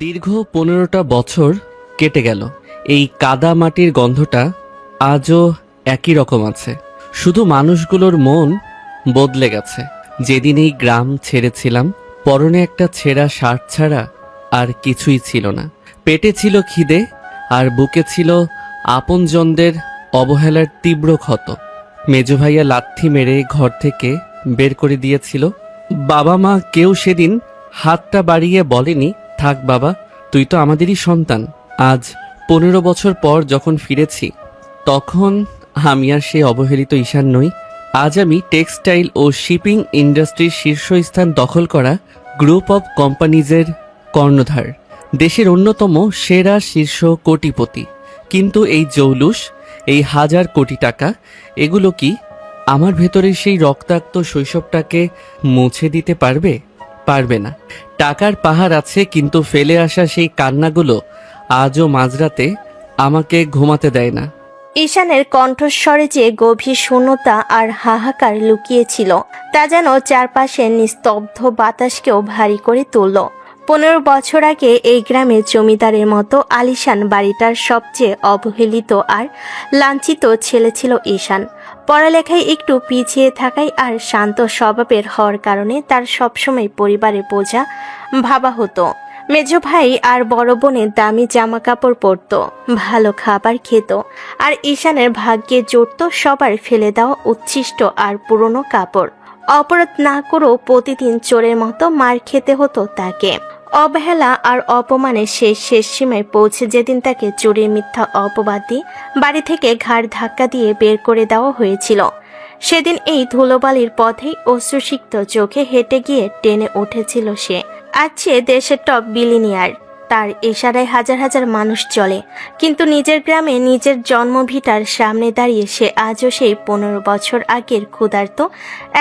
দীর্ঘ 15টা বছর কেটে গেল। এই কাদা মাটির গন্ধটা আজও একই রকম আছে, শুধু মানুষগুলোর মন বদলে গেছে। যেদিন এই গ্রাম ছেড়েছিলাম, পরনে একটা ছেঁড়া শার্ট ছাড়া আর কিছুই ছিল না। পেটে ছিল খিদে, আর বুকে ছিল আপনজনদের অবহেলার তীব্র ক্ষত। মেজো ভাইয়া লাথি মেরে ঘর থেকে বের করে দিয়েছিল। বাবা মা কেউ সেদিন হাতটা বাড়িয়ে বলেনি, থাক বাবা, তুই তো আমাদেরই সন্তান। আজ 15 বছর পর যখন ফিরেছি, তখন আমি আর সেই অবহেলিত ঈশান নই। আজ আমি টেক্সটাইল ও শিপিং ইন্ডাস্ট্রির শীর্ষস্থান দখল করা গ্রুপ অফ কোম্পানিজের কর্ণধার, দেশের অন্যতম সেরা শীর্ষ কোটিপতি। কিন্তু এই জৌলুস, এই হাজার কোটি টাকা, এগুলো কি আমার ভেতরের সেই রক্তাক্ত শৈশবটাকে মুছে দিতে পারবে? পারবে না। টাকার পাহাড় আছে, কিন্তু ফেলে আসা সেই কান্নাগুলো আজও মাঝরাতে আমাকে ঘুমাতে দেয় না। ঈশানের কণ্ঠস্বরে যে গভীর শূন্যতা আর হাহাকার লুকিয়েছিল, তা যেন চারপাশের নিস্তব্ধ বাতাসকেও ভারী করে তুলল। 15 বছর আগে এই গ্রামের জমিদারের মতো আলিশান বাড়িটার সবচেয়ে অবহেলিত আর লাঞ্ছিত ছেলে ছিল ঈশান। পড়ালেখায় একটু পিছিয়ে থাকায় আর শান্ত স্বভাবের হওয়ার কারণে তার সবসময় পরিবারের বোঝা ভাবা হতো। মেজো ভাই আর বড় বোনের দামি জামা কাপড় পরত, ভালো খাবার খেত, আর ঈশানের ভাগ্যে জুটত সবার ফেলে দেওয়া উচ্ছিষ্ট আর পুরনো কাপড়। অপরাধ না করেও প্রতিদিন চোরের মতো মার খেতে হতো তাকে। অবহেলা আর অপমানের শেষ সীমায় পৌঁছে যেদিন তাকে চুরির মিথ্যা অপবাদ দিয়ে বাড়ি থেকে ঘাড় ধাক্কা দিয়ে বের করে দেওয়া হয়েছিল, সেদিন এই ধুলোবালির পথেই অশ্রুসিক্ত চোখে হেঁটে গিয়ে টেনে উঠেছিল সে। আজ সে দেশের টপ বিলিনিয়ার, তার ইশারায় হাজার হাজার মানুষ চলে, কিন্তু নিজের গ্রামে নিজের জন্মভিটার সামনে দাঁড়িয়ে সে আজও সেই 15 বছর আগের ক্ষুধার্ত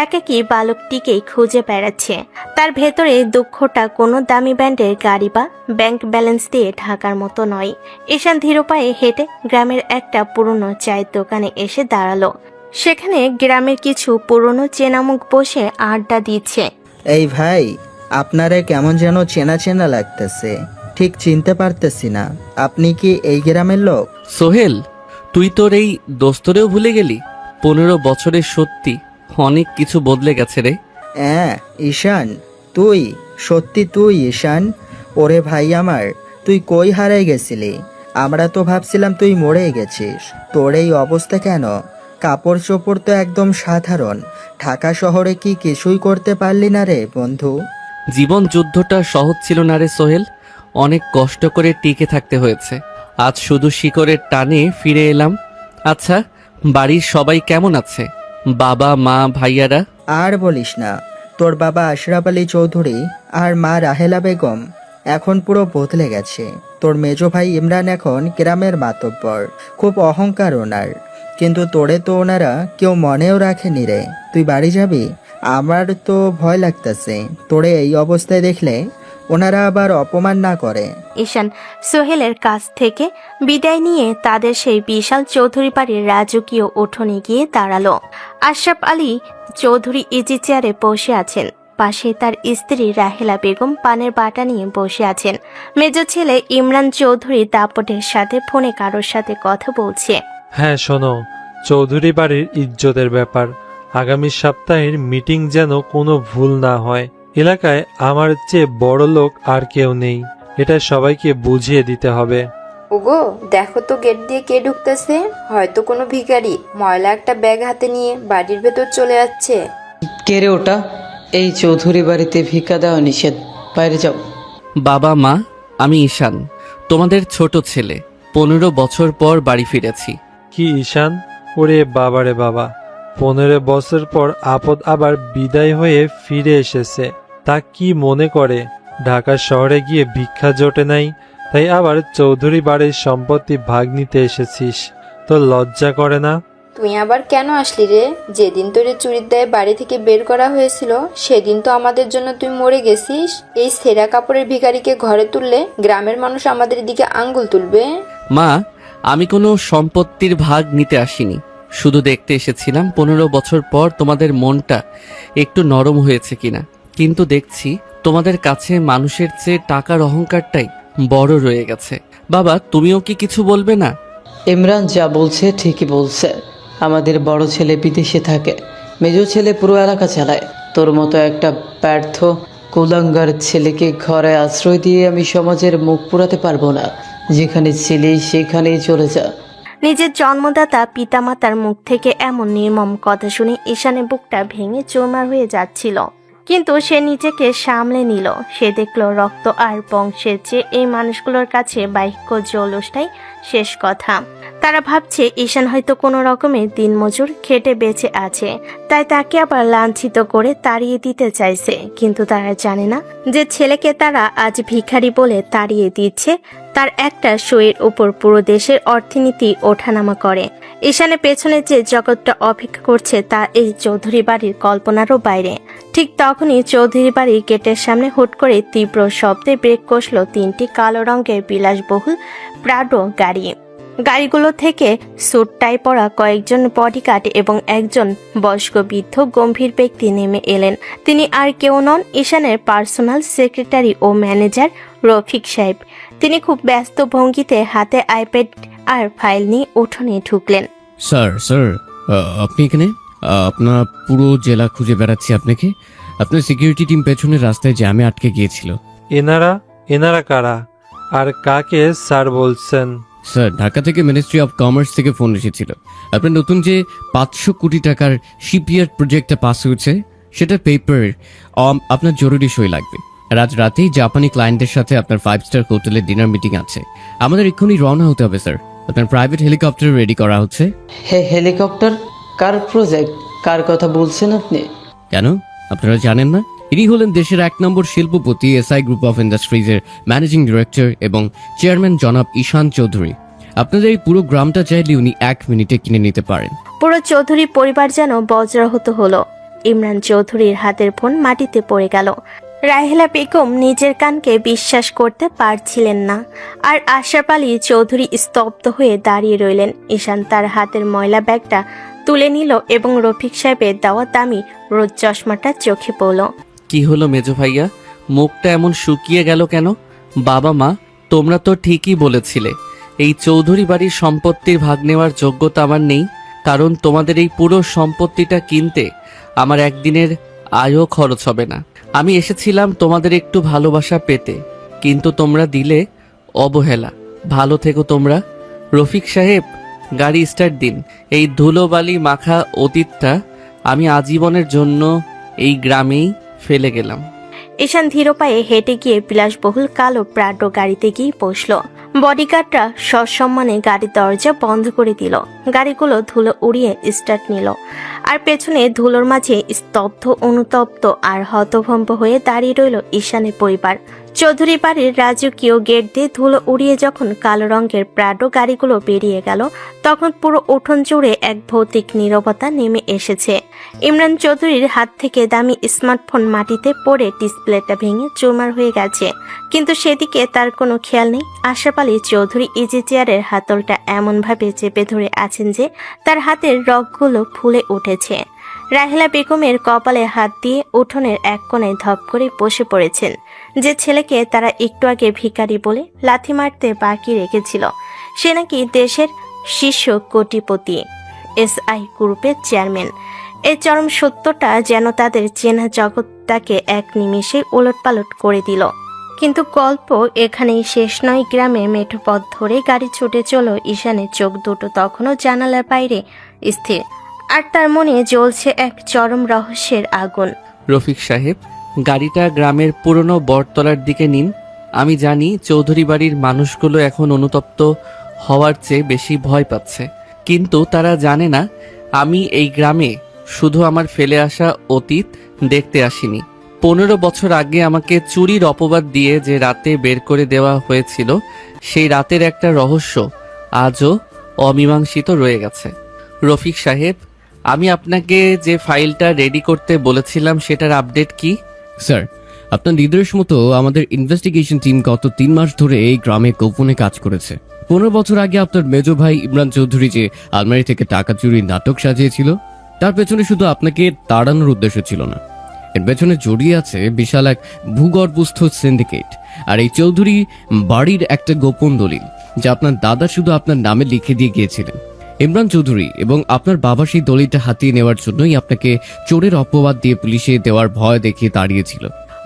একাকী বালকটিকেই খুঁজে বেড়াচ্ছে। তার ভেতরে দুঃখটা কোনো দামি ব্যান্ডের গাড়ি বা ব্যাংক ব্যালেন্স দিয়ে ঢাকার মতো নয়। ঈশান ধীর পায়ে হেঁটে গ্রামের একটা পুরনো চায়ের দোকানে এসে দাঁড়ালো। সেখানে গ্রামের কিছু পুরনো চেনামুখ বসে আড্ডা দিচ্ছে। এই ভাই, আপনারে কেমন যেন চেনা চেনা লাগতেছে, ঠিক চিনতে পারতেছি না। আপনি কি এই গ্রামের লোক? সোহেল, তুই তোর এই দোস্তরেও ভুলে গেলি? 15 বছরের সত্যি অনেক কিছু বদলে গেছে রে। হ্যাঁ ঈশান, তুই? সত্যি তুই ঈশান? ওরে ভাই আমার, তুই কই হারাই গেছিলি? আমরা তো ভাবছিলাম তুই মরে গেছিস। তোর এই অবস্থা কেন? কাপড় চোপড় তো একদম সাধারণ। ঢাকা শহরে কি কিছুই করতে পারলি না রে বন্ধু? জীবন যুদ্ধটা সহজ ছিল না রে সোহেল, অনেক কষ্ট করে টিকে থাকতে হয়েছে। আজ শুধু শিকড়ের টানে ফিরে এলাম। আচ্ছা, বাড়ির সবাই কেমন আছে? বাবা মা ভাইয়ারা? আর বলিস না, তোর বাবা আশরাফ আলী চৌধুরী আর মা রাহেলা বেগম এখন পুরো বদলে গেছে। তোর মেজো ভাই ইমরান এখন গ্রামের মাতব্বর, খুব অহংকার ওনার। কিন্তু তোরে তো ওনারা কেউ মনেও রাখেনি রে। তুই বাড়ি যাবি? আমার তো ভয় লাগতেছে তোরে এই অবস্থায় দেখলে ওনারা আবার অপমান না করে। ঈশান সোহেলের কাছ থেকে বিদায় নিয়ে তাদের সেই বিশাল চৌধুরী বাড়ির রাজকীয় উঠোনে গিয়ে দাঁড়ালো। আশরাফ আলী চৌধুরী ইজি চেয়ারে বসে আছেন, পাশে তার স্ত্রী রাহেলা বেগম পানের বাটা নিয়ে বসে আছেন। মেজো ছেলে ইমরান চৌধুরী দাপটের সাথে ফোনে কারোর সাথে কথা বলছে। হ্যাঁ শোনো, চৌধুরী বাড়ির ইজ্জতের ব্যাপার, আগামী সপ্তাহের মিটিং যেন কোনো ভুল না হয়। এলাকায় আমার চেয়ে বড় লোক আর কেউ নেই, এটা সবাইকে বুঝিয়ে দিতে হবে। ওগো, দেখো তো গেট দিয়ে কে ঢুকতেছে। হয়তো কোনো ভিখারি ময়লা একটা ব্যাগ হাতে নিয়ে বাড়ির ভেতর চলে যাচ্ছে। কে রে ওটা? এই চৌধুরী বাড়িতে ভিক্ষা দেওয়া নিষেধ, বাইরে যাও। বাবা মা, আমি ঈশান, তোমাদের ছোট ছেলে। 15 বছর পর বাড়ি ফিরেছি। কি ঈশান? ওরে বাবারে বাবা, 15 বছর পর আপদ আবার বিদায় হয়ে ফিরে এসেছে। তা কি মনে করে ঢাকা শহরে গিয়ে ভিক্ষা জোটে নাই, তাই আবার চৌধুরী বাড়ির সম্পত্তি ভাগ নিতে এসেছিস? তো লজ্জা করে না? তুই আবার কেন আসলি রে? যেদিন তোরে চুরির দায়ে বাড়ি থেকে বের করা হয়েছিল, সেদিন তো আমাদের জন্য তুই মরে গেছিস। এই ছেঁড়া কাপড়ের ভিখারিকে ঘরে তুললে গ্রামের মানুষ আমাদের দিকে আঙ্গুল তুলবে। মা, আমি কোনো সম্পত্তির ভাগ নিতে আসিনি, শুধু দেখতে এসেছিলাম 15 বছর পর তোমাদের মনটা একটু নরম হয়েছে কিনা। কিন্তু দেখছি তোমাদের কাছে মানুষের চেয়ে টাকার অহংকারটাই বড় রয়ে গেছে। বাবা, তুমিও কি কিছু বলবে না? ইমরান যা বলছে ঠিকই বলছে। আমাদের বড় ছেলে বিদেশে থাকে, মেজো ছেলে পুরো এলাকা চালায়। তোর মতো একটা ব্যর্থ কুলাঙ্গার ছেলেকে ঘরে আশ্রয় দিয়ে আমি সমাজের মুখ পুরাতে পারবো না। যেখানে ছিলি সেখানেই চলে যা। নিজের জন্মদাতা পিতামাতার মুখ থেকে এমন নির্মম কথা শুনে ঈশানের বুকটা ভেঙে চুরমার হয়ে যাচ্ছিল, কিন্তু সে নিজেকে সামলে নিল। সে দেখলো রক্ত আর বংশের চেয়ে এই মানুষগুলোর কাছে বাক্য জৌলসটাই শেষ কথা। তারা ভাবছে ঈশান হয়তো কোনো রকমের দিনমজুর খেটে বেঁচে আছে, তাই তাকে আবার লাঞ্ছিত করে তাড়িয়ে দিতে চাইছে। কিন্তু তারা জানে না যে ছেলেকে তারা আজ ভিখারি বলে তাড়িয়ে দিচ্ছে, তার একটা শোয়ের উপর পুরো দেশের অর্থনীতি ওঠানামা করে। ঈশানের পেছনে যে জগৎটা অপেক্ষা করছে তা এই চৌধুরী বাড়ির কল্পনারও বাইরে। ঠিক তখনই চৌধুরী বাড়ির গেটের সামনে হুট করে তীব্র শব্দে ব্রেক কষল 3টি কালো রঙের বিলাসবহুল প্রাডো গাড়ি। গাড়িগুলো থেকে স্যুট টাই পরা কয়েকজন বডিগার্ড এবং একজন বয়স্ক বৃদ্ধ গম্ভীর ব্যক্তি নেমে এলেন। তিনি আর কেউ নন, ঈশানের পার্সোনাল সেক্রেটারি ও ম্যানেজার রফিক সাহেব। তিনি খুব ব্যস্ত ভঙ্গিতে হাতে আইপ্যাড আর ফাইল নিয়ে উঠোনে ঢুকলেন। স্যার আপনি এখানে? আপনার পুরো জেলা খুঁজে বেড়াচ্ছি আপনাকে। আপনার সিকিউরিটি টিম পেছনের রাস্তায় জ্যামে আটকে গিয়েছিল। এনারা কারা আর কাকে স্যার বলছেন? স্যার, ঢাকা থেকে মিনিস্ট্রি অফ কমার্স থেকে ফোন এসেছিল। আপনার নতুন যে 500 কোটি টাকার শিপইয়ার্ড প্রজেক্টটা পাস হয়েছে সেটা পেপার আপনার জরুরি সই লাগবে। আজ রাতেই জাপানি ক্লায়েন্টের সাথে আপনার 5 স্টার হোটেলে ডিনার মিটিং আছে। আমাদের এক্ষুনি রওনা হতে হবে স্যার। আপনার প্রাইভেট হেলিকপ্টার রেডি করা হচ্ছে। হেলিকপ্টার? কার প্রজেক্ট? কার কথা বলছেন আপনি? কেন, আপনারা জানেন না? ইনি হলেন দেশের 1 নম্বর শিল্পপতি, এসআই গ্রুপ অফ ইন্ডাস্ট্রিজের ম্যানেজিং ডিরেক্টর এবং চেয়ারম্যান জনাব ঈশান চৌধুরী। আপনাদের এই পুরো গ্রামটা চাইলে উনি 1 মিনিটে কিনে নিতে পারেন। পুরো চৌধুরী পরিবার যেন বজ্রাহত হলো। ইমরান চৌধুরীর হাতের ফোন মাটিতে পড়ে গেল। রাহেলা বেগম নিজের কানকে বিশ্বাস করতে পারছিলেন না, আর আশরাফ আলী চৌধুরী স্তব্ধ হয়ে দাঁড়িয়ে রইলেন। ঈশান তার হাতের ময়লা ব্যাগটা তুলে নিল এবং রফিক সাহেবের দেওয়া দামি রোদ চশমাটা চোখে পড়ল। কি হলো মেজো ভাইয়া, মুখটা এমন শুকিয়ে গেল কেন? বাবা মা, তোমরা তো ঠিকই বলেছিলে এই চৌধুরী বাড়ির সম্পত্তির ভাগ নেওয়ার যোগ্যতা আমার নেই, কারণ তোমাদের এই পুরো সম্পত্তিটা কিনতে আমার একদিনের আয়ও খরচ হবে না। আমি এসেছিলাম তোমাদের একটু ভালোবাসা পেতে, কিন্তু তোমরা দিলে অবহেলা। ভালো থেকো তোমরা। রফিক সাহেব, গাড়ি স্টার্ট দিন। এই ধুলোবালি মাখা অতীতটা আমি আজীবনের জন্য এই গ্রামেই ফেলে গেলাম। ঈশান ধীর পায়ে হেঁটে গিয়ে বিলাসবহুল কালো প্রাডো গাড়িতে গিয়ে বসলো। বডিগার্ডরা সসম্মানে গাড়ির দরজা বন্ধ করে দিল। গাড়িগুলো ধুলো উড়িয়ে স্টার্ট নিল, আর পেছনে ধুলোর মাঝে স্তব্ধ, অনুতপ্ত আর হতভম্ব হয়ে দাঁড়িয়ে রইল ঈশানের পরিবার। চৌধুরী বাড়ির রাজকীয় গেট দিয়ে ধুলো উড়িয়ে যখন কালো রঙের প্রাডো গাড়িগুলো বেরিয়ে গেল, তখন পুরো উঠোন জুড়ে এক ভৌতিক নীরবতা নেমে এসেছে। ইমরান চৌধুরীর হাত থেকে দামি স্মার্টফোন মাটিতে পড়ে ডিসপ্লেটা ভেঙে চুরমার হয়ে গেছে, কিন্তু সেদিকে তার কোনো খেয়াল নেই। আশরাফ আলী চৌধুরী ইজি চেয়ারের হাতলটা এমনভাবে চেপে ধরে আছেন যে তার হাতের রগগুলো ফুলে উঠেছে। রাহেলা বেগমের কপালে হাত দিয়ে উঠোনের এক কোণায় ধপ করে বসে পড়েছেন। যে ছেলেকে তারা একটু আগে ভিখারি বলে লাথি মারতে বাকি রেখেছিল, সে নাকি দেশের শীর্ষ কোটিপতি, এসআই গ্রুপের চেয়ারম্যান। এই চরম সত্যটা যেন তাদের চেনা জগৎটাকে এক নিমেষে ওলটপালট করে দিল। কিন্তু গল্প এখানেই শেষ নয়। গ্রামে মেঠো পথ ধরে গাড়ি ছুটে চলো ঈশানের চোখ দুটো তখনও জানালার বাইরে স্থির, আর তার মনে জ্বলছে এক চরম রহস্যের আগুন। রফিক সাহেব, গাড়িটা গ্রামের পুরনো বটতলার দিকে নিন। আমি জানি চৌধুরী বাড়ির মানুষগুলো এখন অনুতপ্ত হওয়ার চেয়ে বেশি ভয় পাচ্ছে, কিন্তু তারা জানে না আমি এই গ্রামে শুধু আমার ফেলে আসা অতীত দেখতে আসিনি। 15 বছর আগে আমাকে চুরির অপবাদ দিয়ে যে রাতে বের করে দেওয়া হয়েছিল, সেই রাতের একটা রহস্য আজও অমীমাংসিত রয়ে গেছে। রফিক সাহেব, আমি আপনাকে যে ফাইলটা রেডি করতে বলেছিলাম সেটার আপডেট কি? স্যার, আপনার নির্দেশ মতো আমাদের ইনভেস্টিগেশন টিম গত 3 মাস ধরে এই গ্রামে গোপনে কাজ করেছে। 15 বছর আগে আপনার মেজো ভাই ইমরান চৌধুরী যে আলমারি থেকে টাকা চুরির নাটক সাজিয়েছিল, তার পেছনে শুধু আপনাকে তাড়ানোর উদ্দেশ্য ছিল না, এর পেছনে জড়িয়ে আছে বিশাল এক ভূগর্ভস্থ সিন্ডিকেট। আর এই চৌধুরী বাড়ির একটা গোপন দলিল, যা আপনার দাদা শুধু আপনার নামে লিখে দিয়ে গিয়েছিলেন। ইমরান চৌধুরী এবং আপনার বাবা সেই দলিলটা হাতিয়ে নেওয়ার জন্যই আপনাকে চোরের অপবাদ দিয়ে পুলিশে দেওয়ার ভয় দেখিয়ে তাড়িয়েছিল।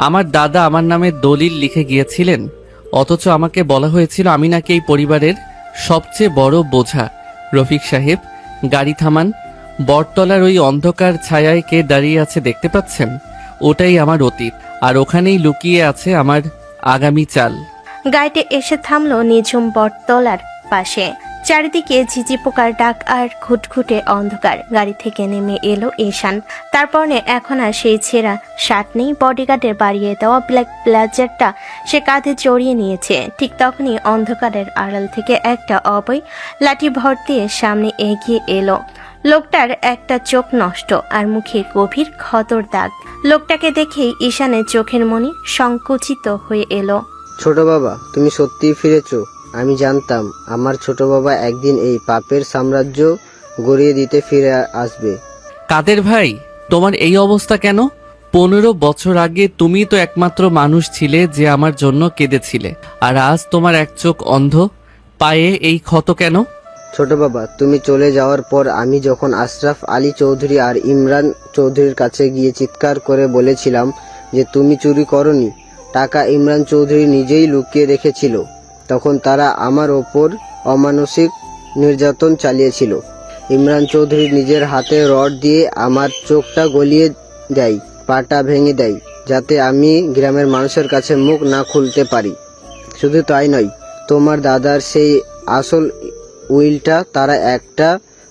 আমার দাদা আমার নামে দলিল লিখে গিয়েছিলেন, অথচ আমাকে বলা হয়েছিল আমি নাকি এই পরিবারের সবচেয়ে বড় বোঝা। রফিক সাহেব, গাড়ি থামান। বটতলার ওই অন্ধকার ছায়ায় কে দাঁড়িয়ে আছে দেখতে পাচ্ছেন? ওটাই আমার অতীত, আর ওখানেই লুকিয়ে আছে আমার আগামী চাল। গাড়িটি এসে থামলো নিঝুম বটতলার পাশে। চারিদিকে ঝিঝি পোকার ডাক আর ঘুটঘুটে অন্ধকার। গাড়ি থেকে নেমে এলো ঈশান। তারপর এখন আর সেই ছেঁড়া শার্ট নেই, বডিগার্ডের বাড়িয়ে দেওয়া ব্ল্যাক ব্লেজারটা সে কাঁধে জড়িয়ে নিয়েছে। ঠিক তখনই অন্ধকারের আড়াল থেকে একটা অবৈ লাঠি ভর দিয়ে সামনে এগিয়ে এলো। লোকটার একটা চোখ নষ্ট আর মুখে গভীর ক্ষতর দাগ। লোকটাকে দেখেই ঈশানের চোখের মনি সংকুচিত হয়ে এলো। ছোট বাবা, তুমি সত্যিই ফিরেছো। আমি জানতাম আমার ছোট বাবা একদিন এই পাপের সাম্রাজ্য গড়িয়ে দিতে ফিরে আসবে। কাদের ভাই, তোমার এই অবস্থা কেন? 15 বছর আগে তুমি তো একমাত্র মানুষ ছিলে যে আমার জন্য কেঁদেছিলে, আর আজ তোমার এক চোখ অন্ধ, পায়ে এই ক্ষত কেন? ছোট বাবা, তুমি চলে যাওয়ার পর আমি যখন আশরাফ আলী চৌধুরী আর ইমরান চৌধুরীর কাছে গিয়ে চিৎকার করে বলেছিলাম যে তুমি চুরি করনি, টাকা ইমরান চৌধুরী নিজেই লুকিয়ে রেখেছিল, তখন তারা আমার ওপর অমানসিক নির্যাতন চালিয়েছিল। ইমরান চৌধুরী নিজের হাতে রড দিয়ে আমার চোখটা গলিয়ে দেয়, পাটা ভেঙে দেয়, যাতে আমি গ্রামের মানুষের কাছে মুখ না খুলতে পারি। শুধু তাই নয়, তোমার দাদার সেই আসল উইলটা তারা একটা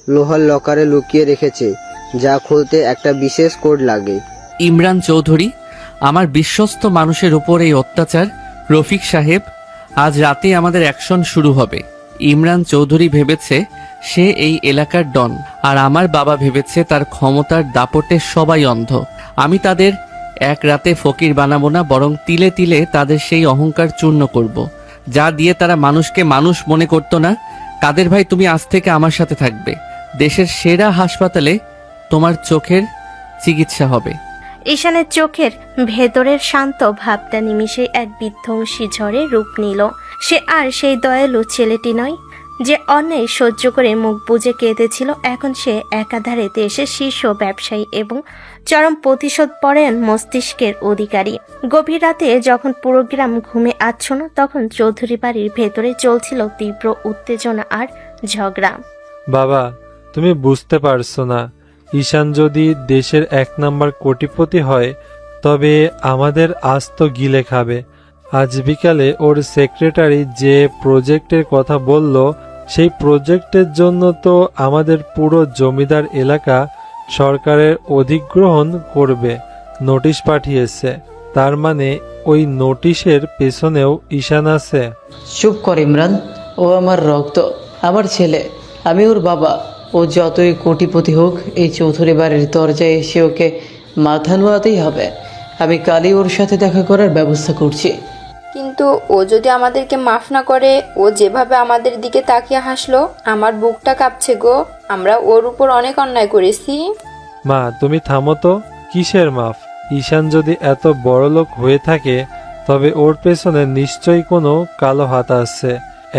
লোহার লকারে লুকিয়ে রেখেছে, যা খুলতে একটা বিশেষ কোড লাগে। ইমরান চৌধুরী, আমার বিশ্বস্ত মানুষের উপর এই অত্যাচার। রফিক সাহেব, আজ রাতে আমাদের অ্যাকশন শুরু হবে। ইমরান চৌধুরী ভেবেছে সে এই এলাকার ডন, আর আমার বাবা ভেবেছে তার ক্ষমতার দাপটে সবাই অন্ধ। আমি তাদের এক রাতে ফকির বানাবো না, বরং তিলে তিলে তাদের সেই অহংকার চূর্ণ করব, যা দিয়ে তারা মানুষকে মানুষ মনে করত না। কাদের ভাই, তুমি আজ থেকে আমার সাথে থাকবে। দেশের সেরা হাসপাতালে তোমার চোখের চিকিৎসা হবে। ঈশানের চোখের ভেতরের শান্ত ভাবটা নিমিষে এক বিধ্বংসী ঝড়ে রূপ নিল। সে আর সেই দয়ালু ছেলেটি নয় যে অন্যায় সহ্য করে মুখ বুজে কেঁদেছিল। এখন সে একাধারে দেশের শীর্ষ ব্যবসায়ী এবং চরম প্রতিশোধ পরায়ণ মস্তিষ্কের অধিকারী। গভীর রাতে যখন পুরো গ্রাম ঘুমে আচ্ছন্ন, তখন চৌধুরী বাড়ির ভেতরে চলছিল তীব্র উত্তেজনা আর ঝগড়া। বাবা, তুমি বুঝতে পারছো না, ঈশান যদি দেশের 1 নম্বর কোটিপতি হয় তবে আমাদের আস্ত গিলে খাবে। আজ বিকালে ওর সেক্রেটারি যে প্রজেক্টের কথা বলল, সেই প্রজেক্টের জন্য তো আমাদের পুরো জমিদার এলাকা সরকারের অধিগ্রহণ করবে নোটিশ পাঠিয়েছে। তার মানে ওই নোটিশের পেছনেও ঈশান আছে। চুপ কর ইমরান, ও আমার রক্ত, আমার ছেলে, আমি ওর বাবা। ও যতই কোটিপতি হোক, এই চৌধুরী বাড়ির দরজায় এসে ওকে মাথা নোয়াতেই হবে। আমি কালই ওর সাথে দেখা করার ব্যবস্থা করছি। কিন্তু ও যদি আমাদেরকে মাফ না করে, ও যেভাবে আমাদের দিকে তাকিয়ে হাসলো, আমার বুকটা কাঁপছে গো। আমরা ওর উপর অনেক অন্যায় করেছি। মা, তুমি থামো তো। কিসের মাফ? ঈশান যদি এত বড়লোক হয়ে থাকে তবে ওর পেছনে নিশ্চয়ই কোনো কালো হাত আছে।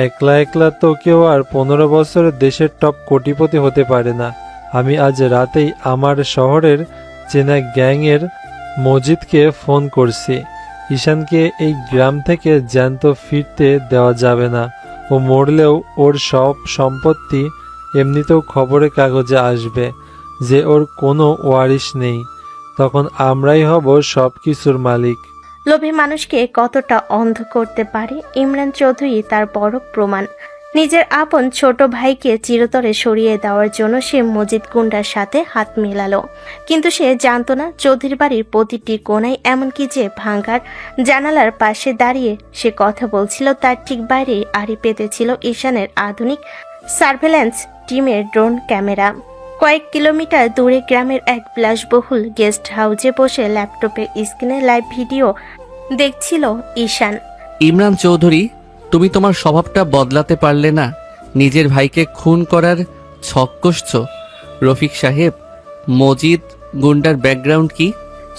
একলা একলা তো কেউ আর 15 বছরের দেশের টপ কোটিপতি হতে পারে না। আমি আজ রাতেই আমার শহরের চেনা গ্যাংয়ের মজিদকে ফোন করছি। ঈশানকে এই গ্রাম থেকে জ্যান্ত ফিরতে দেওয়া যাবে না। ও মরলেও ওর সব সম্পত্তি এমনিতেও খবরের কাগজে আসবে যে ওর কোনো ওয়ারিশ নেই। তখন আমরাই হব সব কিছুর মালিক। লোভী মানুষকে কতটা অন্ধ করতে পারে ইমরান চৌধুরী তার বড় প্রমাণ। নিজের আপন ছোট ভাইকে চিরতরে সরিয়ে দেওয়ার জন্য সে মজিদ গুন্ডার সাথে হাত মেলালো। কিন্তু সে জানতো না চৌধুরী বাড়ির প্রতিটি কোণায়, এমনকি যে ভাঙ্গার জানালার পাশে দাঁড়িয়ে সে কথা বলছিল, তার ঠিক বাইরে আড়ি পেতেছিল ঈশানের আধুনিক সার্ভেলেন্স টিমের ড্রোন ক্যামেরা। কয়েক কিলোমিটার দূরে গ্রামের এক বিলাসবহুল গেস্ট হাউসে বসে ল্যাপটপের স্ক্রিনে লাইভ ভিডিও দেখছিল ঈশান। ইমরান চৌধুরী, তুমি তোমার স্বভাবটা বদলাতে পারলে না? নিজের ভাইকে খুন করার ছক কষছ। রফিক সাহেব, মজিদ গুন্ডার ব্যাকগ্রাউন্ড কি?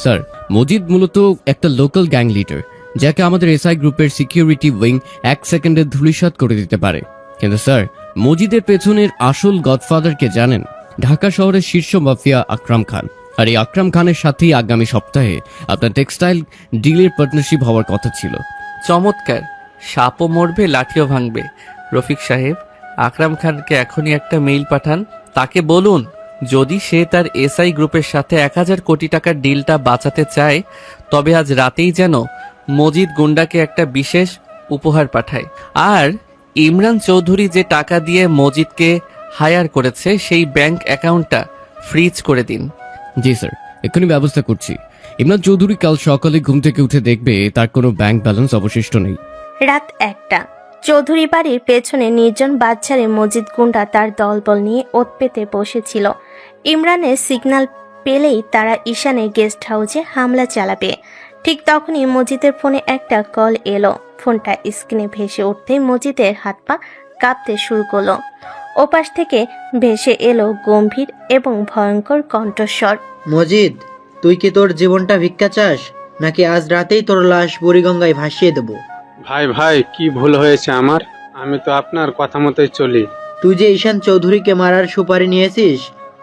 স্যার, মজিদ মূলত একটা লোকাল গ্যাং লিডার, যাকে আমাদের এসআই গ্রুপের সিকিউরিটি উইং 1 সেকেন্ডে ধূলিসাৎ করে দিতে পারে। কিন্তু স্যার, মজিদের পেছনের আসল গডফাদারকে জানেন? ঢাকা শহরের শীর্ষ মাফিয়া আকরাম খান। আর এই আকরাম খানের সাথেই আগামী সপ্তাহে আপনার টেক্সটাইল ডিলের পার্টনারশিপ হওয়ার কথা ছিল। চমৎকার। সাপও মরবে, লাঠিও ভাঙবে। রফিক সাহেব, আকরাম খানকে এখনই একটা মেইল পাঠান। তাকে বলুন, যদি সে তার এসআই গ্রুপের সাথে 1000 কোটি টাকার ডিলটা বাঁচাতে চায়, তবে আজ রাতেই যেন মজিদ গুন্ডাকে একটা বিশেষ উপহার পাঠায়। আর ইমরান চৌধুরী যে টাকা দিয়ে মজিদকে হায়ার করেছে, সেই ব্যাংক অ্যাকাউন্টটা ফ্রিজ করে দিন। জি স্যার, এক্ষুনি ব্যবস্থা করছি। ইমরান চৌধুরী কাল সকালে ঘুম থেকে উঠে দেখবে তার কোনো ব্যাংক ব্যালেন্স অবশিষ্ট নেই। রাত 1টা। চৌধুরী বাড়ির পেছনে নির্জন বাজারে মজিদ গুন্ডা তার দলবল নিয়ে ওত পেতে বসেছিল। ইমরানের সিগন্যাল পেলেই তারা ঈশানের গেস্ট হাউসে হামলা চালাবে। ঠিক তখনই মজিদের ফোনে একটা কল এলো। ফোনটা স্ক্রিনে ভেসে উঠতেই মজিদের হাত পা কাঁপতে শুরু করলো। ওপাশ থেকে ভেসে এলো গম্ভীর এবং ভয়ঙ্কর কণ্ঠস্বর। মজিদ, তুই কি তোর জীবনটা ভিক্ষা চাস, নাকি আজ রাতেই তোর লাশ বুড়িগঙ্গায় ভাসিয়ে দেব? ভাই ভাই, কি ভুল হয়েছে আমার? আমি তো আপনার কথা মতোই চলি। তুই যে ঈশান চৌধুরীকে মারার সুপারি নিয়েছিস,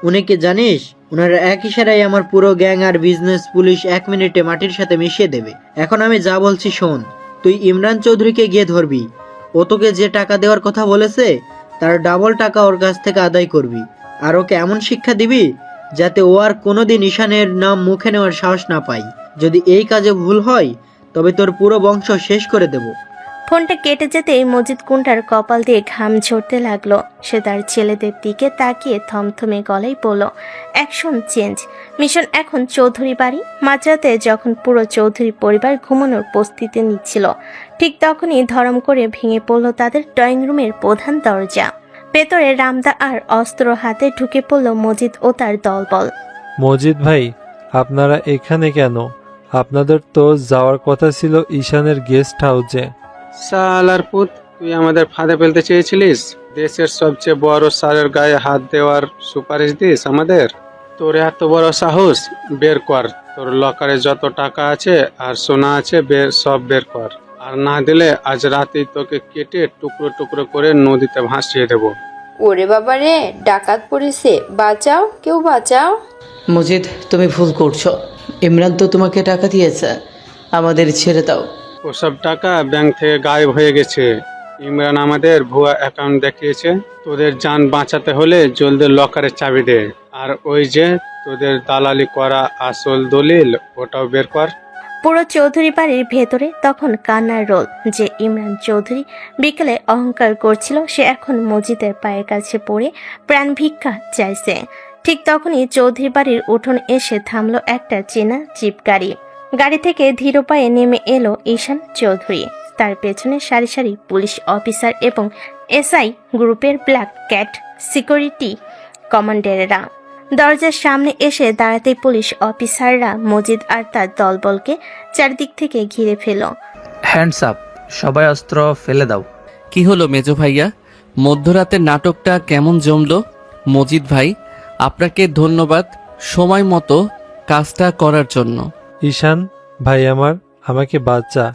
উনি কি জানিস? ওনার এক ইশারায় আমার পুরো গ্যাং আর বিজনেস পুলিশ 1 মিনিটে মাটির সাথে মিশিয়ে দেবে। এখন আমি যা বলছি শোন, তুই ইমরান চৌধুরীকে গিয়ে ধরবি। ও তোকে যে টাকা দেওয়ার কথা বলেছে, তার ডাবল টাকা ওর কাছ থেকে আদায় করবি। আর ওকে এমন শিক্ষা দিবি যাতে ও আর কোনোদিন ঈশানের নাম মুখে নেওয়ার সাহস না পায়। যদি এই কাজে ভুল হয়, তবে তোর পুরো বংশ শেষ করে দেব। ফোনটা কেটে যেতেই মজিদ কুন্ডার কপাল দিয়ে ঘাম ঝরতে লাগলো। সে তার ছেলেদের দিকে তাকিয়ে থমথমে গলায় বলল, অ্যাকশন চেঞ্জ। মিশন এখন চৌধুরী বাড়ি। মাঝরাতে যখন পুরো চৌধুরী পরিবার ঘুমানোর প্রস্তুতি নিচ্ছিল, ঠিক তখনই ধরম করে ভেঙে পড়ল তাদের ড্রয়িং রুমের প্রধান দরজা। ভেতরে রামদা আর অস্ত্র হাতে ঢুকে পড়ল মজিদ ও তার দলবল। মজিদ ভাই, আপনারা এখানে কেন? আপনাদের তো যাওয়ার কথা ছিল ঈশানের গেস্ট হাউসে। সালার পুত, তুই আমাদের ফাঁদে ফেলতে চেয়েছিলিস? দেশের সবচেয়ে বড় স্যারের গায়ে হাত দেওয়ার সুপারিশ দিস আমাদের? তোর এত বড় সাহস? বের কর, তোর লকারে যত টাকা আছে আর সোনা আছে, সব বের কর। আর না দিলে আজ রাতেই তোকে কেটে টুকরো টুকরো করে নদীতে ভাসিয়ে দেবো। ওরে বাবা রে, ডাকাত পড়েছে, বাঁচাও, কেউ বাঁচাও। মজিদ, তুমি ভুল করছো। ইমরান তো তোমাকে টাকা দিয়েছে, আমাদের ছেড়ে দাও। ওসব টাকা ব্যাংক থেকে গায়েব হয়ে গেছে। ইমরান আমাদের ভুয়া অ্যাকাউন্ট দেখিয়েছে। তোদের জান বাঁচাতে হলে জলদি লকারের চাবি দে। আর ওই যে তোদের দালালি করা আসল দলিল, ওটাও বের কর। পুরো চৌধুরী বাড়ির ভেতরে তখন কান্নার রোল। যে ইমরান চৌধুরী বিকেলে অহংকার করছিল, সে এখন মজিদের পায়ের কাছে পড়ে প্রাণ ভিক্ষা চাইছে। ঠিক তখনই চৌধুরী বাড়ির উঠোন এসে থামলো একটা চেনা জিপ গাড়ি। গাড়ি থেকে ধীর পায়ে নেমে এলো ঈশান চৌধুরী। তার পেছনে সারি সারি পুলিশ অফিসার এবং এসআই গ্রুপের ব্ল্যাক ক্যাট সিকিউরিটি কমান্ডারেরা। দরজার সামনে এসে দাঁড়াতেই পুলিশ অফিসাররা মজিদ আর তার দলবলকে চারদিক থেকে ঘিরে ফেল। হ্যান্ডস আপ, সবাই অস্ত্র ফেলে দাও। কি হলো মেজো ভাইয়া, মধ্যরাতের নাটকটা কেমন জমলো? মজিদ ভাই, আপনাকে ধন্যবাদ সময় মতো কাজটা করার জন্য। ঈশান ভাই আমার, আমাকে বাঁচা,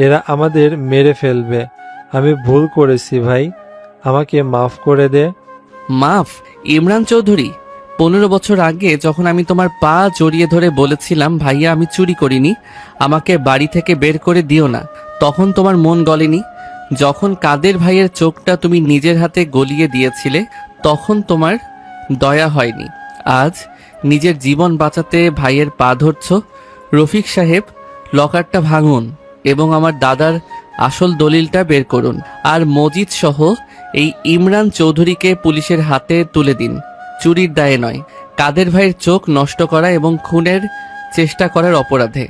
এরা আমাদের মেরে ফেলবে। আমি ভুল করেছি ভাই, আমাকে মাফ করে দে। মাফ? ইমরান চৌধুরী, 15 বছর আগে যখন আমি তোমার পা জড়িয়ে ধরে বলেছিলাম ভাইয়া আমি চুরি করিনি, আমাকে বাড়ি থেকে বের করে দিও না, তখন তোমার মন গলেনি? যখন কাদের ভাইয়ের চোখটা তুমি নিজের হাতে গলিয়ে দিয়েছিলে, তখন তোমার দয়া হয়নি। আজ নিজের জীবন বাঁচাতে ভাইয়ের পা ধরছ। রফিক সাহেব, লকারটা ভাঙুন এবং আমার দাদার আসল দলিলটা বের করুন। আর মজিদ সহ এই ইমরান চৌধুরীকে পুলিশের হাতে তুলে দিন, চুরির দায়ে নয়, কাদের ভাইয়ের চোখ নষ্ট করা এবং খুনের চেষ্টা করার অপরাধে।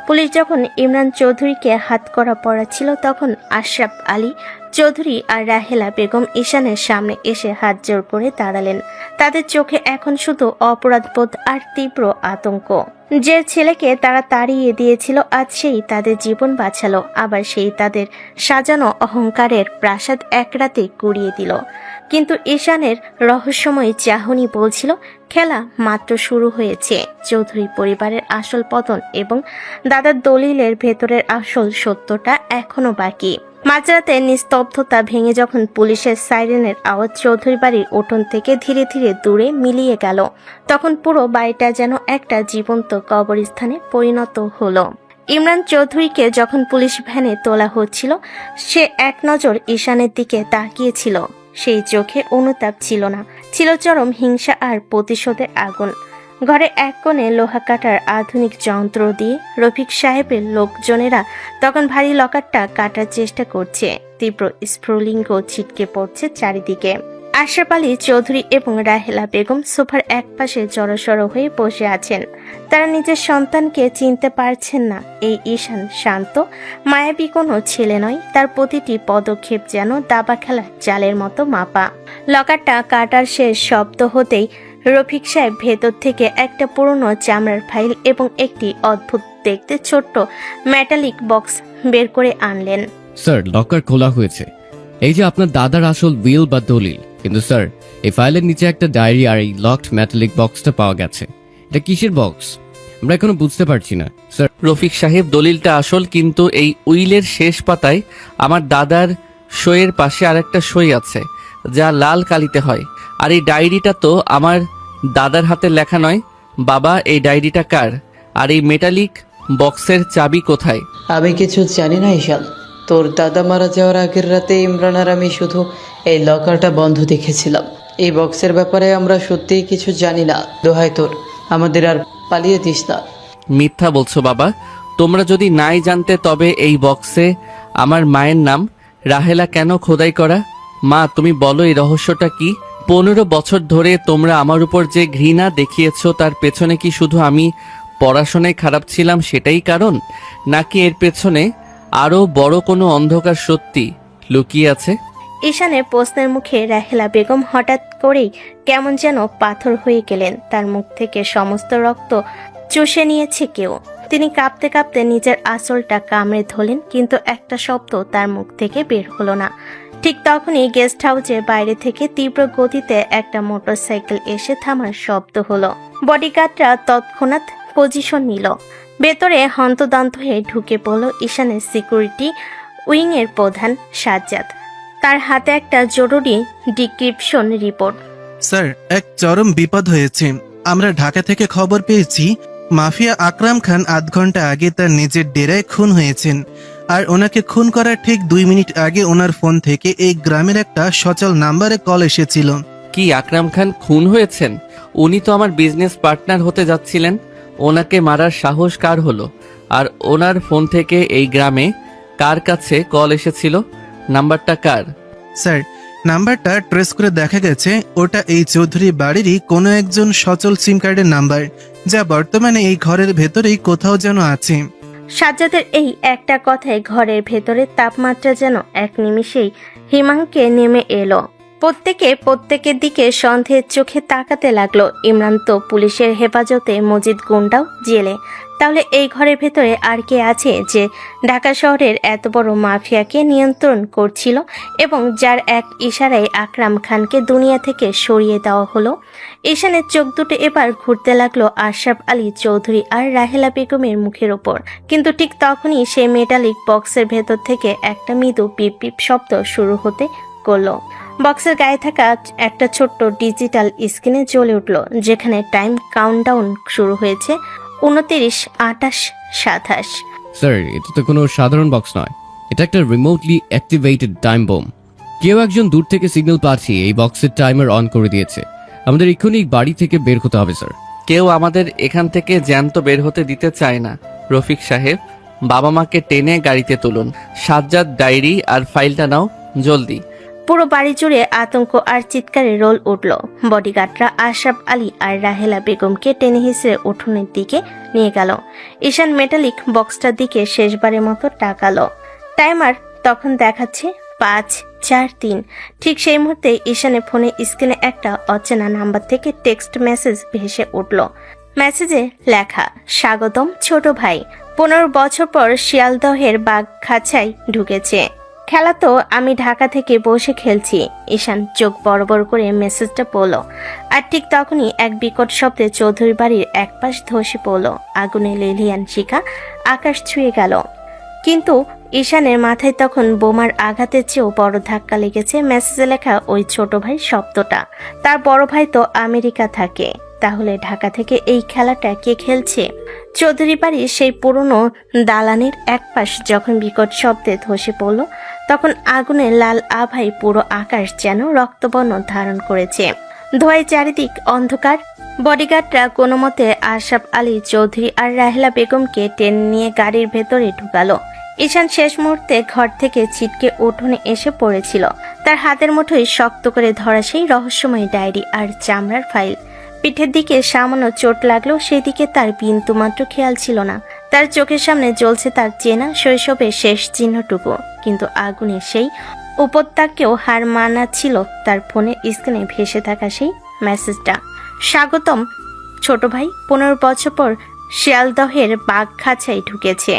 পুলিশ যখন ইমরান চৌধুরীকে হাত করা পড়াচ্ছিল, তখন আশরাফ আলী চৌধুরী আর রাহেলা বেগম ঈশানের সামনে এসে হাত জোড় করে দাঁড়ালেন। তাদের চোখে এখন শুধু অপরাধবোধ আর তীব্র আতঙ্ক। যে ছেলেকে তারা তাড়িয়ে দিয়েছিল আজ সেই তাদের জীবন বাঁচালো, আবার সেই তাদের সাজানো অহংকারের প্রাসাদ এক রাতে গুড়িয়ে দিল। কিন্তু ঈশানের রহস্যময় চাহনি বলছিল খেলা মাত্র শুরু হয়েছে। চৌধুরী পরিবারের আসল পতন এবং দাদার দলিলের ভেতরের আসল সত্যটা এখনো বাকি। মাঝরাতে নিস্তব্ধতা ভেঙে যখন পুলিশের সাইরেনের আওয়াজ চৌধুরী বাড়ির উঠোন থেকে ধীরে ধীরে দূরে মিলিয়ে গেল, তখন পুরো বাড়িটা যেন একটা জীবন্ত কবরস্থানে পরিণত হলো। ইমরান চৌধুরীকে যখন পুলিশ ভ্যানে তোলা হচ্ছিল, সে এক নজর ঈশানের দিকে তাকিয়েছিল। সেই চোখে অনুতাপ ছিল না, ছিল চরম হিংসা আর প্রতিশোধের আগুন। ঘরে এক কোণে লোহা কাটার আধুনিক যন্ত্র দিয়ে রফিক সাহেবের লোকজনেরা তখন ভারী লকারটা কাটার চেষ্টা করছে। তীব্র স্ফুলিঙ্গ ছিটকে পড়ছে চারিদিকে। আশরাফ আলী চৌধুরী এবং রাহেলা বেগম সোফার এক পাশে জড়সড় হয়ে বসে আছেন। তারা নিজের সন্তানকে চিনতে পারছেন না। এই ঈশান শান্ত মায়াবী কোনো ছেলে নয়, তার প্রতিটি পদক্ষেপ যেন দাবা খেলার জালের মতো মাপা। লকারটা কাটার শেষ শব্দ হতেই রফিক সাহেব ভেতর থেকে একটা পুরনো চামড়ার ফাইল এবং একটি অদ্ভুত দেখতে ছোট্ট মেটালিক বক্স বের করে আনলেন। স্যার, লকার খোলা হয়েছে। এই যে আপনার দাদার আসল উইল বা দলিল। কিন্তু স্যার, এই ফাইলের নিচে একটা ডায়েরি আর এই লকড মেটালিক বক্সটা পাওয়া গেছে। এটা কিসের বক্স আমরা এখনো বুঝতে পারছি না স্যার। রফিক সাহেব, দলিলটা আসল, কিন্তু এই উইলের শেষ পাতায় আমার দাদার সইয়ের পাশে আরেকটা সই আছে, যা লাল কালিতে হয়। আর এই ডায়েরিটা তো আমার দাদার হাতে লেখা নয়। বাবা, এই ডায়েরিটা কার? আর এই মেটালিক বক্সের চাবি কোথায়? আমি কিছু জানি না ঈশান। তোর দাদা মারা যাওয়ার আগের রাতে ইমরান আর আমি শুধু এই লকারটা বন্ধ দেখেছিলাম। এই বক্সের ব্যাপারে আমরা সত্যিই কিছু জানি না। দোহাই তোর, আমাদের আর পালিয়ে দিস না। মিথ্যা বলছো বাবা। তোমরা যদি নাই জানতে, তবে এই বক্সে আমার মায়ের নাম রাহেলা কেন খোদাই করা? মা, তুমি বলো, এই রহস্যটা কি? 15 বছর ধরে তোমরা আমার উপর যে ঘৃণা দেখিয়েছো, তার পেছনে কি শুধু আমি পড়াশোনায় খারাপ ছিলাম সেটাই কারণ, নাকি এর পেছনে আরো বড় কোনো অন্ধকার সত্যি লুকিয়ে আছে? ঈশানের প্রশ্নের মুখে রাহেলা বেগম হঠাৎ করেই কেমন যেন পাথর হয়ে গেলেন। তার মুখ থেকে সমস্ত রক্ত চুষে নিয়েছে কেউ। তিনি কাঁপতে কাঁপতে নিজের আঁচলটা কামড়ে ধরলেন, কিন্তু একটা শব্দ তার মুখ থেকে বের হলো না। ঠিক তখনই গেস্ট হাউসের বাইরে থেকে তীব্র গতিতে একটা মোটরসাইকেল এসে থামার শব্দ হলো। বডিগার্ডরা তৎক্ষণাৎ পজিশন নিল। ভেতরে হন্তদন্ত হয়ে ঢুকে পড়ল ঈশানের সিকিউরিটি উইং এর প্রধান সাজ্জাদ। তার হাতে একটা জরুরি ডিক্রিপশন রিপোর্ট। স্যার, এক চরম বিপদ হয়েছে। আমরা ঢাকা থেকে খবর পেয়েছি মাফিয়া আকরাম খান আধ ঘন্টা আগে তার নিজের ডেরায় খুন হয়েছেন। আর ওনাকে খুন করার ঠিক 2 মিনিট আগে ওনার ফোন থেকে এই গ্রামের একটা সচল নাম্বারে কল এসেছিল। কি, আকরাম খান খুন হয়েছেন? উনি তো আমার বিজনেস পার্টনার হতে যাচ্ছিলেন। ওনাকে মারার সাহস কার হলো? আর ওনার ফোন থেকে এই গ্রামে কার কাছে কল এসেছিল? নাম্বারটা কার? স্যার, নাম্বারটা ট্রেস করে দেখা গেছে ওটা এই চৌধুরী বাড়িরই কোনো একজন সচল সিম কার্ডের নাম্বার, যা বর্তমানে এই ঘরের ভেতরেই কোথাও যেন আছে। সাজ্জাদের এই একটা কথায় ঘরের ভেতরে তাপমাত্রা যেন এক নিমিষেই হিমাঙ্কে নেমে এলো। প্রত্যেকের দিকে সন্দেহের চোখে তাকাতে লাগলো। ইমরান তো পুলিশের হেফাজতে, মজিদ গুন্ডাও জেলে। তাহলে এই ঘরের ভেতরে আর কে আছে যে ঢাকা শহরের এত বড় মাফিয়াকে নিয়ন্ত্রণ করছিল এবং যার এক ইশারায় আকরাম খানকে দুনিয়া থেকে সরিয়ে দেওয়া হলো? ঈশানের চোখ দুটো এবার ঘুরতে লাগলো আশরাফ আলী চৌধুরী আর রাহেলা বেগমের মুখের ওপর। কিন্তু ঠিক তখনই সেই মেটালিক বক্সের ভেতর থেকে একটা মৃদু পিপ পিপ শব্দ শুরু হতে করলো। বক্সের গায়ে থাকা একটা ছোট্ট ডিজিটাল স্ক্রিনে জ্বলে উঠল, যেখানে টাইম কাউন্টডাউন শুরু হয়েছে 29, 28, 27। স্যার, এটা তো কোনো সাধারণ বক্স নয়। এটা একটা রিমোটলি অ্যাক্টিভেটেড টাইম বোম। কেউ একজন দূর থেকে সিগন্যাল পাঠিয়ে এই বক্সের টাইমার অন করে দিয়েছে। আমাদের এক্ষুনি বাড়ি থেকে বের হতে হবে স্যার। কেউ আমাদের এখান থেকে জ্যান্ত বের হতে দিতে চায় না। রফিক সাহেব, বাবা মাকে টেনে গাড়িতে তুলুন। সাজ্জাদ, ডায়েরি আর ফাইলটা নাও, জলদি। পুরো বাড়ি জুড়ে আতঙ্ক আর চিৎকারে রোল উঠল। বডিগার্ডরা আশরাফ আলী আর রাহেলা বেগমকে টেনে হিসেবে উঠোনের দিকে নিয়ে গেল। ঈশান মেটালিক বক্সটার দিকে শেষবারের মতো তাকালো। টাইমার তখন দেখাচ্ছে 543। ঠিক সেই মুহূর্তে ঈশানের ফোনে স্ক্রিনে একটা অচেনা নাম্বার থেকে টেক্সট মেসেজ ভেসে উঠল। মেসেজে লেখা, স্বাগতম ছোট ভাই, 15 বছর পর শিয়ালদহের বাগখাঁচায় ঢুকেছে। খেলা তো আমি ঢাকা থেকে বসে খেলছি। ঈশান চোখ বড় বড় করে মেসেজটা পড়ল, আর ঠিক তখনই এক বিকট শব্দে চৌধুরী বাড়ির একপাশ ধসে পড়ল। আগুনে লেলিয়ান শিখা আকাশ ছুঁয়ে গেল। কিন্তু ঈশানের মাথায় তখন বোমার আঘাতের চেয়েও বড় ধাক্কা লেগেছে মেসেজে লেখা ওই ছোট ভাই শব্দটা। তার বড় ভাই তো আমেরিকা থাকে, তাহলে ঢাকা থেকে এই খেলাটা কে খেলছে? চৌধুরী বাড়ির সেই পুরনো দালানের একপাশ যখন বিকট শব্দে ধসে পড়ল, তখন আগুনের লাল আভায় পুরো আকাশ যেন রক্তবর্ণ ধারণ করেছে। ধোঁয়ায় চারিদিক অন্ধকার। বডিগার্ডরা কোনো মতে আশরাফ আলী চৌধুরী আর রাহেলা বেগমকে টেনে নিয়ে গাড়ির ভেতরে ঢুকালো। ঈশান শেষ মুহূর্তে ঘর থেকে ছিটকে উঠোনে এসে পড়েছিল। তার হাতের মুঠোয় শক্ত করে ধরা সেই রহস্যময় ডায়েরি আর চামড়ার ফাইল। পিঠের দিকে সামান্য চোট লাগলেও সেদিকে তার বিন্দুমাত্র খেয়াল ছিল না। তার চোখের সামনে জ্বলছে তার চেনা শৈশবের শেষ চিহ্নটুকু, কিন্তু আগুনের সেই উপত্যকাকেও হার মানাচ্ছিল তার ফোনে স্ক্রিনে ভেসে থাকা সেই মেসেজটা। স্বাগতম ছোট ভাই, 15 বছর পর শিয়ালদহের বাগখাঁচায় ঢুকেছে।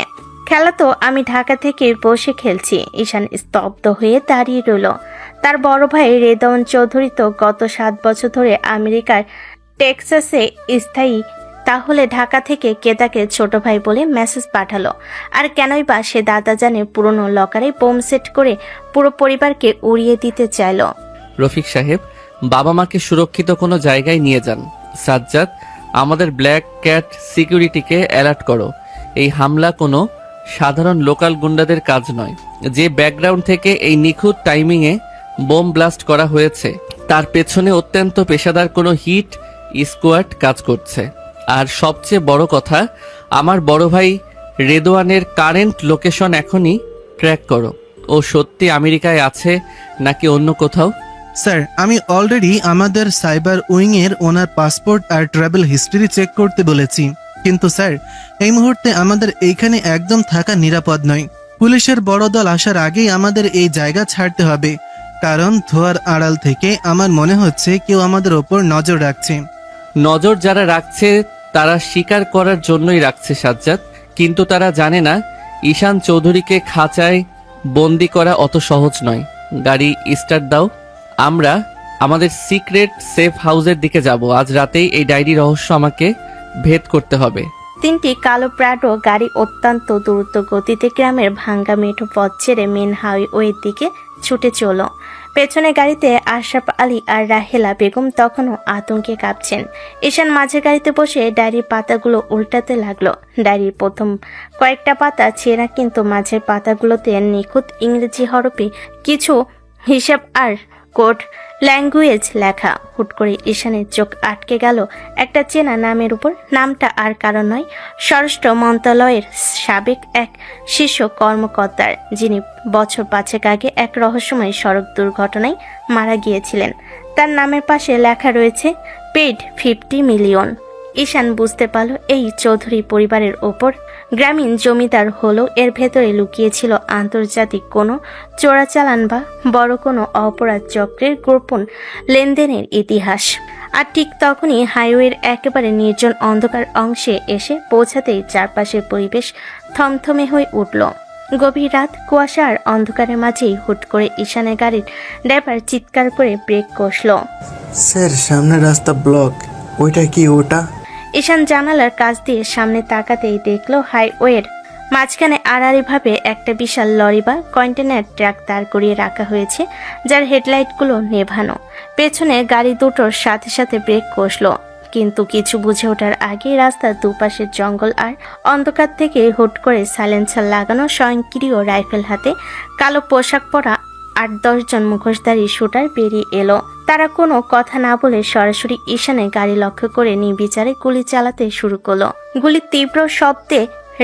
খেলা তো আমি ঢাকা থেকে বসে খেলছি। ঈশান স্তব্ধ হয়ে দাঁড়িয়ে রইল। তার বড় ভাই রেদওয়ান চৌধুরী তো গত 7 বছর ধরে আমেরিকার টেক্সাসে স্থায়ী। তাহলে ঢাকা থেকে কে তাকে ছোট ভাই বলে মেসেজ পাঠালো? আর কেনই বা সে দাদা জানে পুরনো লকারে বোম সেট করে পুরো পরিবারকে উড়িয়ে দিতে চাইল? রফিক সাহেব, বাবা মাকে সুরক্ষিত কোনো জায়গায় নিয়ে যান। সাজ্জাদ, আমাদের ব্ল্যাক ক্যাট সিকিউরিটিকে অ্যালার্ট করো। এই হামলা কোনো সাধারণ লোকাল গুন্ডাদের কাজ নয়। যে ব্যাকগ্রাউন্ড থেকে এই নিখুঁত টাইমিংয়ে বোম ব্লাস্ট করা হয়েছে, তার পেছনে অত্যন্ত পেশাদার কোনো হিট স্কোয়াড কাজ করছে। আর সবচেয়ে বড় কথা, আমার বড় ভাই রেদওয়ানের কারেন্ট লোকেশন এখনই ট্র্যাক করো। ও সত্যি আমেরিকায় আছে নাকি অন্য কোথাও? স্যার, আমি অলরেডি আমাদের সাইবার উইংয়ের ওনার পাসপোর্ট আর ট্রাভেল হিস্ট্রি চেক করতে বলেছি। কিন্তু স্যার, এই মুহূর্তে আমাদের এইখানে একদম থাকা নিরাপদ নয়। পুলিশের বড় দল আসার আগেই আমাদের এই জায়গা ছাড়তে হবে, কারণ ধোয়ার আড়াল থেকে আমার মনে হচ্ছে কেউ আমাদের ওপর নজর রাখছে। নজর যারা রাখছে তারা স্বীকার করার জন্যই রাখছে সাজ্জাদ, কিন্তু তারা জানে না ঈশান চৌধুরীকে খাঁচায় বন্দি করা অত সহজ নয়। গাড়ি স্টার্ট দাও, আমরা আমাদের সিক্রেট সেফ হাউসের দিকে যাব। আজ রাতেই এই ডায়েরি রহস্য আমাকে ভেদ করতে হবে। 3টি কালো প্রাডো গাড়ি অত্যন্ত দ্রুত গতিতে গ্রামের ভাঙ্গা মেঠো পথ ছেড়ে মেন হাইওয়ের দিকে ছুটে চলল। পেছনে গাড়িতে আশরাফ আলী আর রাহেলা বেগম তখনও আতঙ্কে কাঁপছেন। ঈশান মাঝের গাড়িতে বসে ডায়েরির পাতাগুলো উল্টাতে লাগলো। ডায়েরির প্রথম কয়েকটা পাতা ছেঁড়া, কিন্তু মাঝের পাতাগুলোতে নিখুঁত ইংরেজি হরফে কিছু হিসাব আর কোড ল্যাঙ্গুয়েজ লেখা। হুট করে ঈশানের চোখ আটকে গেল একটা চেনা নামের উপর। নামটা আর কারণ নয়, স্বরাষ্ট্র মন্ত্রণালয়ের সাবেক এক শীর্ষ কর্মকর্তার, যিনি বছর 5 আগে এক রহস্যময় সড়ক দুর্ঘটনায় মারা গিয়েছিলেন। তার নামের পাশে লেখা রয়েছে পেইড 50 মিলিয়ন। ঈশান বুঝতে পারল এই চৌধুরী পরিবারের ওপর গ্রামীণ জমিদার হলেও এর ভেতরে লুকিয়েছিল আন্তর্জাতিক কোনো চোরাচালান বা বড় কোনো অপরাধ চক্রের গোপন লেনদেনের ইতিহাস। আর ঠিক তখনই হাইওয়ের একেবারে নির্জন অন্ধকার অংশে এসে পৌঁছাতেই চারপাশের পরিবেশ থমথমে হয়ে উঠল। গভীর রাত, কুয়াশা আর অন্ধকারের মাঝেই হুট করে ঈশানের গাড়ির ড্রাইভার চিৎকার করে ব্রেক কষল। স্যার, সামনে রাস্তা ব্লক। ওইটা কি ওটা? ঈশান জানালার কাছ দিয়ে সামনে তাকাতেই দেখলো হাইওয়ের মাঝখানে আড়াআড়িভাবে একটা বিশাল লরি বা কন্টেনার ট্রাক দাঁড় করিয়ে রাখা হয়েছে, যার হেডলাইটগুলো নেভানো। পেছনে গাড়ি দুটোর সাথে সাথে ব্রেক কষলো, কিন্তু কিছু বুঝে ওঠার আগে রাস্তার দুপাশের জঙ্গল আর অন্ধকার থেকে হুট করে সাইলেন্সার লাগানো স্বয়ংক্রিয় রাইফেল হাতে কালো পোশাক পরা 8-10 জন মুখোশধারী শুটার বেরিয়ে এলো। তারা কোনো কথা না বলে সরাসরি ঈশানের গাড়ি লক্ষ্য করে নির্বিচারে গুলি চালাতে শুরু করলো। গুলির তীব্র শব্দে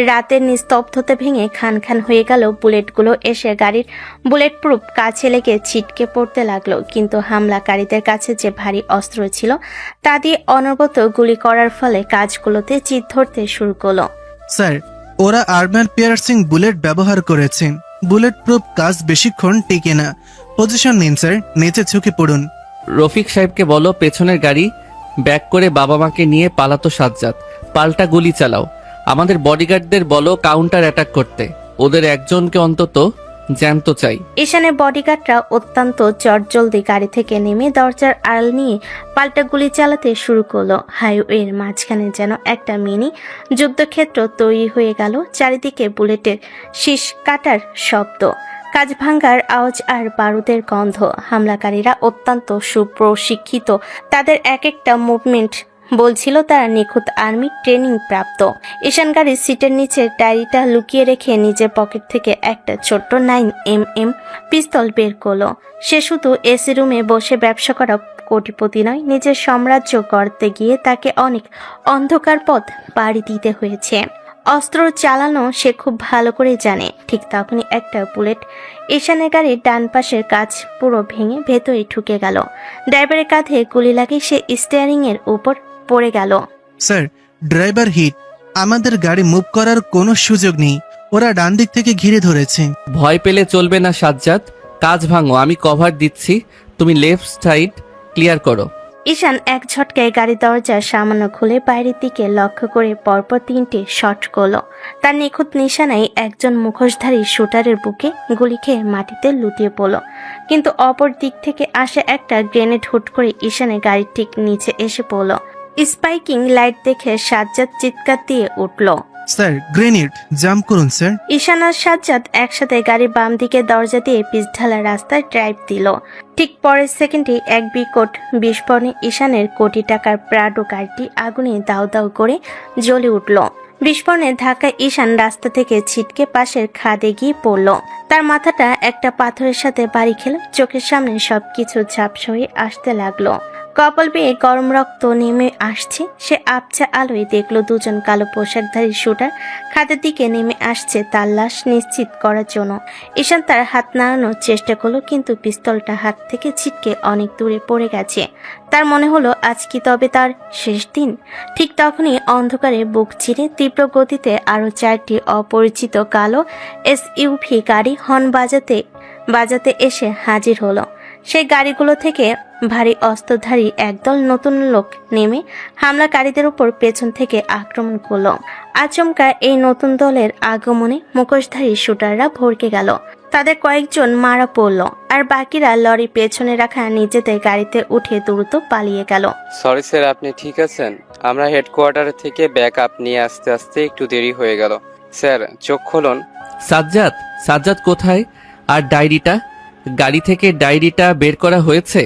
রাতের নিস্তব্ধতা ভেঙে খান খান হয়ে গেল। বুলেটগুলো এসে গাড়ির বুলেট প্রুফ কাছে লেগে ছিটকে পড়তে লাগলো, কিন্তু হামলাকারীদের কাছে যে ভারী অস্ত্র ছিল তা দিয়ে অনবরত গুলি করার ফলে কাজগুলোতে চিত ধরতে শুরু করলো। স্যার, ওরা আর্মার পিয়ার্সিং বুলেট ব্যবহার করেছে। বুলেট প্রুফ কাজ বেশিক্ষণ টিকে না। পজিশন নিন স্যার, নিচে ঝুঁকে পড়ুন। রফিক সাহেবকে বলো পেছনের গাড়ি ব্যাক করে বাবা মাকে নিয়ে পালাতো সাজ্জাদ। পাল্টা গুলি চালাও। আমাদের বডিগার্ডদের বলো কাউন্টার অ্যাটাক করতে। ওদের একজনকে অন্তত জ্যান্ত চাই। ঈশানের বডিগার্ডরা অত্যন্ত চটজলদি গাড়ি থেকে নেমে দরজার আড়াল নিয়ে পাল্টা গুলি চালাতে শুরু করলো। হাইওয়ের মাঝখানে যেন একটা মিনি যুদ্ধক্ষেত্র তৈরি হয়ে গেল। চারিদিকে বুলেটের শীষ কাটার শব্দ, কাঁচ ভাঙ্গার আওয়াজ আর বারুদের গন্ধ। হামলাকারীরা অত্যন্ত সুপ্রশিক্ষিত। তাদের এক একটা মুভমেন্ট বলছিল তারা নিখুঁত আর্মি ট্রেনিং প্রাপ্ত। ঈশান গাড়ির সিটের নিচে ডায়েরিটা লুকিয়ে রেখে নিজের পকেট থেকে একটা ছোট্ট 9mm পিস্তল বের করলো। সে শুধু এসি রুমে বসে ব্যবসা করা কোটিপতি নয়, নিজের সাম্রাজ্য গড়তে গিয়ে তাকে অনেক অন্ধকার পথ পাড়ি দিতে হয়েছে। অস্ত্র চালানো সে খুব ভালো করে জানে। ঠিক তখনই একটা বুলেট ঈশানের গাড়ির ডান পাশের কাঁচ পুরো ভেঙে ভেতরে ঢুকে গেল। ড্রাইভারের কাঁধে গুলি লাগে, সে স্টিয়ারিং এর উপর পড়ে গেল। Sir, driver hit. আমাদের গাড়ি মুভ করার কোনো সুযোগ নেই। ওরা ডান দিক থেকে ঘিরে ধরেছে। ভয় পেলে চলবে না সাজ্জাদ, কাজ ভাঙো, আমি কভার দিচ্ছি, তুমি লেফট সাইড ক্লিয়ার করো। ঈশান এক ঝটকায় গাড়ির দরজা সামান্য খুলে বাইরের দিকে লক্ষ্য করে পরপর 3টে শট করলো। তার নিখুঁত নিশানায় একজন মুখোশধারী শুটারের বুকে গুলি খেয়ে মাটিতে লুটিয়ে পড়ল। কিন্তু অপর দিক থেকে আসে একটা গ্রেনেড হুট করে ঈশানের গাড়ির ঠিক নিচে এসে পড়ল। স্পাইকিং লাইট দেখে সাজ্জাদ চিৎকার দিয়ে উঠল। Sir, grenade! জাম্প করুন স্যার। ঈশান আর সাজ্জাদ একসাথে গাড়ির বাম দিকে দরজা দিয়ে পিচঢালা রাস্তায় ড্রাইভ দিল। ঠিক পরের সেকেন্ডে এক বিকট বিস্ফোরণে ঈশানের কোটি টাকার প্রাডো গাড়িটি আগুনে দাউ দাউ করে জ্বলে উঠল। বিস্ফোরণের ধাক্কায় ঈশান রাস্তা থেকে ছিটকে পাশের খাদে গিয়ে পড়ল। তার মাথাটা একটা পাথরের সাথে বাড়ি খেল। চোখের সামনে সবকিছু ঝাপসা হয়ে আসতে লাগলো। কপাল বেয়ে গরম রক্ত নেমে আসছে। সে আবছা আলোয় দেখলো দুজন কালো পোশাকধারী শুটার খাদের দিকে নেমে আসছে তার লাশ নিশ্চিত করার জন্য। ঈশান তার হাত নাড়ানোর চেষ্টা করলো, কিন্তু পিস্তলটা হাত থেকে ছিটকে অনেক দূরে পড়ে গেছে। তার মনে হলো আজ কি তবে তার শেষ দিন। ঠিক তখনই অন্ধকারে বুক চিরে তীব্র গতিতে আরো 4টি অপরিচিত কালো এসইউভি গাড়ি হর্ন বাজাতে এসে হাজির হলো। সেই গাড়িগুলো থেকে ভারী অস্ত্রধারী একদল নতুন লোক নেমে হামলাকারীদের উপর পেছন থেকে আক্রমণ করলো। আচমকা এই নতুন দলের আগমনে মুখোশধারী শুটাররা ভড়কে গেল। তাদের কয়েকজন মারা পড়ল, আর বাকিরা লরি পেছনে রাখা নিজেদের গাড়িতে উঠে দ্রুত পালিয়ে গেল। সরি স্যার, আপনি ঠিক আছেন? আমরা হেডকোয়ার্টার থেকে ব্যাকআপ নিয়ে আসতে আসতে একটু দেরি হয়ে গেল। স্যার, চোখ খুলুন। সাজ্জাদ কোথায়? আর ডায়েরিটা? গাড়ি থেকে ডায়েরিটা বের করা হয়েছে?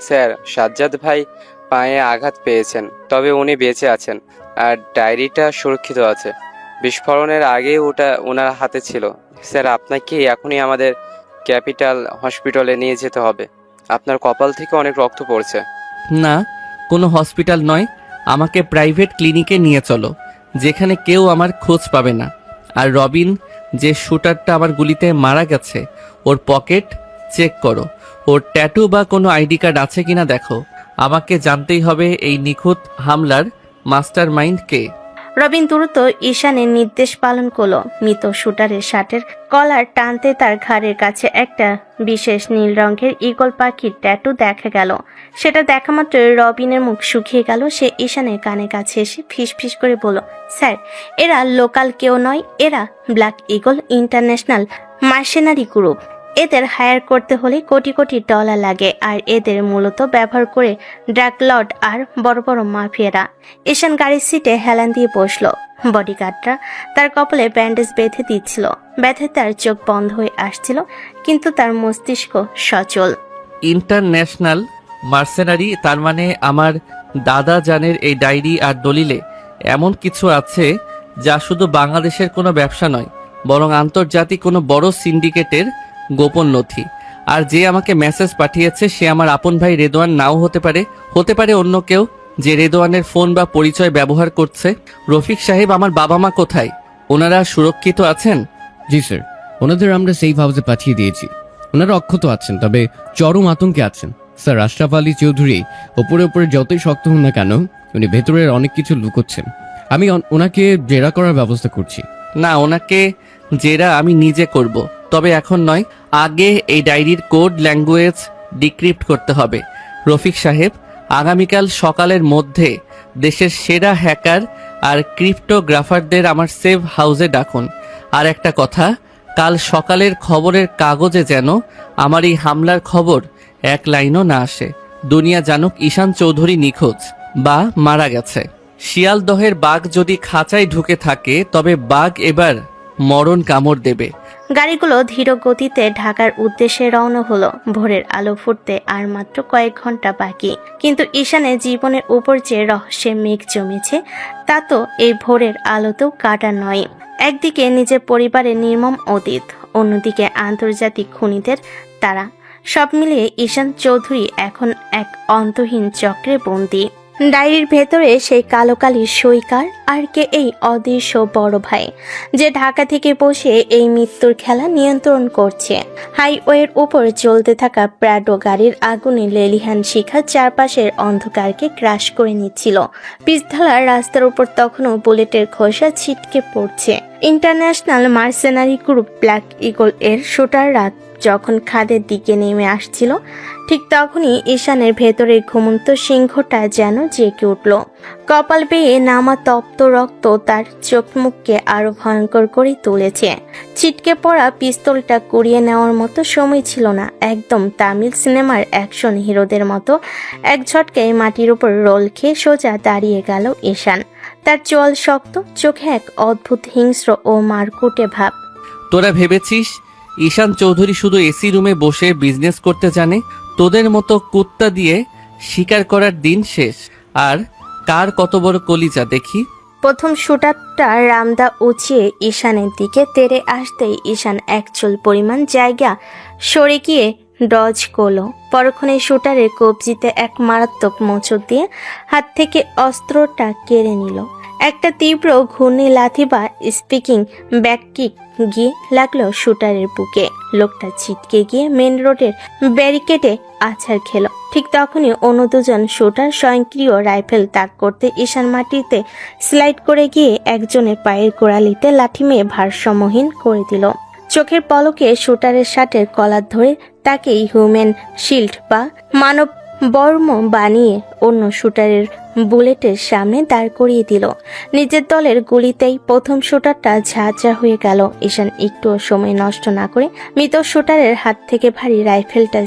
স্যার, সাজ্জাদ ভাই পায়ে আঘাত পেয়েছেন, তবে উনি বেঁচে আছেন আর ডায়েরিটা সুরক্ষিত আছে। বিস্ফোরণের আগে ওটা ওনার হাতে ছিল। স্যার, আপনাকে এখনই আমাদের ক্যাপিটাল হসপিটালে নিয়ে যেতে হবে। আপনার কপাল থেকে অনেক রক্ত পড়ছে। না, কোনো হসপিটাল নয়, আমাকে প্রাইভেট ক্লিনিকে নিয়ে চলো, যেখানে কেউ আমার খোঁজ পাবে না। আর রবিন, যে শুটারটা আমার গুলিতে মারা গেছে, ওর পকেট চেক করো। ওর ট্যাটু বা কোনো আইডি কার্ড আছে কিনা দেখো। আমাকে জানতেই হবে এই নিখুঁত হামলার মাস্টার মাইন্ড কে। রবিন দ্রুত ঈশানের নির্দেশ পালন করলো। মৃত শুটারের শার্টের কলার টানতে তার ঘাড়ের কাছে একটা বিশেষ নীল রঙের ঈগল পাখির ট্যাটু দেখা গেল। সেটা দেখা মাত্র রবিনের মুখ শুকিয়ে গেল। সে ঈশানের কানে কাছে এসে ফিসফিস করে বলল, স্যার, এরা লোকাল কেউ নয়, এরা black eagle international mercenary group. এদের হায়ার করতে হলে কোটি কোটি ডলার লাগে, আর এদের মূলত ব্যবহার করে ড্রাগ লর্ড আর বড় বড় মাফিয়ারা। ঈশান গাড়ির সিটে হেলান দিয়ে বসলো। বডিগার্ডরা তার কপালে ব্যান্ডেজ বেঁধে দিচ্ছিল। ব্যথায় তার চোখ বন্ধ হয়ে আসছিল, কিন্তু তার মস্তিষ্ক সচল। ইন্টারন্যাশনাল মার্সেনারি, তার মানে আমার দাদা জানের এই ডায়েরি আর দলিলে এমন কিছু আছে যা শুধু বাংলাদেশের কোনো ব্যবসা নয়, বরং আন্তর্জাতিক কোনো বড় সিন্ডিকেটের গোপন নথি। আর যে আমাকে মেসেজ পাঠিয়েছে সে আমার আপন ভাই রেদওয়ান নাও হতে পারে অন্য কেউ, যে রেদওয়ানের ফোন বা পরিচয় ব্যবহার করছে। রফিক সাহেব, আমার বাবা মা কোথায়? ওনারা সুরক্ষিত আছেন? জি স্যার, ওনাদের আমরা সেফ হাউসে পাঠিয়ে দিয়েছি। ওনারা অক্ষত আছেন, তবে চরম আতঙ্কে আছেন। স্যার, আশরাফ আলী চৌধুরী ওপরে যতই শক্ত হন না কেন, উনি ভেতরের অনেক কিছু লুকোচ্ছেন। আমি ওনাকে জেরা করার ব্যবস্থা করছি। না, ওনাকে জেরা আমি নিজে করব। তবে এখন নয়, আগে এই ডায়েরির কোড ল্যাঙ্গুয়েজ ডিক্রিপ্ট করতে হবে। রফিক সাহেব, আগামীকাল সকালের মধ্যে দেশের সেরা হ্যাকার আর ক্রিপ্টোগ্রাফারদের আমার সেভ হাউসে ডাকুন। আর একটা কথা, কাল সকালের খবরের কাগজে যেন আমার এই হামলার খবর এক লাইনও না আসে। দুনিয়া জানুক ঈশান চৌধুরী নিখোঁজ বা মারা গেছে। শিয়ালদহের বাঘ যদি খাঁচায় ঢুকে থাকে, তবে বাঘ এবার মরণ কামড় দেবে। গাড়িগুলো ধীর গতিতে ঢাকার উদ্দেশ্যে রওনা হলো। ভোরের আলো ফুটতে আর মাত্র কয়েক ঘন্টা বাকি, কিন্তু ঈশানের জীবনের উপর যে রহস্যের মেঘ জমেছে তা তো এই ভোরের আলোতেও কাটা নয়। একদিকে নিজের পরিবারের নির্মম অতীত, অন্যদিকে আন্তর্জাতিক খুনিদের তারা। সব মিলিয়ে ঈশান চৌধুরী এখন এক অন্তহীন চক্রে বন্দী। ডায়েরির ভেতরে সেই কালো কালির সইকার আর কে? এই অদৃশ্য বড় ভাই, যে ঢাকা থেকে বসে এই মৃত্যুর খেলা নিয়ন্ত্রণ করছে। হাইওয়ের উপর চলতে থাকা প্রাডো গাড়ির আগুনে লেলিহান শিখা চারপাশের অন্ধকারকে গ্রাস করে নিচ্ছিল। পিচঢালার রাস্তার উপর তখনও বুলেটের খোসা ছিটকে পড়ছে। International mercenary group black eagle এর শুটাররা যখন খাদের দিকে নেমে আসছিল, ঠিক তখনই ঈশানের ভেতরের ঘুমন্ত সিংহটা যেন জেগে উঠল। কপাল বেয়ে নামা তপ্ত রক্ত তার চোখ মুখকে আরো ভয়ঙ্কর করে তুলেছে। ছিটকে পড়া পিস্তলটা কুড়িয়ে নেওয়ার মতো সময় ছিল না। একদম তামিল সিনেমার অ্যাকশন হিরোদের মতো এক ঝটকায় মাটির উপর রোল খেয়ে সোজা দাঁড়িয়ে গেল ঈশান। তার চোয়াল শক্ত, চোখে এক অদ্ভুত হিংস্র ও মারকুটে ভাব। তোরা ভেবেছিস ঈশান চৌধুরী শুধু এসি রুমে বসে বিজনেস করতে জানে? তোদের মতো কুত্তা দিয়ে শিকার করার দিন শেষ। আর কার কত বড় কলিজা দেখি। প্রথম শুটারটা রামদা উঁচিয়ে ঈশানের দিকে তেড়ে আসতেই ঈশান এক চুল পরিমাণ জায়গা সরে গিয়ে ডজ করলো। পরক্ষণে শুটারের কবজিতে এক মারাত্মক মোচড় দিয়ে হাত থেকে অস্ত্রটা কেড়ে নিল। একটা তীব্র ঘূর্ণি লাথি বা স্পিকিং ব্যাককিক গিয়ে লাগলো শুটারের বুকে। লোকটা ছিটকে গিয়ে মেন রোডের ব্যারিকেডে আছাড় খেল। ঠিক তখনই অন্য দুজন শুটার স্বয়ংক্রিয় রাইফেল তাক করতে ঈশান মাটিতে স্লাইড করে গিয়ে একজনের পায়ের গোড়ালিতে লাঠি মেয়ে ভারসাম্যহীন করে দিল। চোখের পলকে শুটারের শার্টের কলার ধরে তাকে হিউম্যান শিল্ড বা মানব বর্ম বানিয়ে অন্য শুটারের বুলেটের সামনে দাঁড় করিয়ে দিল। নিজের দলের গুলিতেই প্রথম শুটারটা ঝাঁঝা হয়ে গেল। ঈশান একটুও সময় নষ্ট না করে মৃত শুটারের হাত থেকে ভারী রাইফেলটা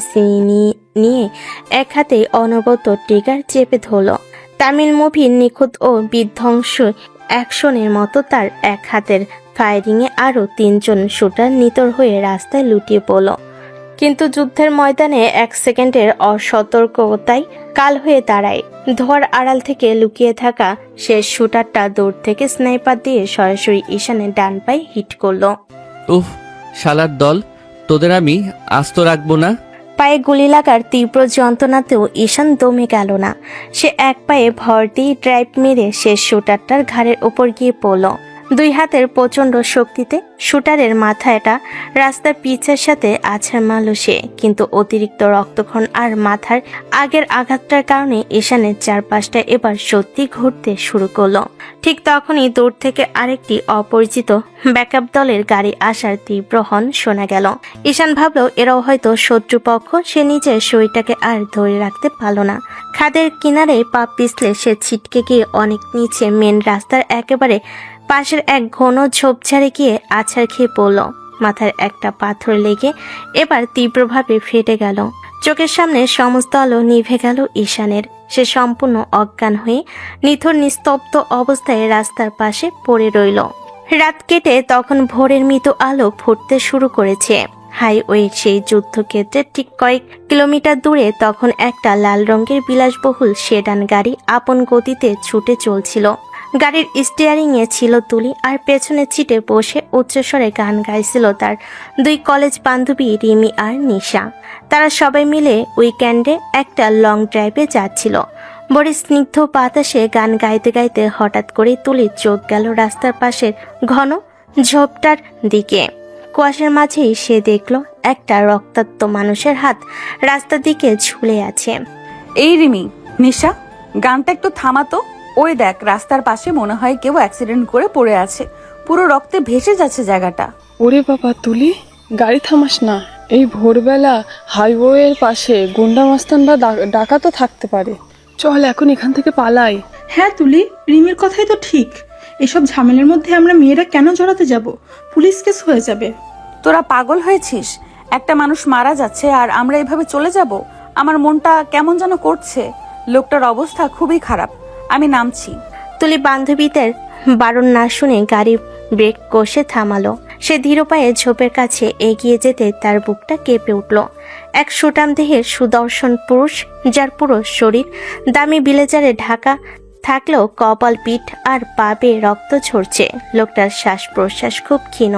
নিয়ে এক হাতে অনবরত ট্রিগার চেপে ধরল। তামিল মুভির নিখুঁত ও বিধ্বংস অ্যাকশনের মতো তার এক হাতের ফায়ারিংয়ে আরও 3 জন শুটার নিতর হয়ে রাস্তায় লুটিয়ে পড়ল। কিন্তু যুদ্ধের ময়দানে 1 সেকেন্ডের অসতর্কতায় কাল হয়ে দাঁড়ায়। ধোয়ার আড়াল থেকে লুকিয়ে থাকা শেষ শুটারটা দূর থেকে স্নাইপার দিয়ে সরাসরি ঈশানের ডান পায়ে হিট করলো। উফ, শালার দল, তোদের আমি আস্ত রাখবো না। পায়ে গুলি লাগার তীব্র যন্ত্রণাতেও ঈশান দমে গেল না। সে এক পায়ে ভর দিয়ে ড্রাইভ মেরে শেষ শুটারটার ঘাড়ের ওপর গিয়ে পড়ল। 2 হাতের প্রচণ্ড শক্তিতে শুটারের মাথাটা রাস্তার পিচের সাথে আছাড় মারল সে। কিন্তু অতিরিক্ত রক্তক্ষরণ আর মাথার আগের আঘাতটার কারণে ঈশানের চারপাশটা এবার সত্যি ঘুরতে শুরু করলো। ঠিক তখনই দূর থেকে আরেকটি অপরিচিত ব্যাকআপ দলের গাড়ি আসার তীব্র হর্ন শোনা গেল। ঈশান ভাবল এরাও হয়তো শত্রুপক্ষ। সে নিজের শরীরটাকে আর ধরে রাখতে পারল না। খাদের কিনারে পা পিছলে সে ছিটকে গিয়ে অনেক নিচে মেন রাস্তার একেবারে পাশের এক ঘন ঝোপঝাড়ে গিয়ে আছাড় খেয়ে পড়ল। মাথার একটা পাথর লেগে এবার তীব্রভাবে ফেটে গেল। চোখের সামনে সমস্ত আলো নিভে গেল ঈশানের। সে সম্পূর্ণ অজ্ঞান হয়ে নিথর নিস্তব্ধ অবস্থায় রাস্তার পাশে পড়ে রইল। রাত কেটে তখন ভোরের মৃত আলো ফুটতে শুরু করেছে। হাইওয়ে সেই যুদ্ধক্ষেত্রে ঠিক কয়েক কিলোমিটার দূরে তখন একটা লাল রঙের বিলাসবহুল সেডান গাড়ি আপন গতিতে ছুটে চলছিল। গাড়ির স্টিয়ারিং এ ছিল তুলি, আর পেছনের সিটে বসে উচ্চস্বরে গান গাইছিল তার 2 কলেজ বান্ধবী রিমি আর নিশা। তারা সবাই মিলে উইকেন্ডে একটা লং ড্রাইভে যাচ্ছিল। বড় স্নিগ্ধ বাতাসে গান গাইতে গাইতে হঠাৎ করে তুলির চোখ গেল রাস্তার পাশের ঘন ঝোপটার দিকে। কুয়াশার মাঝেই সে দেখল একটা রক্তাক্ত মানুষের হাত রাস্তার দিকে ঝুলে আছে। এই রিমি, নিশা, গানটা একটু থামাতো। ওই দেখ, রাস্তার পাশে মনে হয় কেউ অ্যাক্সিডেন্ট করে পড়ে আছে, পুরো রক্তে ভেসে যাচ্ছে জায়গাটা। ওরে বাবা তুলি, গাড়ি থামাস না, এই ভোরবেলা হাইওয়ের পাশে গুন্ডা মাস্তান বা ডাকাতও থাকতে পারে। চল এখন এখান থেকে পালাই। হ্যাঁ তুলি, রিমির কথাই তো ঠিক। এসব ঝামেলার মধ্যে আমরা মেয়েরা কেন জড়াতে যাব? পুলিশ কেস হয়ে যাবে। তোরা পাগল হয়েছিস? একটা মানুষ মারা যাচ্ছে আর আমরা এভাবে চলে যাব? আমার মনটা কেমন যেন করছে। লোকটার অবস্থা খুবই খারাপ। আমি নামছি। তুলি বান্ধবীদের বারণ না শুনে গাড়ি ব্রেক কষে থামালো। সে ধীর পায়ে ঝোপের কাছে এগিয়ে যেতে তার বুকটা কেঁপে উঠল। এক সুটাম দেহের সুদর্শন পুরুষ, যার পুরো শরীর দামি ব্লেজারে ঢাকা থাকলেও কপাল, পিঠ আর পা বেয়ে রক্ত ঝরছে। লোকটার শ্বাস প্রশ্বাস খুব ক্ষীণ।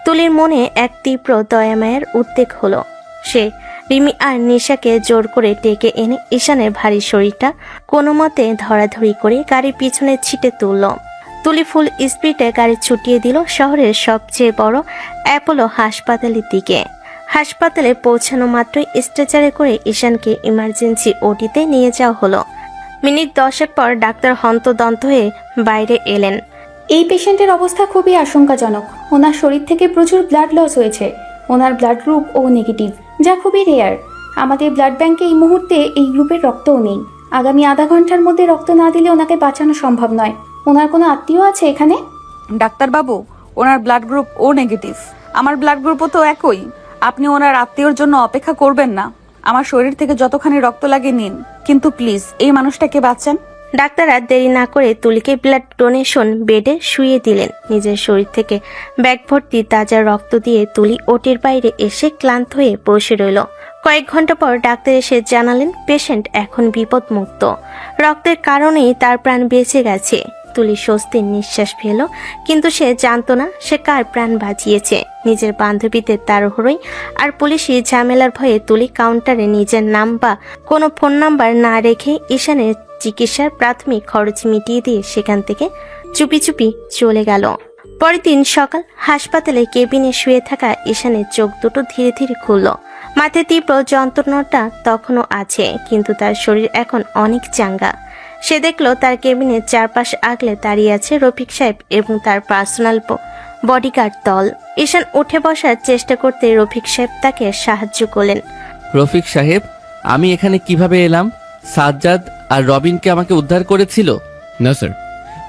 তুলির মনে এক তীব্র দয়ামায়ের উদ্বেগ হলো। সে রিমি আর নিশাকে জোর করে ডেকে এনে ঈশানের ভারী শরীরটা কোনো মতে ধরাধরি করে গাড়ির পিছনে ছিটে তুলল। তুলি ফুল স্পিডে গাড়ি ছুটিয়ে দিল শহরের সবচেয়ে বড় অ্যাপোলো হাসপাতালের দিকে। হাসপাতালে পৌঁছানো মাত্রই স্ট্রেচারে করে ঈশানকে ইমার্জেন্সি ওটিতে নিয়ে যাওয়া হলো। মিনিট 10 পর ডাক্তার হন্তদন্ত হয়ে বাইরে এলেন। এই পেশেন্টের অবস্থা খুবই আশঙ্কাজনক। ওনার শরীর থেকে প্রচুর ব্লাড লস হয়েছে। ওনার ব্লাড গ্রুপ ও নেগেটিভ, যা খুবই রেয়ার। আমাদের ব্লাড ব্যাংকে এই মুহূর্তে এই গ্রুপের রক্তও নেই। আগামী আধা ঘন্টার মধ্যে রক্ত না দিলে ওনাকে বাঁচানো সম্ভব নয়। ওনার কোনো আত্মীয় আছে এখানে? ডাক্তারবাবু, ওনার ব্লাড গ্রুপ ও নেগেটিভ। আমার ব্লাড গ্রুপও তো একই। আপনি ওনার আত্মীয়র জন্য অপেক্ষা করবেন না। আমার শরীর থেকে যতখানি রক্ত লাগে নিন, কিন্তু প্লিজ এই মানুষটাকে বাঁচান। ডাক্তার আর দেরি না করে তুলিকে ব্লাড ডোনেশন বেডে শুইয়ে দিলেন। নিজের শরীর থেকে ব্যাগ ভর্তি তাজা রক্ত দিয়ে তুলি ওটির বাইরে এসে ক্লান্ত হয়ে বসে রইল। কয়েক ঘন্টা পর ডাক্তার এসে জানালেন পেশেন্ট এখন বিপদমুক্ত। রক্তের কারণেই তার প্রাণ বেঁচে গেছে। তুলি স্বস্তির নিঃশ্বাস ফেল, কিন্তু সে জানতো না সে কার প্রাণ বাঁচিয়েছে। নিজের বান্ধবীদের তাড়াহুড়োই আর পুলিশি ঝামেলার ভয়ে তুলি কাউন্টারে নিজের নাম বা কোনো ফোন নাম্বার না রেখে ঈশানের চিকিৎসার প্রাথমিক খরচ মিটিয়ে দিয়ে সেখান থেকে চুপি চুপি চলে গেল। পরের দিন সকাল হাসপাতালে কেবিনে শুয়ে থাকা ঈশানের চোখ দুটো ধীরে ধীরে খুলল। মাথায় তীব্র যন্ত্রণাটা তখনও আছে, কিন্তু তার শরীর এখন অনেক চাঙ্গা। সে দেখলো তার কেবিনের চারপাশ আগলে দাঁড়িয়ে আছে রফিক সাহেব এবং তার পার্সোনাল বডিগার্ড দল। ঈশান উঠে বসার চেষ্টা করতে রফিক সাহেব তাকে সাহায্য করলেন। রফিক সাহেব, আমি এখানে কিভাবে এলাম? সাজ্জাদ আর রবিনকে আমাকে উদ্ধার করেছিল? না স্যার,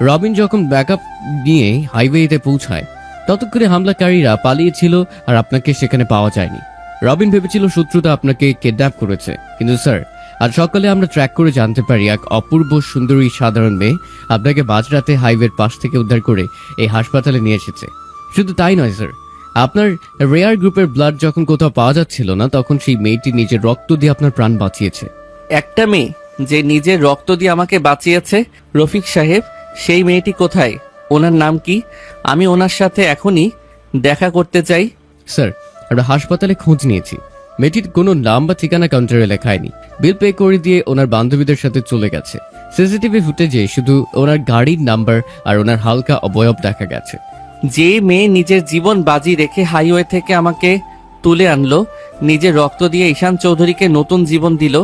রবিন যখন ব্যাকআপ নিয়ে হাইওয়েতে পৌঁছায় ততক্ষণে হামলাকারীরা পালিয়েছিল আর আপনাকে সেখানে পাওয়া যায়নি। রবিন ভেবেছিল শত্রুতা আপনাকে কিডন্যাপ করেছে, কিন্তু স্যার আজ সকালে আমরা ট্র্যাক করে জানতে পারি এক অপূর্ব সুন্দরী সাধারণ মেয়ে আপনাকে মাঝরাতে হাইওয়ের পাশ থেকে উদ্ধার করে এই হাসপাতালে নিয়ে এসেছে। শুধু তাই নয় স্যার, আপনার রেয়ার গ্রুপের ব্লাড যখন কোথাও পাওয়া যাচ্ছিল না তখন সেই মেয়েটি নিজের রক্ত দিয়ে আপনার প্রাণ বাঁচিয়েছে। একটা মেয়ে যে নিজের রক্ত দিয়ে আমাকে বাঁচিয়েছে? রফিক সাহেব, সেই মেয়েটি কোথায়? ওনার নাম কি? আমি ওনার সাথে এখনই দেখা করতে চাই। স্যার, আমরা হাসপাতালে খোঁজ নিয়েছি। মেয়েটির কোনো নাম বা ঠিকানা কাউন্টারে লেখায়নি। বিল পে করে দিয়ে ওনার বান্ধবীদের সাথে চলে গেছে। সিসিটিভি ফুটেজে শুধু ওনার গাড়ির নাম্বার আর ওনার হালকা অবয়ব দেখা গেছে। যে মেয়ে নিজের জীবন বাজি রেখে হাইওয়ে থেকে আমাকে তুলে আনলো, নিজের রক্ত দিয়ে ঈশান চৌধুরীকে নতুন জীবন দিল,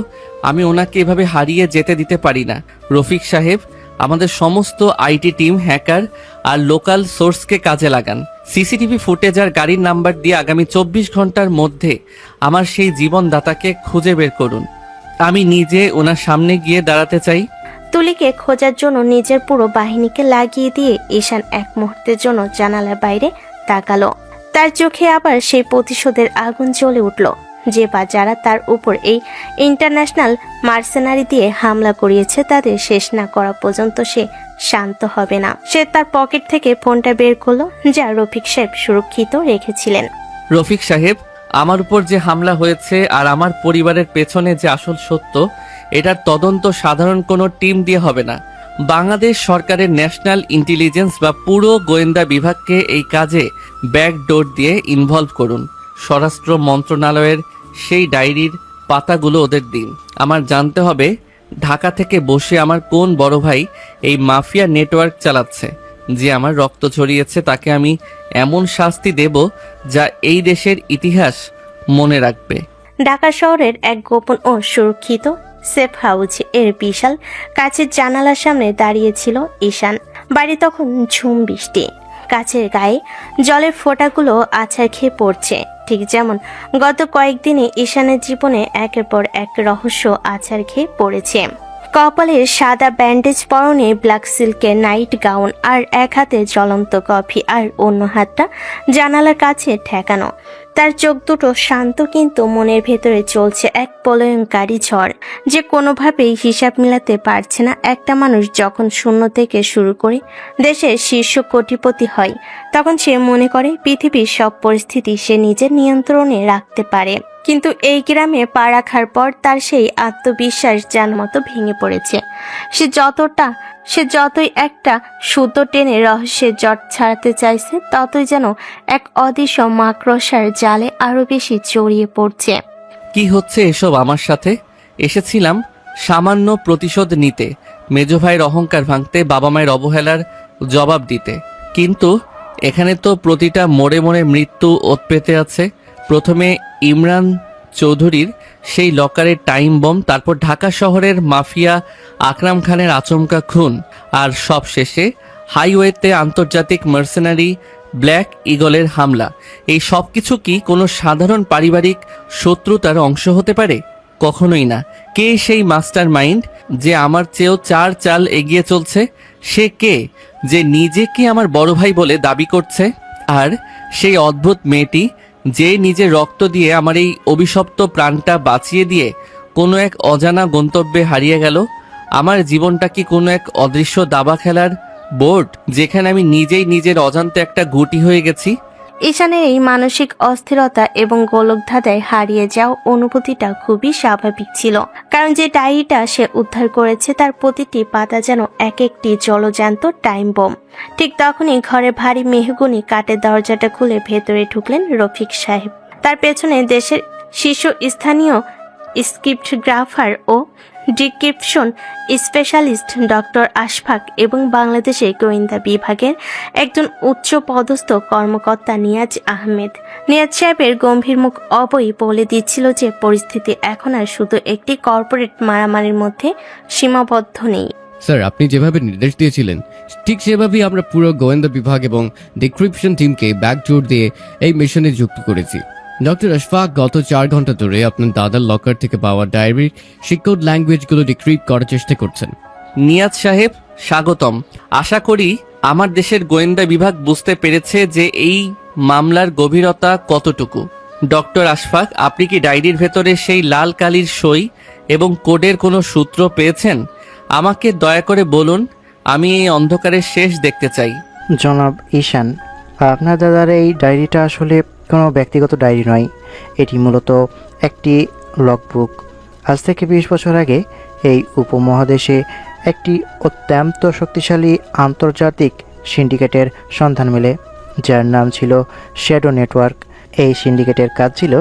আমি ওনাকে এভাবে হারিয়ে যেতে দিতে পারি না। রফিক সাহেব, আমাদের সমস্ত আইটি টিম, হ্যাকার আর লোকাল সোর্সকে কাজে লাগান। সিসিটিভি ফুটেজ আর গাড়ির নাম্বার দিয়ে আগামী 24 ঘন্টার মধ্যে আমার সেই জীবনদাতাকে খুঁজে বের করুন। আমি নিজে ওনার সামনে গিয়ে দাঁড়াতে চাই। তুলিকে খোঁজার জন্য নিজের পুরো বাহিনীকে লাগিয়ে দিয়ে ঈশান এক মুহূর্তের জন্য জানালার বাইরে তাকালো। তার চোখে আবার সেই প্রতিশোধের আগুন জ্বলে উঠল। যে বা যারা তার উপর এই ইন্টারন্যাশনাল মার্সেনারি দিয়ে হামলা করিয়েছে তাদের শেষ না করা পর্যন্ত সে শান্ত হবে না। সে তার পকেট থেকে ফোনটা বের করলো, যা রফিক সাহেব সুরক্ষিত রেখেছিলেন। রফিক সাহেব, আমার উপর যে হামলা হয়েছে আর আমার পরিবারের পেছনে যে আসল সত্য, এটার তদন্ত সাধারণ কোনো টিম দিয়ে হবে না। বাংলাদেশ সরকারের ন্যাশনাল ইন্টেলিজেন্স বা পুরো গোয়েন্দা বিভাগকে এই কাজে ব্যাকডোর দিয়ে ইনভলভ করুন। স্বরাষ্ট্র মন্ত্রণালয়ের সেই ডায়েরির পাতাগুলো ওদের দিন। আমার জানতে হবে ঢাকা থেকে বসে আমার কোন বড় ভাই এই মাফিয়া নেটওয়ার্ক চালাচ্ছে। যে আমার রক্ত ছড়িয়েছে তাকে আমি এমন শাস্তি দেব যা এই দেশের ইতিহাস মনে রাখবে। ঢাকা শহরের এক গোপন ও সুরক্ষিত সেফ হাউস এর বিশাল কাচের জানালার সামনে দাঁড়িয়েছিল ঈশান। বাড়ি তখন ঝুম বৃষ্টি। কাচের গায়ে জলের ফোঁটাগুলো আছাড় খেয়ে পড়ছে, ঠিক যেমন গত কয়েকদিনে ঈশানের জীবনে একের পর এক রহস্য আছাড় খেয়ে পড়েছে। কপালে সাদা ব্যান্ডেজ, পরনে ব্ল্যাক সিল্কের নাইট গাউন, আর এক হাতে জ্বলন্ত কফি আর অন্য হাতটা জানালার কাছে ঠেকানো। তার চোখ দুটো শান্ত, কিন্তু মনের ভেতরে চলছে এক প্রলয়ঙ্কারী ঝড়, যে কোনোভাবেই হিসাব মিলাতে পারছে না। একটা মানুষ যখন শূন্য থেকে শুরু করে দেশের শীর্ষ কোটিপতি হয়, তখন সে মনে করে পৃথিবীর সব পরিস্থিতি সে নিজের নিয়ন্ত্রণে রাখতে পারে। কিন্তু এই গ্রামে পা রাখার পর তার সেই আত্মবিশ্বাস যেন মতো ভেঙে পড়েছে। সে যতই একটা সুতো টেনে রহস্যের জট ছাড়াতে চাইছে, ততই যেন এক অদৃশ্য মাকড়সার জালে আরো বেশি জড়িয়ে পড়ছে। কি হচ্ছে এসব আমার সাথে? এসেছিলাম সামান্য প্রতিশোধ নিতে, মেজ ভাইয়ের অহংকার ভাঙতে, বাবা মায়ের অবহেলার জবাব দিতে। কিন্তু এখানে তো প্রতিটা মোড়ে মোড়ে মৃত্যু ওত পেতে আছে। প্রথমে ইমরান চৌধুরীর সেই লকারের টাইম বম, তারপর ঢাকা শহরের মাফিয়া আকরাম খানের আচমকা খুন, আর সব শেষে হাইওয়েতে আন্তর্জাতিক মার্সেনারি ব্ল্যাক ইগলের হামলা। এই সব কিছু কি কোনো সাধারণ পারিবারিক শত্রুতার অংশ হতে পারে? কখনোই না। কে সেই মাস্টার মাইন্ড যে আমার চেয়েও 4 চাল এগিয়ে চলছে? সে কে যে নিজেকে আমার বড় ভাই বলে দাবি করছে? আর সেই অদ্ভুত মেয়েটি যে নিজের রক্ত দিয়ে আমার এই অভিশপ্ত প্রাণটা বাঁচিয়ে দিয়ে কোনো এক অজানা গন্তব্যে হারিয়ে গেল? আমার জীবনটা কি কোনো এক অদৃশ্য দাবা খেলার বোর্ড, যেখানে আমি নিজেই নিজের অজান্তে একটা গুটি হয়ে গেছি? ঈশানের এই মানসিক অস্থিরতা এবং গোলকধাঁধায় হারিয়ে যাওয়া অনুভূতিটা খুবই স্বাভাবিক ছিল, কারণ যে ডায়েরিটা সে উদ্ধার করেছে তার প্রতিটি পাতা যেন এক একটি জলজ্যান্ত টাইম বোম। ঠিক তখনই ঘরে ভারী মেহগুনি কাঠের দরজাটা খুলে ভেতরে ঢুকলেন রফিক সাহেব। তার পেছনে দেশের শীর্ষস্থানীয় স্ক্রিপ্টগ্রাফার ও ডিক্রিপশন স্পেশালিস্ট ডক্টর আশফাক এবং বাংলাদেশের গোয়েন্দা বিভাগের একজন উচ্চ পদস্থ কর্মকর্তা নিয়াজ আহমেদ। নিয়াজ সাহেবের গম্ভীর মুখ অবই বলে দিচ্ছিল যে পরিস্থিতি এখন আর শুধু একটি কর্পোরেট মারামারির মধ্যে সীমাবদ্ধ নেই। স্যার, আপনি যেভাবে নির্দেশ দিয়েছিলেন ঠিক সেভাবেই আমরা পুরো গোয়েন্দা বিভাগ এবং ডিক্রিপশন টিমকে ব্যাকডোর দিয়ে এই মিশনে যুক্ত করেছি। ডক্টর আশফাক গত 4 ঘন্টা ধরে আপনার দাদার লকার থেকে পাওয়া ডায়েরির শিকোড ল্যাঙ্গুয়েজগুলো ডিক্রিপ্ট করার চেষ্টা করছেন। নিয়াজ সাহেব, স্বাগতম। আশা করি আমার দেশের গোয়েন্দা বিভাগ বুঝতে পেরেছে যে এই মামলার গভীরতা কতটুকু। ডক্টর আশফাক, আপনি কি ডায়েরির ভেতরে সেই লাল কালির সই এবং কোডের কোনো সূত্র পেয়েছেন? আমাকে দয়া করে বলুন, আমি এই অন্ধকারের শেষ দেখতে চাই। জনাব ঈশান, আপনার দাদার এই ডায়েরিটা আসলে কোনো ব্যক্তিগত ডায়েরি নয়। এটি মূলত একটি লগবুক। আজ থেকে 20 বছর আগে এই উপমহাদেশে একটি অত্যন্ত শক্তিশালী আন্তর্জাতিক সিন্ডিকেটের সন্ধান মেলে, যার নাম ছিল শ্যাডো নেটওয়ার্ক। এই সিন্ডিকেটের কাজ ছিল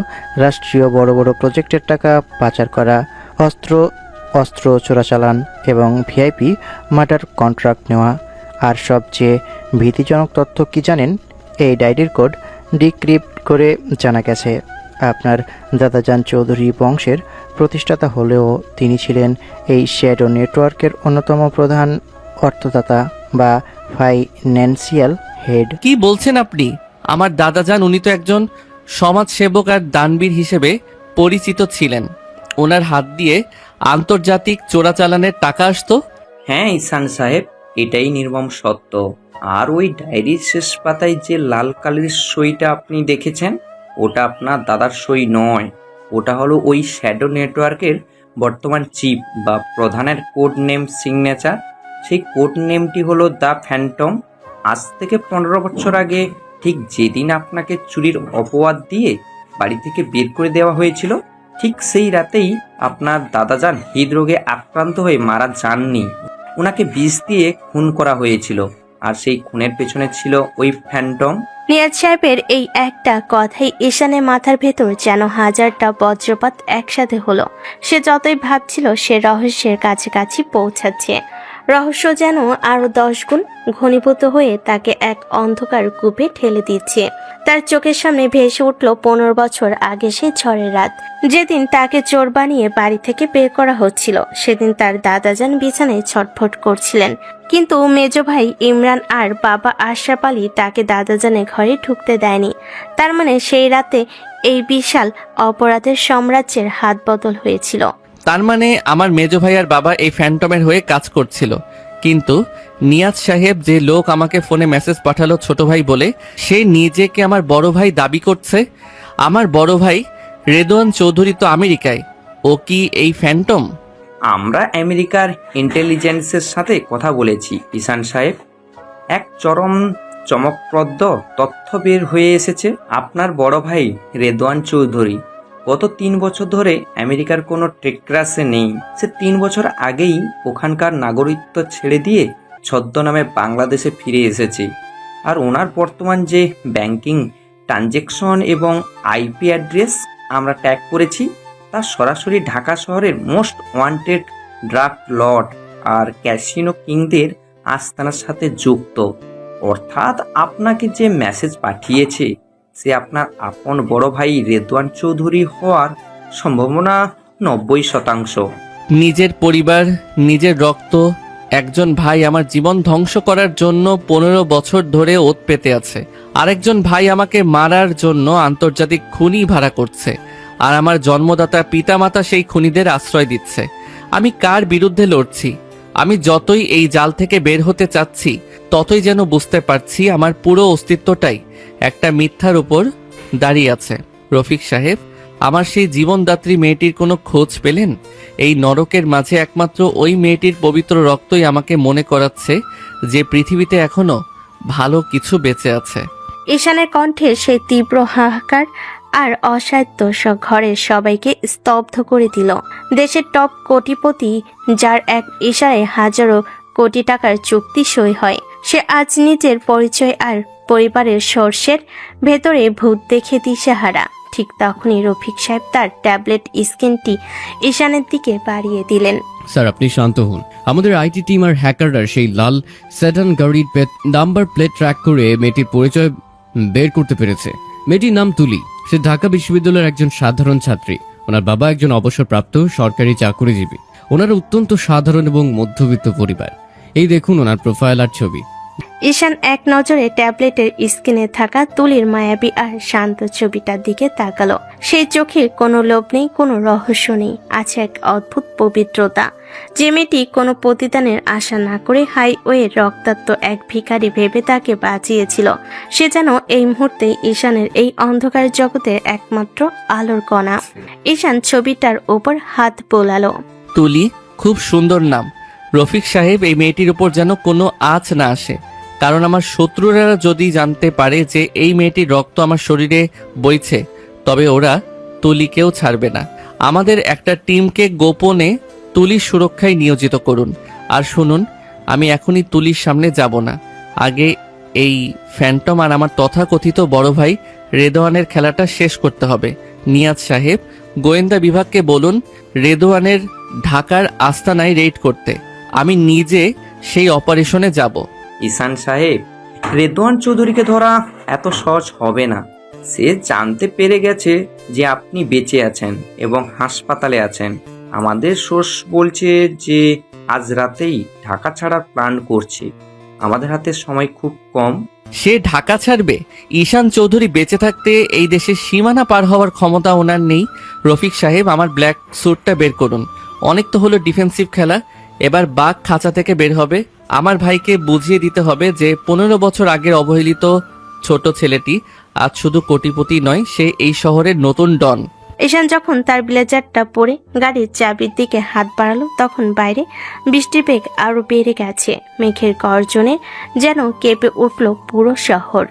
রাষ্ট্রীয় বড় বড় প্রজেক্টের টাকা পাচার করা, অস্ত্র চোরাচালান এবং ভিআইপি মার্ডার কন্ট্রাক্ট নেওয়া। আর সবচেয়ে ভীতিজনক তথ্য কি জানেন? এই ডায়েরির কোড ডিক্রিপ্ট করে জানা গেছে আপনার দাদাজান চৌধুরী বংশের প্রতিষ্ঠাতা হলেও তিনি ছিলেন এই শ্যাডো নেটওয়ার্কের অন্যতম প্রধান অর্থদাতা বা ফাইন্যান্সিয়াল হেড। কি বলছেন আপনি? আমার দাদাজান, উনি তো একজন সমাজসেবক আর দানবীর হিসেবে পরিচিত ছিলেন। ওনার হাত দিয়ে আন্তর্জাতিক চোরাচালানের টাকা আসতো। হ্যাঁ ঈশান সাহেব, এটাই নির্মম সত্য। আর ওই ডায়েরির শেষ পাতায় যে লাল কালির সইটা আপনি দেখেছেন, ওটা আপনার দাদার সই নয়। ওটা হলো ওই শ্যাডো নেটওয়ার্কের বর্তমান চিফ বা প্রধানের কোড নেম সিগনেচার। সেই কোড নেমটি হলো দ্য ফ্যান্টম। আজ থেকে 15 বছর আগে, ঠিক যেদিন আপনাকে চুরির অপবাদ দিয়ে বাড়ি থেকে বের করে দেওয়া হয়েছিল, ঠিক সেই রাতেই আপনার দাদাজান হৃদরোগে আক্রান্ত হয়ে মারা যাননি। ওনাকে বিষ দিয়ে খুন করা হয়েছিল, আর সেই খুনের পেছনে ছিল ওই ফ্যান্টম। নিয়াজ সাহেবের এই একটা কথাই ঈশানের মাথার ভেতর যেন হাজারটা বজ্রপাত একসাথে হলো। সে যতই ভাবছিল সে রহস্যের কাছাকাছি পৌঁছাচ্ছে, রহস্য যেন আরো 10 গুণ ঘনীভূত হয়ে তাকে এক অন্ধকার কূপে ঠেলে দিচ্ছে। তার চোখের সামনে ভেসে উঠল 15 বছর আগে সেই ঝড়ের রাত, যেদিন তাকে চোর বানিয়ে বাড়ি থেকে বের করা হচ্ছিল। সেদিন তার দাদাজান বিছানায় ছটফট করছিলেন, কিন্তু মেজ ভাই ইমরান আর বাবা আশরাফ আলী তাকে দাদাজানের ঘরে ঢুকতে দেয়নি। তার মানে সেই রাতে এই বিশাল অপরাধের সাম্রাজ্যের হাত বদল হয়েছিল। তার মানে আমার মেজ ভাই আর বাবা এই ফ্যান্টমের হয়ে কাজ করছিল। কিন্তু নিয়াজ সাহেব যে লোক আমাকে ফোনে মেসেজ পাঠালো ছোট ভাই বলে, সে নিজেকে আমার বড় ভাই দাবি করছে। আমার বড় ভাই রেদওয়ান চৌধুরী তো আমেরিকায়, ও কি এই ফ্যান্টম? আমরা আমেরিকার ইন্টেলিজেন্সের সাথে কথা বলেছি ঈশান সাহেব। এক চরম চমকপ্রদ তথ্য বের হয়ে এসেছে। আপনার বড় ভাই রেদওয়ান চৌধুরী গত 3 বছর ধরে আমেরিকার কোনো ট্রেক্রাসে নেই। সে 3 বছর আগেই ওখানকার নাগরিকত্ব ছেড়ে দিয়ে ছদ্মনামে বাংলাদেশে ফিরে এসেছে। আর ওনার বর্তমান যে ব্যাংকিং ট্রানজ্যাকশন এবং আইপি অ্যাড্রেস আমরা ট্যাগ করেছি, তা সরাসরি ঢাকা শহরের মোস্ট ওয়ান্টেড ড্রাগ লর্ড আর ক্যাসিনো কিংদের আস্তানার সাথে যুক্ত। অর্থাৎ আপনাকে যে মেসেজ পাঠিয়েছে সে আপনার আপন বড় ভাই রেদওয়ান চৌধুরী হওয়ার সম্ভাবনা 90%। নিজের পরিবার, নিজের রক্ত, একজন ভাই আমার জীবন ধ্বংস করার জন্য 15 বছর ধরে ওত পেতে আছে। আরেকজন ভাই আমাকে মারার জন্য আন্তর্জাতিক খুনি ভাড়া করছে, আর আমার জন্মদাতা পিতামাতা সেই খুনিদের আশ্রয় দিচ্ছে। আমি কার বিরুদ্ধে লড়ছি? আমি যতই এই জাল থেকে বের হতে চাচ্ছি, ততই যেন বুঝতে পারছি আমার পুরো অস্তিত্বটাই একটা মিথ্যার উপর দাঁড়িয়ে আছে। রফিক সাহেব, আমার সেই জীবনদাত্রী মেয়েটির কোনো খোঁজ পেলেন? এই নরকের মাঝে একমাত্র ওই মেয়েটির পবিত্র রক্তই আমাকে মনে করাচ্ছে যে পৃথিবীতে এখনো ভালো কিছু বেঁচে আছে। ঈশানের কণ্ঠে সেই তীব্র হাহাকার আর অসাধ্য ঘরের সবাইকে স্তব্ধ করে দিল। দেশের টপ কোটিপতি, যার এক ইশারায় হাজারো কোটি টাকার চুক্তি সই হয়, সে আজ নিজের পরিচয় আর পরিবারের সর্ষের ভেতরে ভূত দেখে দিশেহারা। ঠিক তখনই রফিক সাহেব তার ট্যাবলেট স্ক্রিনটি ঈশানের দিকে বাড়িয়ে দিলেন। স্যার, আপনি শান্ত হন। আমাদের আইটি টিম আর হ্যাকাররা সেই লাল সেডান গাড়ির নাম্বার প্লেট ট্র্যাক করে মেয়েটির পরিচয় বের করতে পেরেছে। মেয়েটির নাম তুলি। সে ঢাকা বিশ্ববিদ্যালয়ের একজন সাধারণ ছাত্রী। ওনার বাবা একজন অবসরপ্রাপ্ত সরকারি চাকরিজীবী। ওনার অত্যন্ত সাধারণ এবং মধ্যবিত্ত পরিবার। এই দেখুন ওনার প্রোফাইল আর ছবি। ঈশান এক নজরে ট্যাবলেটের স্ক্রিনে থাকা তুলির মায়াবী আর শান্ত ছবিটার দিকে তাকালো। সেই চোখে কোনো লোভ নেই, কোনো রহস্য নেই, আছে এক অদ্ভুত পবিত্রতা। যে মেয়েটি কোনো প্রতিদানের আশা না করে হাইওয়ের রক্তাক্ত এক ভিখারি ভেবে তাকে বাঁচিয়েছিল, সে যেন এই মুহূর্তে ঈশানের এই অন্ধকার জগতের একমাত্র আলোর কণা। ঈশান ছবিটার ওপর হাত বোলালো। তুলি, খুব সুন্দর নাম। রফিক সাহেব, এই মেয়েটির উপর যেন কোনো আঁচ না আসে, কারণ আমার শত্রুরা যদি জানতে পারে যে এই মেয়েটির রক্ত আমার শরীরে বইছে, তবে ওরা তুলিকেও ছাড়বে না। আমাদের একটা টিমকে গোপনে তুলির সুরক্ষায় নিয়োজিত করুন। আর শুনুন, আমি এখনই তুলির সামনে যাব না। আগে এই ফ্যান্টম আর আমার তথাকথিত বড় ভাই রেদওয়ানের খেলাটা শেষ করতে হবে। নিয়াজ সাহেব, গোয়েন্দা বিভাগকে বলুন রেদওয়ানের ঢাকার আস্তানায় রেড করতে। আমি নিজে সেই অপারেশনে যাব। ঈশান সাহেব, রেদওয়ান চৌধুরীকে ধরা এত সহজ হবে না। সে জানতে পেরে গেছে যে আপনি বেঁচে আছেন এবং হাসপাতালে আছেন। আমাদের সোর্স বলছে যে আজ রাতেই ঢাকা ছাড়ার প্ল্যান করছে। আমাদের হাতে সময় খুব কম। সে ঢাকা ছাড়বে? ঈশান চৌধুরী বেঁচে থাকতে এই দেশের সীমানা পার হওয়ার ক্ষমতা ওনার নেই। রফিক সাহেব, আমার ব্ল্যাক স্যুটটা বের করুন। অনেক তো হলো ডিফেন্সিভ খেলা, এবার বাঘ খাঁচা থেকে বের হবে। আমার ভাইকে বুঝিয়ে দিতে হবে যে 15 বছর আগের অবহেলিত ছোট ছেলেটি আজ শুধু কোটিপতি নয়, সে এই শহরের নতুন ডন। ঈশান যখন তার ব্লেজারটা পরে গাড়ির চাবির দিকে হাত বাড়ালো, তখন বাইরে বৃষ্টিবেগ আরো বেড়ে গেছে। মেঘের গর্জনে যেন কেঁপে উঠল পুরো শহর।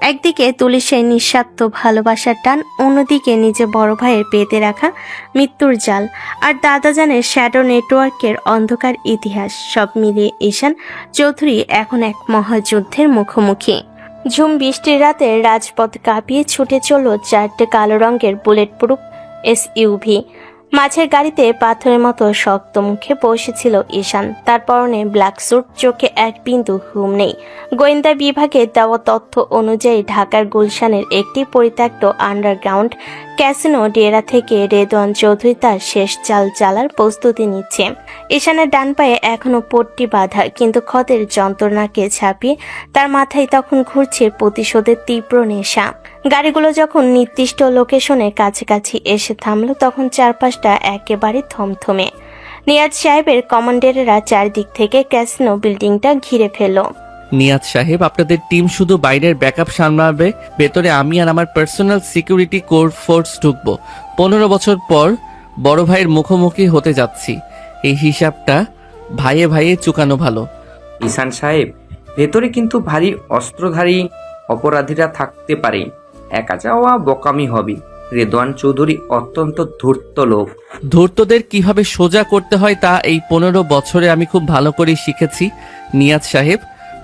একদিকে তুলি সেই নিঃস্বার্থ ভালোবাসার টান, অন্যদিকে নিজে বড় ভাইয়ের পেতে রাখা মৃত্যুর জাল, আর দাদাজানের শ্যাডো নেটওয়ার্কের অন্ধকার ইতিহাস। সব মিলিয়ে ঈশান চৌধুরী এখন এক মহাযুদ্ধের মুখোমুখি। ঝুম বৃষ্টির রাতে রাজপথ কাঁপিয়ে ছুটে চলল 4টে কালো রঙের বুলেট প্রুফ SUV। মাছের গাড়িতে পাথরের মতো শক্ত মুখে বসেছিল ঈশান। তার পরনে ব্ল্যাক স্যুট, চোখে এক বিন্দু ঘুম নেই। গোয়েন্দা বিভাগের দেওয়া তথ্য অনুযায়ী ঢাকার গুলশানের একটি পরিত্যক্ত আন্ডারগ্রাউন্ড ক্যাসিনো ডেরা থেকে রেদওয়ান চৌধুরী তার শেষ চাল চালার প্রস্তুতি নিচ্ছে। ঈশানের ডান পায়ে এখনো পট্টি বাঁধা, কিন্তু ক্ষতের যন্ত্রণাকে ছাপিয়ে তার মাথায় তখন ঘুরছে প্রতিশোধের তীব্র নেশা। গাড়িগুলো যখন নির্দিষ্ট লোকেশনের কাছাকাছি এসে থামলো, তখন চারপাশটা একেবারে থমথমে। নিয়াজ সাহেবের কমান্ডারেরা চারদিক থেকে ক্যাসিনো বিল্ডিংটা ঘিরে ফেলল। নিয়াজ সাহেব, আপনাদের টিম শুধু বাইরের ব্যাকআপ সামলাবে, ভেতরে আমি আর আমার পার্সোনাল সিকিউরিটি কোর ফোর্স ঢুকবো। 15 বছর পর বড় ভাইয়ের মুখোমুখি হতে যাচ্ছি, এই হিসাবটা ভাইয়ে ভাইয়ে চুকানো ভালো। ঈশান সাহেব, ভেতরে কিন্তু ভারী অস্ত্রধারী অপরাধীরা থাকতে পারে, একা যাওয়া বোকামি হবে। রেদওয়ান চৌধুরী অত্যন্ত ধূর্ত লোক। ধূর্তদের কিভাবে সোজা করতে হয় তা এই 15 বছরে আমি খুব ভালো করে শিখেছি। নিয়াজ সাহেব,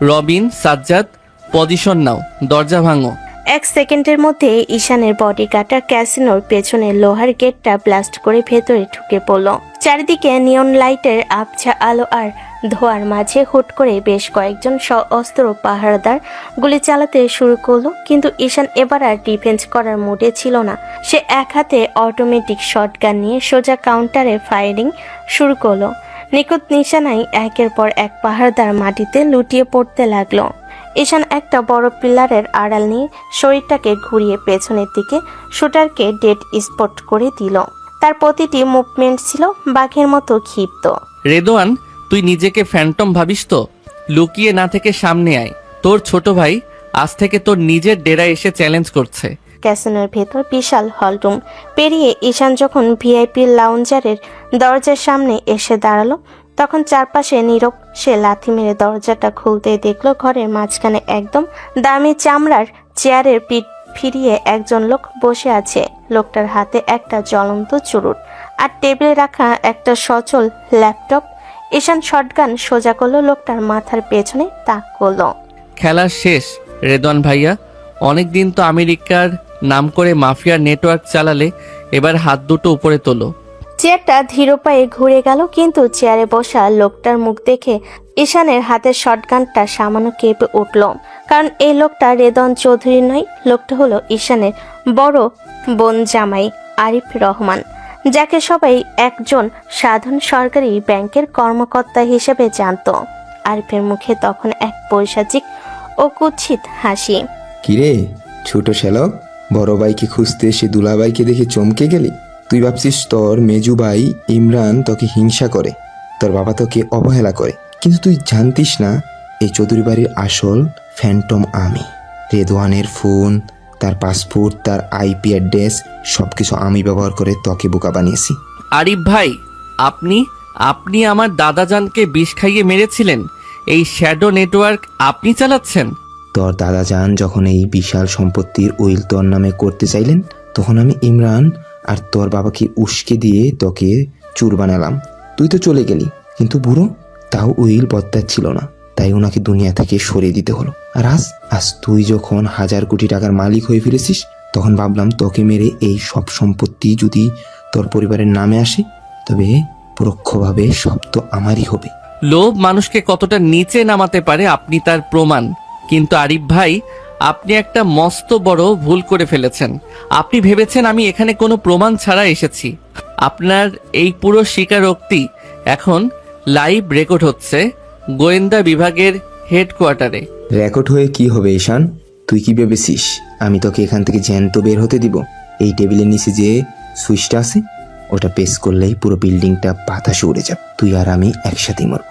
রবিন, সাজ্জাদ, পজিশন নাও, দরজা ভাঙো। 1 সেকেন্ডের মধ্যে ঈশানের বডিগার্ডটা ক্যাসিনোর পেছনে লোহার গেটটা ব্লাস্ট করে ভেতরে ঢুকে পড়ল। চারিদিকে নিয়ন লাইটের আবছা আলো আর ধোয়ার মাঝে হুট করে বেশ কয়েকজন সশস্ত্র পাহারাদার গুলি চালাতে শুরু করলো, কিন্তু ঈশান এবার আর ডিফেন্স করার মুডে ছিল না। সে এক হাতে অটোমেটিক শটগান নিয়ে সোজা কাউন্টারে ফায়ারিং শুরু করলো। নিখুঁত নিশানায় একের পর এক পাহারাদার মাটিতে লুটিয়ে পড়তে লাগলো। ঈশান একটা বড় পিলারের আড়াল নিয়ে শরীরটাকে ঘুরিয়ে পেছনের দিকে শুটারকে ডেড স্পট করে দিল। তার প্রতিটি মুভমেন্ট ছিল বাঘের মতো ক্ষিপ্ত। রেদওয়ান, তুই নিজেকে ফ্যান্টম ভাবিস তো? লুকিয়ে না থেকে সামনে আয়। তোর ছোট ভাই আজ থেকে তোর নিজের ডেরায় এসে চ্যালেঞ্জ করছে। ক্যাসিনোর ভেতর বিশাল হলরুম পেরিয়ে ঈশান যখন ভিআইপি লাউঞ্জারের দরজার সামনে এসে দাঁড়ালো, তখন চারপাশে নীরব। সে লাথি মেরে দরজাটা খুলতে দেখলো ঘরের মাঝখানে একদম দামি চামড়ার চেয়ারের পিঠ ফিরিয়ে একজন লোক বসে আছে। লোকটার হাতে একটা জ্বলন্ত চুরুট আর টেবিলে রাখা একটা সচল ল্যাপটপ। ঈশান শটগান সোজা করলো, লোকটার মাথার পেছনে তাক করলো। খেলা শেষ রেদওয়ান ভাইয়া। অনেকদিন তো আমেরিকার নাম করে মাফিয়ার নেটওয়ার্ক চালালে, এবার হাত দুটো উপরে তোলো। চেয়ারটা ধীর পায়ে ঘুরে গেল, কিন্তু চেয়ারে বসা লোকটার মুখ দেখে ঈশানের হাতের শটগানটা সামান্য কেঁপে উঠল। কারণ এই লোকটা রেদওয়ান চৌধুরী নয়, লোকটা হলো ঈশানের বড় বোন জামাই আরিফ রহমান, যাকে সবাই একজন সাধারণ সরকারি ব্যাংকের কর্মকর্তা হিসেবে জানত। আরিফের মুখে তখন এক পৈশাচিক ও কুৎসিত হাসি। কিরে ছোট শ্যালক, বড় ভাইকে খুঁজতে এসে দুলাভাইকে দেখে চমকে গেলি? তুই ভাবছিস তোর মেজু ভাই ইমরান তোকে হিংসা করে, তোর বাবা তোকে অবহেলা করে, কিন্তু তুই জানতিস না এই চৌধুরী বাড়ির আসল ফ্যান্টম আমি। রেদওয়ানের ফোন, তার পাসপোর্ট, তার আইপি অ্যাড্রেস সবকিছু আমি ব্যবহার করে তোকে বোকা বানিয়েছি। আরিফ ভাই, আপনি আমার দাদাজানকে বিষ খাইয়ে মেরেছিলেন। এই শ্যাডো নেটওয়ার্ক আপনি চালাচ্ছেন? তোর দাদাজান যখন এই বিশাল সম্পত্তির উইল তোর নামে করতে চাইলেন, তখন আমি ইমরান আর তোর বাবাকে উস্কে দিয়ে তোকে চুর বানালাম। তুই তো চলে গেলি, কিন্তু বুড়ো তাও উইল বদলাচ্ছিল না, তাই ওনাকে দুনিয়া থেকে সরিয়ে দিতে হলো। আর আজ তুই যখন 1000 কোটি টাকার মালিক হয়ে ফিরেছিস, তখন ভাবলাম তোকে মেরে এই সব সম্পত্তি যদি তোর পরিবারের নামে আসে, তবে পরোক্ষভাবে সব তো আমারই হবে। লোভ মানুষকে কতটা নিচে নামাতে পারে আপনি তার প্রমাণ। কিন্তু আরিফ ভাই, আপনি একটা মস্ত বড় ভুল করে ফেলেছেন। আপনি ভেবেছেন আমি এখানে কোনো প্রমাণ ছাড়া এসেছি। আপনার এই পুরো স্বীকারোক্তি এখন লাইভ রেকর্ড হচ্ছে গোয়েন্দা বিভাগের হেডকোয়ার্টারে। রেকর্ড হয়ে কি হবে ঈশান? তুই কি ভেবেছিস আমি তোকে এখান থেকে জ্যান্ত বের হতে দিব? এই টেবিলের নিচে যে সুইচটা আছে, ওটা প্রেস করলেই পুরো বিল্ডিংটা বাতাসে উড়ে যাবে। তুই আর আমি একসাথেই মরব।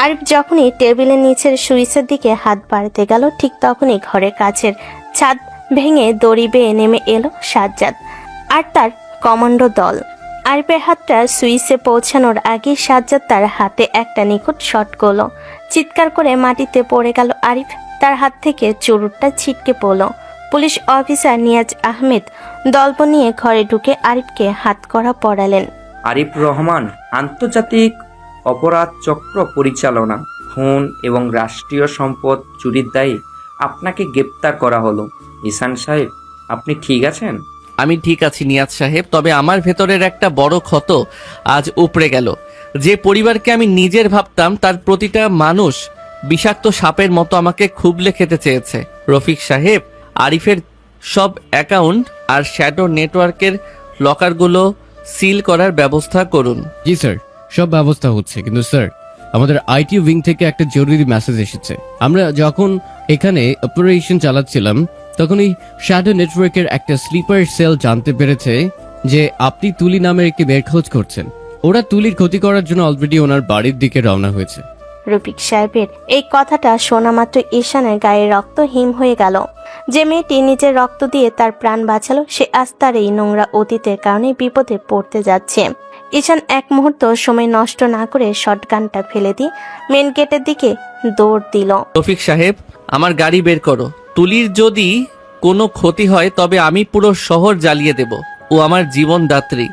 আরিফ যখনই টেবিলের নিচের সুইচের দিকে হাত বাড়াতে গেল, ঠিক তখনই ঘরের কাছের ছাদ ভেঙে দড়ি বেয়ে নেমে এলো সাজ্জাদ আর তার কমান্ডো দল। আরিফের হাতটা সুইচে পৌঁছানোর আগে সাজ্জাদ তার হাতে একটা নিখুঁত শট করলো। চিৎকার করে মাটিতে পড়ে গেল আরিফ। তার হাত থেকে চুরুটটা ছিটকে পড়ল। পুলিশ অফিসার নিয়াজ আহমেদ দলপ নিয়ে ঘরে ঢুকে আরিফকে হাতকড়া পরালেন। আরিফ রহমান আন্তর্জাতিক অপরাধ চক্র পরিচালনা, খুন এবং রাষ্ট্রীয় সম্পদ চুরির দায়ে আপনাকে গ্রেপ্তার করা হলো। ঈশান সাহেব, আপনি ঠিক আছেন? আমি ঠিক আছি নিয়াজ সাহেব, তবে আমার ভেতরের একটা বড় ক্ষত আজ উপড়ে গেল। যে পরিবারকে আমি নিজের ভাবতাম তার প্রতিটা মানুষ বিষাক্ত সাপের মতো আমাকে খুবলে খেতে চেয়েছে। রফিক সাহেব, আরিফের সব অ্যাকাউন্ট আর শ্যাডো নেটওয়ার্কের লকারগুলো সিল করার ব্যবস্থা করুন। জি স্যার, সব ব্যবস্থা হচ্ছে। কিন্তু স্যার, আমাদের আইটি উইং থেকে একটা জরুরি মেসেজ এসেছে। আমরা যখন এখানে অপারেশন চালাচ্ছিলাম তখন এই শ্যাডো নেটওয়ার্কের একটা স্লিপার সেল জানতে পেরেছে যে আপনি তুলি নামের একটি বের খোঁজ করছেন। ওরা তুলির ক্ষতি করার জন্য অলরেডি ওনার বাড়ির দিকে রওনা হয়েছে। রফিক সাহেবের এই কথাটা শোনা মাত্র ঈশানের গায়ে রক্ত হিম হয়ে গেল। যে মেয়েটি নিজের রক্ত দিয়ে তার প্রাণ বাঁচালো, সে আজ তার এই নোংরা অতীতের কারণে বিপদে পড়তে যাচ্ছে। ঈশান এক মুহূর্ত সময় নষ্ট না করে শটগানটা ফেলে দিয়ে মেন গেটের দিকে দৌড় দিল। রফিক সাহেব, আমার গাড়ি বের করো। তুলির যদি কোনো ক্ষতি হয় তবে আমি পুরো শহর জ্বালিয়ে দেব। ও আমার জীবনদাত্রী,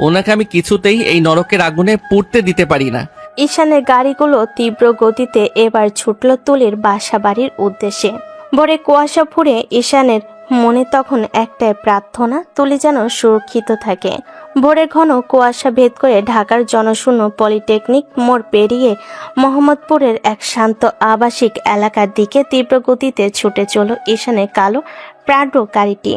ওনাকে আমি কিছুতেই এই নরকের আগুনে পুড়তে দিতে পারি না। ঈশানের গাড়িগুলো তীব্র গতিতে এবার ছুটল তুলির বাসা বাড়ির উদ্দেশ্যে। ভোরে কুয়াশা ফুরে ঈশানের মনে তখন একটাই প্রার্থনা, তুলি যেন সুরক্ষিত থাকে। ভোরের ঘন কুয়াশা ভেদ করে ঢাকার জনশূন্য পলিটেকনিক মোড় পেরিয়ে মোহাম্মদপুরের এক শান্ত আবাসিক এলাকার দিকে তীব্র গতিতে ছুটে চলল ঈশানের কালো প্রাডো গাড়িটি।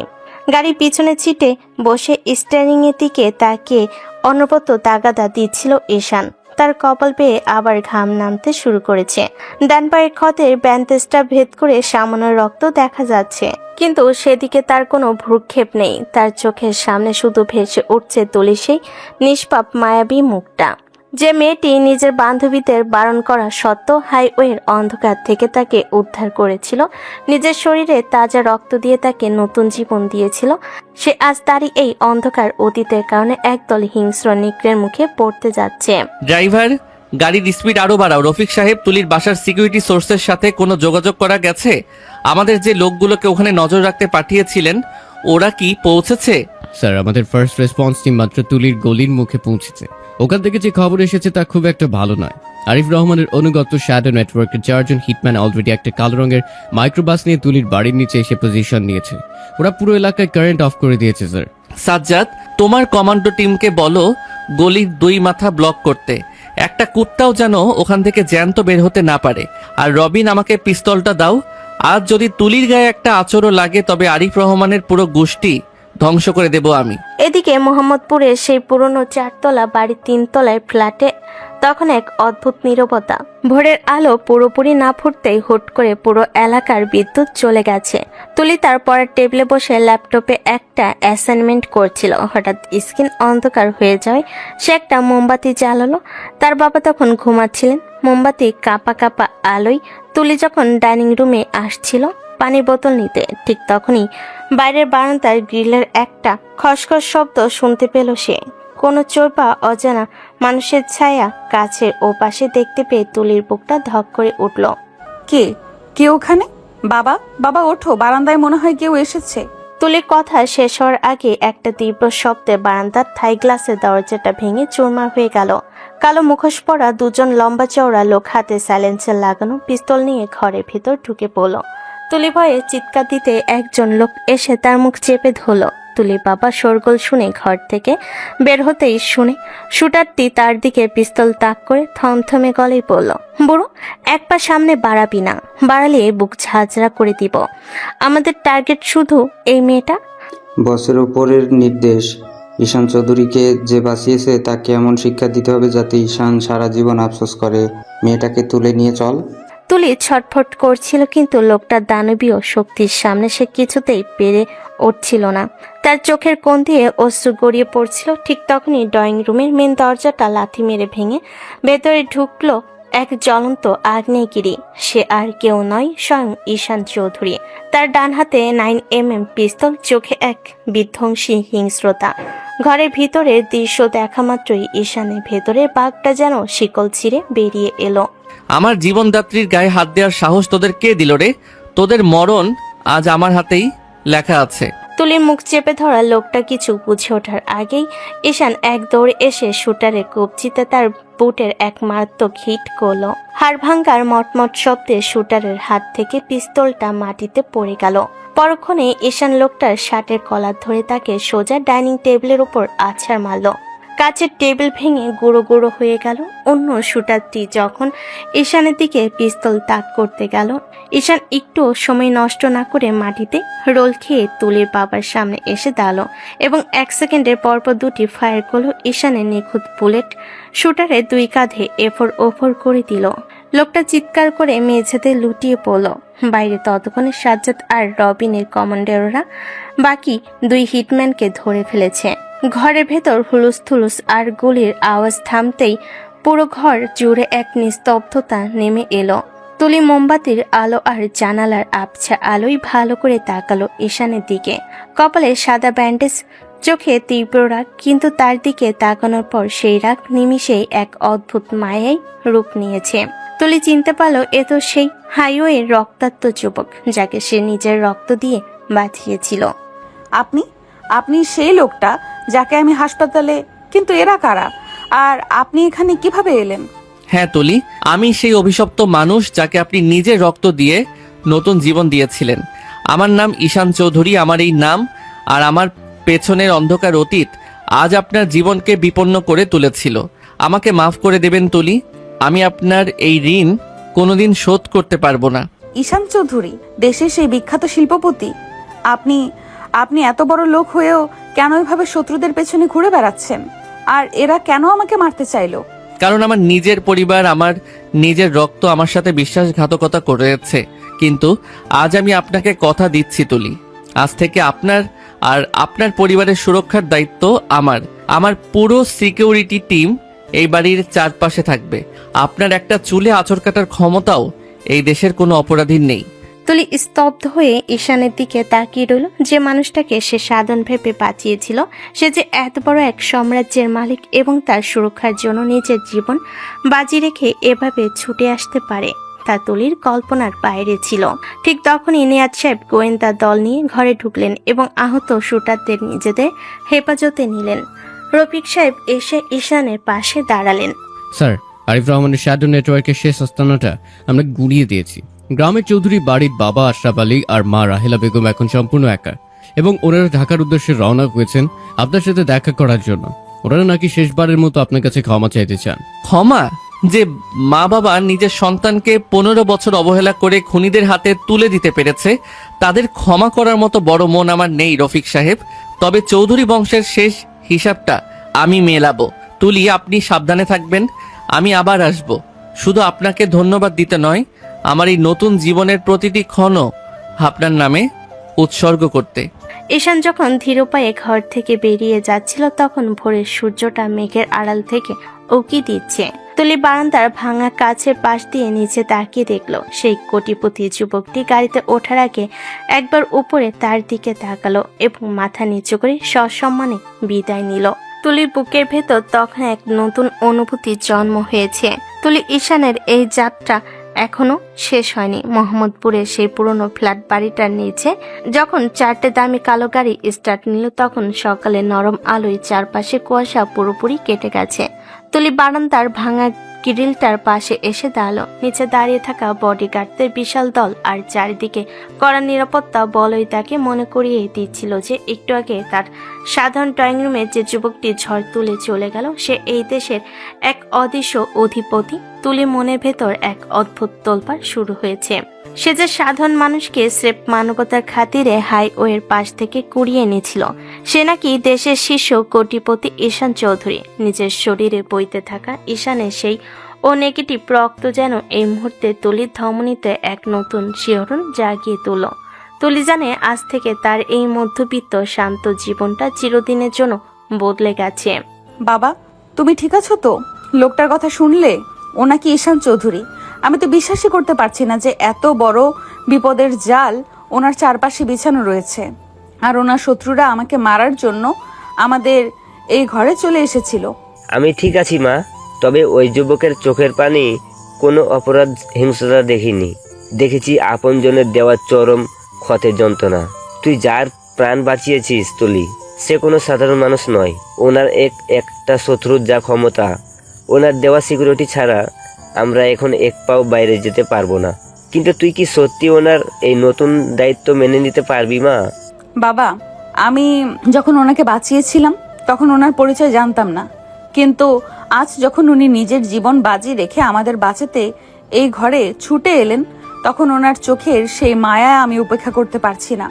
গাড়ির পিছনে ছিটে বসে স্টিয়ারিং এর দিকে তাকিয়ে অনবরত তাগাদা দিচ্ছিল ঈশান। তার কপাল পেয়ে আবার ঘাম নামতে শুরু করেছে। ডান পায়ের ক্ষতের ব্যান্ডেজটা ভেদ করে সামান্য রক্ত দেখা যাচ্ছে, কিন্তু সেদিকে তার কোনো ভ্রুক্ষেপ নেই। তার চোখের সামনে শুধু ভেসে উঠছে তুলির সেই নিষ্পাপ মায়াবী মুখটা। যে মেয়েটি নিজের বান্ধবীদের বারণ করা সত্ত্বেও হাইওয়ের অন্ধকার থেকে তাকে উদ্ধার করেছিল, নিজের শরীরে তাজা রক্ত দিয়ে তাকে নতুন জীবন দিয়েছিল, সে আজ তারই এই অন্ধকার অতীতের কারণে একদল হিংস্র নিগ্রের মুখে পড়তে যাচ্ছে। ড্রাইভার, গাড়ির স্পিড আরো বাড়াও। রফিক সাহেব, তুলির বাসার সিকিউরিটি সোর্সের সাথে কোনো যোগাযোগ করা গেছে? আমাদের যে লোকগুলোকে ওখানে নজর রাখতে পাঠিয়েছিলেন ওরা কি পৌঁছেছে? স্যার, আমাদের ফার্স্ট রেসপন্স টিম মাত্র তুলির গলির মুখে পৌঁছেছে। ওখান থেকে যে খবর এসেছে তা খুব একটা ভালো নয়। আরিফ রহমানের অনুগত শ্যাডো নেটওয়ার্কের 4 জন হিটম্যান অলরেডি একটা কালো রঙের মাইক্রোবাস নিয়ে তুলির বাড়ির নিচে এসে পজিশন নিয়েছে। ওরা পুরো এলাকায় কারেন্ট অফ করে দিয়েছে স্যার। সাজ্জাদ, তোমার কমান্ডো টিমকে বলো গলির 2 মাথা ব্লক করতে। একটা কুত্তাও যেন ওখান থেকে জ্যান্ত বের হতে না পারে। আর রবিন, আমাকে পিস্তলটা দাও। আজ যদি তুলির গায়ে একটা আঁচড়ও লাগে তবে আরিফ রহমানের পুরো গোষ্ঠী ধ্বংস করে দেব আমি। এদিকে মোহাম্মদপুরের সেই পুরনো 4তলা বাড়ির 3 তলায় ফ্ল্যাটে তখন এক অদ্ভুত নীরবতা। ভোরের আলো পুরোপুরি না ফুটতেই হুট করে পুরো এলাকার বিদ্যুৎ চলে গেছে। তুলি তার পরের টেবিলে বসে ল্যাপটপে একটা অ্যাসাইনমেন্ট করছিল। হঠাৎ স্ক্রিন অন্ধকার হয়ে যায়। সে একটা মোমবাতি জ্বালালো। তার বাবা তখন ঘুমাচ্ছিলেন। মোমবাতি কাপা কাপা আলোয় তুলি যখন ডাইনিং রুমে আসছিল পানির বোতল নিতে, ঠিক তখনই বাইরের বারান্দার গ্রিলের একটা খসখস শব্দ শুনতে পেল সে। কোনো চোর বা অজানা মানুষের ছায়া কাছের ও পাশে দেখতে পেয়ে তুলির বুকটা ধক করে উঠল। কে কে ওখানে? বাবা, বাবা ওঠো, বারান্দায় মনে হয় কেউ এসেছে। তুলির কথা শেষ হওয়ার আগে একটা তীব্র শব্দে বারান্দার থাই গ্লাসের দরজাটা ভেঙে চুরমার হয়ে গেল। কালো মুখোশ পরা 2 জন লম্বা চওড়া লোক হাতে সাইলেন্সার লাগানো পিস্তল নিয়ে ঘরের ভেতর ঢুকে পড়ল। তুলি ভয়ে চিৎকার দিতে একজন লোক এসে তার মুখ চেপে ধরল। তুলির বাবা শোরগোল শুনে ঘর থেকে বের হতেই শুনে শুটারটি তার দিকে পিস্তল তাক করে থমথমে গলায় বলল, বুড়ো, এক পা সামনে বাড়াবি না, বাড়ালে বুক ঝাঁঝরা করে দিব। আমাদের টার্গেট শুধু এই মেয়েটা। বসের উপরের নির্দেশ, ঈশান চৌধুরীকে যে বাঁচিয়েছে তাকে এমন শিক্ষা দিতে হবে যাতে ঈশান সারা জীবন আফসোস করে। মেয়েটাকে তুলে নিয়ে চল। তুলি ছটফট করছিল, কিন্তু লোকটার দানবীয় শক্তির সামনে সে কিছুতেই পেরে উঠছিল না। তার চোখের কোণ দিয়ে অশ্রু গড়িয়ে পড়ছিল। ঠিক তখনই ড্রয়িং রুমের মেন দরজাটা লাথি মেরে ভেঙে ভেতরে ঢুকলো এক জ্বলন্ত আগ্নেয়গিরি। সে আর কেউ নয়, স্বয়ং ঈশান চৌধুরী। তার ডান হাতে 9mm পিস্তল, চোখে এক বিধ্বংসী হিংস্রতা। ঘরের ভিতরের দৃশ্য দেখা মাত্রই ঈশানের ভেতরে বাঘটা যেন শিকল ছিঁড়ে বেরিয়ে এলো। আমার জীবনদাত্রীর গায়ে হাত দেওয়ার সাহস তোদের কে দিল রে? তোদের মরণ আজ আমার হাতেই লেখা আছে। তুলির মুখ চেপে ধরা লোকটা কিছু বুঝে ওঠার আগেই ঈশান এক দৌড়ে এসে শুটারের কবজিতে তার বুটের এক মারাত্মক হিট করলো। হাড় ভাঙ্গার মটমট শব্দে শুটারের হাত থেকে পিস্তলটা মাটিতে পড়ে গেল। পরক্ষণে ঈশান লোকটার শার্টের কলার ধরে তাকে সোজা ডাইনিং টেবিলের উপর আছাড় মারল। কাচের টেবিল ভেঙে গুঁড়ো গুঁড়ো হয়ে গেল। অন্য শুটারটি যখন ঈশানের দিকে পিস্তল তাক করতে গেল, ঈশান একটু সময় নষ্ট না করে মাটিতে রোল খেয়ে তুলির বাবার সামনে এসে দাঁড়ালো এবং 1 সেকেন্ডের পরপর দুটি ফায়ার করলো। ঈশানের নিখুঁত বুলেট শুটারের 2 কাঁধে এফোর ওফর করে দিল। লোকটা চিৎকার করে মেঝেতে লুটিয়ে পড়ল। বাইরে ততক্ষণে সাজ্জাদ আর রবিনের কমান্ডাররা বাকি 2 হিটম্যানকে ধরে ফেলেছে। ঘরের ভেতর হুলুস আর গুলির আওয়াজ থামতেই পুরো ঘর জুড়ে এক নিস্তব্ধতা নেমে এলো। তুলি মোমবাতির আলো আর জানালার আবছা আলোয় ভালো করে তাকালো ঈশানের দিকে। কপালে সাদা ব্যান্ডেজ, চোখে তীব্র রাগ, কিন্তু তার দিকে তাকানোর পর সেই রাগ নিমিষেই এক অদ্ভুত মায়ায় রূপ নিয়েছে। তুলি চিনতে পারলো এ তো সেই হাইওয়ের রক্তাক্ত যুবক যাকে সে নিজের রক্ত দিয়ে বাঁচিয়েছিল। আপনি সেই লোকটা যাকে আমি হাসপাতালে, কিন্তু এরা কারা আর আপনি এখানে কিভাবে এলেন? হ্যাঁ তুলি, আমি সেই অভিশপ্ত মানুষ যাকে আপনি নিজের রক্ত দিয়ে নতুন জীবন দিয়েছিলেন। আমার নাম ঈশান চৌধুরী। আমার এই নাম আর আমার পেছনের অন্ধকার অতীত আজ আপনার জীবনকে বিপন্ন করে তুলেছিল। আমাকে মাফ করে দেবেন তুলি, আমি আপনার এই ঋণ কোনোদিন শোধ করতে পারবো না। ঈশান চৌধুরী, দেশের সেই বিখ্যাত শিল্পপতি, আপনি এত বড় লোক হয়েও কেন এভাবে শত্রুদের পেছনে ঘুরে বেড়াচ্ছেন? আর এরা কেন আমাকে মারতে চাইলো? কারণ আমার নিজের পরিবার, আমার নিজের রক্ত আমার সাথে বিশ্বাসঘাতকতা করেছে। কিন্তু আজ আমি আপনাকে কথা দিচ্ছি তুলি, আজ থেকে আপনার আর আপনার পরিবারের সুরক্ষার দায়িত্ব আমার পুরো সিকিউরিটি টিম এই বাড়ির চারপাশে থাকবে। আপনার একটা চুলে আঁচড় কাটার ক্ষমতাও এই দেশের কোনো অপরাধীর নেই। তুলি স্তব্ধ হয়ে ঈশানের দিকে তাকিয়ে রইল। যে মানুষটাকে সে সাধন ভেবে বাঁচিয়েছিল, সে যে এত বড় এক সাম্রাজ্যের মালিক এবং তার সুরক্ষার জন্য নিজের জীবন বাজি রেখে এভাবে ছুটে আসতে পারে, তা তুলির কল্পনার বাইরে ছিল। ঠিক তখনই নিয়াজ সাহেব গোয়েন্দা দল নিয়ে ঘরে ঢুকলেন এবং আহত শুটারদের নিজেদের হেফাজতে নিলেন। রফিক সাহেব এসে ঈশানের পাশে দাঁড়ালেন। স্যার, আরিফ রহমানের শ্যাডো নেটওয়ার্কের শেষ আস্তানাটা আমরা গুড়িয়ে দিয়েছি। গ্রামের চৌধুরী বাড়ির বাবা আশরাফ আলী আর মা রাহেলা বেগম এখন সম্পূর্ণ একা, এবং ওনারা ঢাকার উদ্দেশ্যে রওনা হয়েছেন আপনার সাথে দেখা করার জন্য। ওনারা নাকি শেষবারের মতো আপনার কাছে ক্ষমা চাইতে চান। ক্ষমা? যে মা বাবা নিজের সন্তানকে 15 বছর অবহেলা করে খুনিদের হাতে তুলে দিতে পেরেছে, তাদের ক্ষমা করার মতো বড় মন আমার নেই রফিক সাহেব। তবে চৌধুরী বংশের শেষ হিসাবটা আমি মেলাবো। তুলি, আপনি সাবধানে থাকবেন, আমি আবার আসব। শুধু আপনাকে ধন্যবাদ দিতে নয়, আমার এই নতুন জীবনের প্রতিটি ক্ষণও আপনার নামে উৎসর্গ করতে। ঈশান যখন ধীর পায়ে ঘর থেকে বেরিয়ে যাচ্ছিল, তখন ভোরের সূর্যটা মেঘের আড়াল থেকে উকি দিচ্ছে। তুলি বারান্দার ভাঙা কাছের পাশ দিয়ে নিচে তাকিয়ে দেখলো সেই কোটিপতি যুবকটি গাড়িতে ওঠার আগে একবার উপরে তার দিকে তাকালো এবং মাথা নিচু করে সসম্মানে বিদায় নিল। তুলির বুকের ভেতর তখন এক নতুন অনুভূতির জন্ম হয়েছে। তুলি ঈশানের এই যাত্রা এখনো শেষ হয়নি। মোহাম্মদপুরের সেই পুরনো ফ্ল্যাট বাড়িটার নিচে যখন 4টে দামি কালো গাড়ি স্টার্ট নিল, তখন সকালে নরম আলোয় চারপাশে কুয়াশা পুরোপুরি কেটে গেছে। তুলি বারান্দার ভাঙা গ্রিলটার পাশে এসে দাঁড়ালো। নিচে দাঁড়িয়ে থাকা বডিগার্ডদের বিশাল দল আর চারিদিকে কড়া নিরাপত্তা বলয় তাকে মনে করিয়ে দিচ্ছিল যে একটু আগে তার সাধারণ ড্রয়িং রুমে যে যুবকটি ঝড় তুলে চলে গেল, সে এই দেশের এক অদৃশ্য অধিপতি। তুলি মনের ভেতর এক অদ্ভুত তোলপাড় শুরু হয়েছে। সে যে সাধারণ মানুষকে স্রেফ মানবতার খাতিরে হাইওয়ের পাশ থেকে কুড়িয়ে এনেছিল, সে নাকি দেশের শীর্ষ কোটিপতি ঈশান চৌধুরী। নিজের শরীরে বইতে থাকা ঈশানের সেই ও নেগেটিভ রক্ত যেন এই মুহূর্তে তুলির ধমনীতে এক নতুন শিহরণ জাগিয়ে তুলল। তুলি জানে আজ থেকে তার এই মধ্যবিত্ত শান্ত জীবনটা চিরদিনের জন্য বদলে গেছে। বাবা, তুমি ঠিক আছো তো? লোকটার কথা শুনলে? ও নাকি ঈশান চৌধুরী। আমি তো বিশ্বাসই করতে পারছি না যে এত বড় বিপদের জাল ওনার চারপাশে বিছানো রয়েছে, আর ওনার শত্রুরা আমাকে মারার জন্য আমাদের এই ঘরে চলে এসেছিল। আমি ঠিক আছি মা, তবে ওই যুবকের চোখের পানি কোনো অপরাধ হিংস্রতা দেখিনি। দেখেছি আপনজনের দেওয়া চরম ক্ষতের যন্ত্রণা। তুই যার প্রাণ বাঁচিয়েছিস তুলি। সে কোনো সাধারণ মানুষ নয়। ওনার একটা শত্রুর যা ক্ষমতা, ওনার দেওয়া সিকিউরিটি ছাড়া আমরা এখন এক পাও বাইরে যেতে পারবো না। কিন্তু তুই কি সত্যি ওনার এই নতুন দায়িত্ব মেনে নিতে পারবি মা? বাবা, আমি যখন ওনাকে বাঁচিয়েছিলাম তখন ওনার পরিচয় জানতাম না, কিন্তু আজ যখন উনি নিজের জীবন বাজি রেখে আমাদের বাঁচাতে এই ঘরে ছুটে এলেন, তখন ওনার চোখের সেই মায়া আমি উপেক্ষা করতে পারছি না।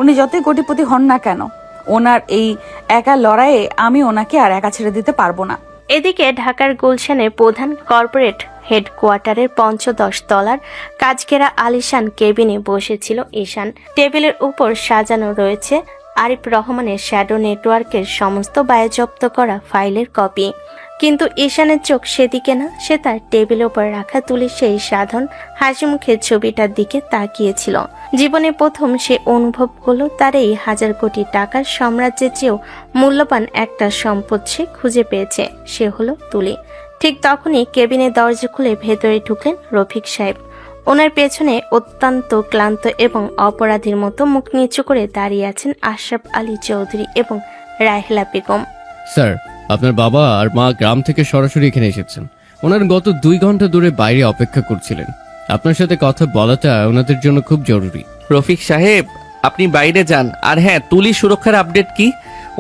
উনি যতই কোটিপতি হন না কেন, ওনার এই একা লড়াইয়ে আমি ওনাকে আর একা ছেড়ে দিতে পারবো না। এদিকে ঢাকার গুলশানের প্রধান কর্পোরেট হেডকোয়ার্টারের ৫০ তলার কাজঘেরা আলিশান কেবিনে বসেছিল ঈশান। টেবিলের উপর সাজানো রয়েছে আরিফ রহমানের শ্যাডো নেটওয়ার্কের সমস্ত বাজেয়াপ্ত করা ফাইলের কপি। কিন্তু ঈশানের চোখ সেদিকে না, সে তার টেবিলের উপর রাখা তুলির সেই সাধারণ হাসি মুখের ছবিটার দিকে তাকিয়েছিল। জীবনে প্রথম সে অনুভব করলো তার এই ১,০০০ কোটি টাকার সাম্রাজ্যের চেয়েও মূল্যবান একটা সম্পদ সে খুঁজে পেয়েছে, সে হলো তুলি। ঠিক তখনই কেবিনের দরজা খুলে ভেতরে ঢুকলেন রফিক সাহেব। ওনার পেছনে অত্যন্ত ক্লান্ত এবং অপরাধীর মতো মুখ নিচু করে দাঁড়িয়ে আছেন আশরাফ আলী চৌধুরী এবং রাহেলা বেগম। স্যার, আপনার বাবা আর মা গ্রাম থেকে সরাসরি এখানে এসেছেন। ওনার গত 2 ঘন্টা ধরে বাইরে অপেক্ষা করছিলেন। আপনার সাথে কথা বলাটা ওনাদের জন্য খুব জরুরি। রফিক সাহেব, আপনি বাইরে যান। আর হ্যাঁ, তুলি সুরক্ষার আপডেট কি?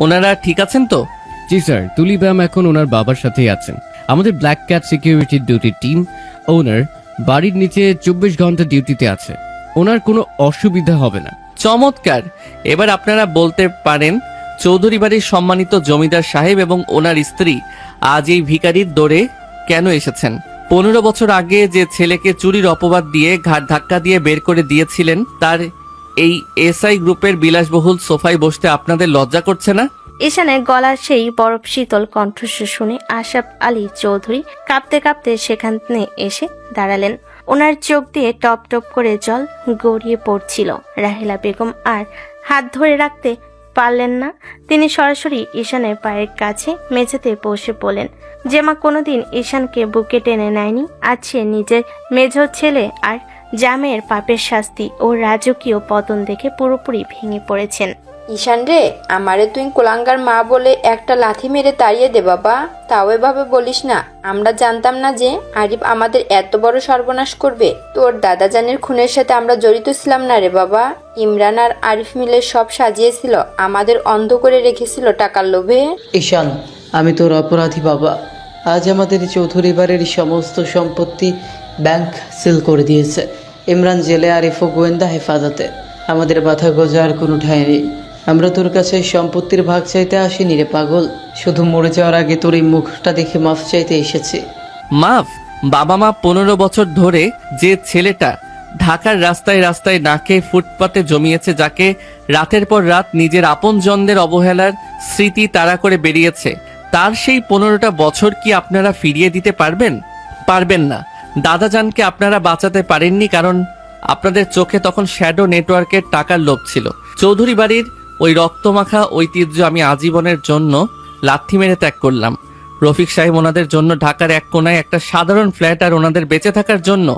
ওনারা ঠিক আছেন তো? জি স্যার, তুলি ব্যাম এখন ওনার বাবার সাথেই আছেন। আমাদের black cat security duty team ওনার বাড়ির নিচে 24 ঘন্টা ডিউটিতে আছে। ওনার কোনো অসুবিধা হবে না। চমৎকার। এবার আপনারা বলতে পারেন চৌধুরী বাড়ির সম্মানিত জমিদার সাহেব এবং ওনার স্ত্রী আজ এই ভিখারির দৌড়ে কেন এসেছেন। 15 বছর আগে যে ছেলেকে চুরির অপবাদ দিয়ে ঘাট ধাক্কা দিয়ে বের করে দিয়েছিলেন, তার এই এসআই গ্রুপের বিলাসবহুল সোফায় বসতে আপনাদের লজ্জা করছে না? ঈশানের গলার সেই বরফ শীতল কণ্ঠস্বর শুনে আশরাফ আলী চৌধুরী কাঁপতে কাঁপতে সেখানে এসে দাঁড়ালেন। ওনার চোখ দিয়ে টপ টপ করে জল গড়িয়ে পড়ছিল। রাহেলা বেগম আর হাত ধরে রাখতে পারলেন না। তিনি সরাসরি ঈশানের পায়ের কাছে মেঝেতে বসে পড়লেন। যে মা কোনোদিন ঈশানকে বুকে টেনে নেয়নি, আজ সে নিজের মেজ ছেলে আর জামের পাপের শাস্তি ও রাজকীয় পতন দেখে পুরোপুরি ভেঙে পড়েছেন। ঈশান রে, আমারে তুই কোলাঙ্গার মা বলে একটা লাথি মেরে তাড়িয়ে দে বাবা। তাও এভাবে বলিস না। আমরা জানতাম না যে আরিফ আমাদের এত বড় সর্বনাশ করবে। তোর দাদাজানের খুনের সাথে আমরা জড়িত ছিলাম না রে বাবা। ইমরান আর আরিফ মিলে সব সাজিয়েছিল, আমাদের অন্ধ করে রেখেছিল টাকার লোভে। ঈশান, আমি তোর অপরাধী বাবা। আজ আমাদের চৌধুরী বাড়ির সমস্ত সম্পত্তি ব্যাংক সিল করে দিয়েছে। ইমরান জেলে, আরিফ ও গোয়েন্দা হেফাজতে। আমাদের মাথা গোজার কোনো ঠাঁই নেই। আমরা তোর কাছে সম্পত্তির ভাগ চাইতে আসিনি রে পাগল, শুধু মরে যাওয়ার আগে তোর এই মুখটা দেখে মাফ চাইতে এসেছি। মাফ? বাবা মা 15 বছর ধরে যে ছেলেটা ঢাকার রাস্তায় রাস্তায় নাকে ফুটপাতে জমিয়েছে, যাকে রাতের পর রাত নিজের আপনজনদের অবহেলার স্মৃতি তাড়া করে বেরিয়েছে, তার সেই 15টা বছর কি আপনারা ফিরিয়ে দিতে পারবেন? পারবেন না। দাদাজানকে আপনারা বাঁচাতে পারেননি, কারণ আপনাদের চোখে তখন শ্যাডো নেটওয়ার্কের টাকার লোভ ছিল। চৌধুরী বাড়ির ওই রক্তমাখা ঐতিহ্য আমি আজীবনের জন্য লাথি মেরে ত্যাগ করলাম। রফিক সাহেব, ওনাদের জন্য ঢাকার এক কোনায় একটা সাধারণ ফ্ল্যাট আর ওনাদের বেঁচে থাকার জন্য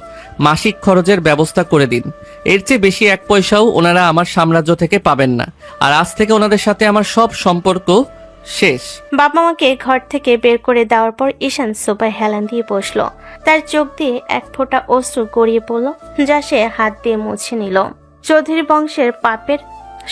মাসিক খরচের ব্যবস্থা করে দিন। এর চেয়ে বেশি 1 পয়সাও ওনারা আমার সাম্রাজ্য থেকে পাবেন না। আর আজ থেকে ওনাদের সাথে আমার সব সম্পর্ক শেষ। বাবা মাকে ঘর থেকে বের করে দেওয়ার পর ঈশান সোফায় হেলান দিয়ে বসলো। তার চোখ দিয়ে এক ফোঁটা অশ্রু গড়িয়ে পড়ল, যা সে হাত দিয়ে মুছে নিল। চৌধুরী বংশের পাপের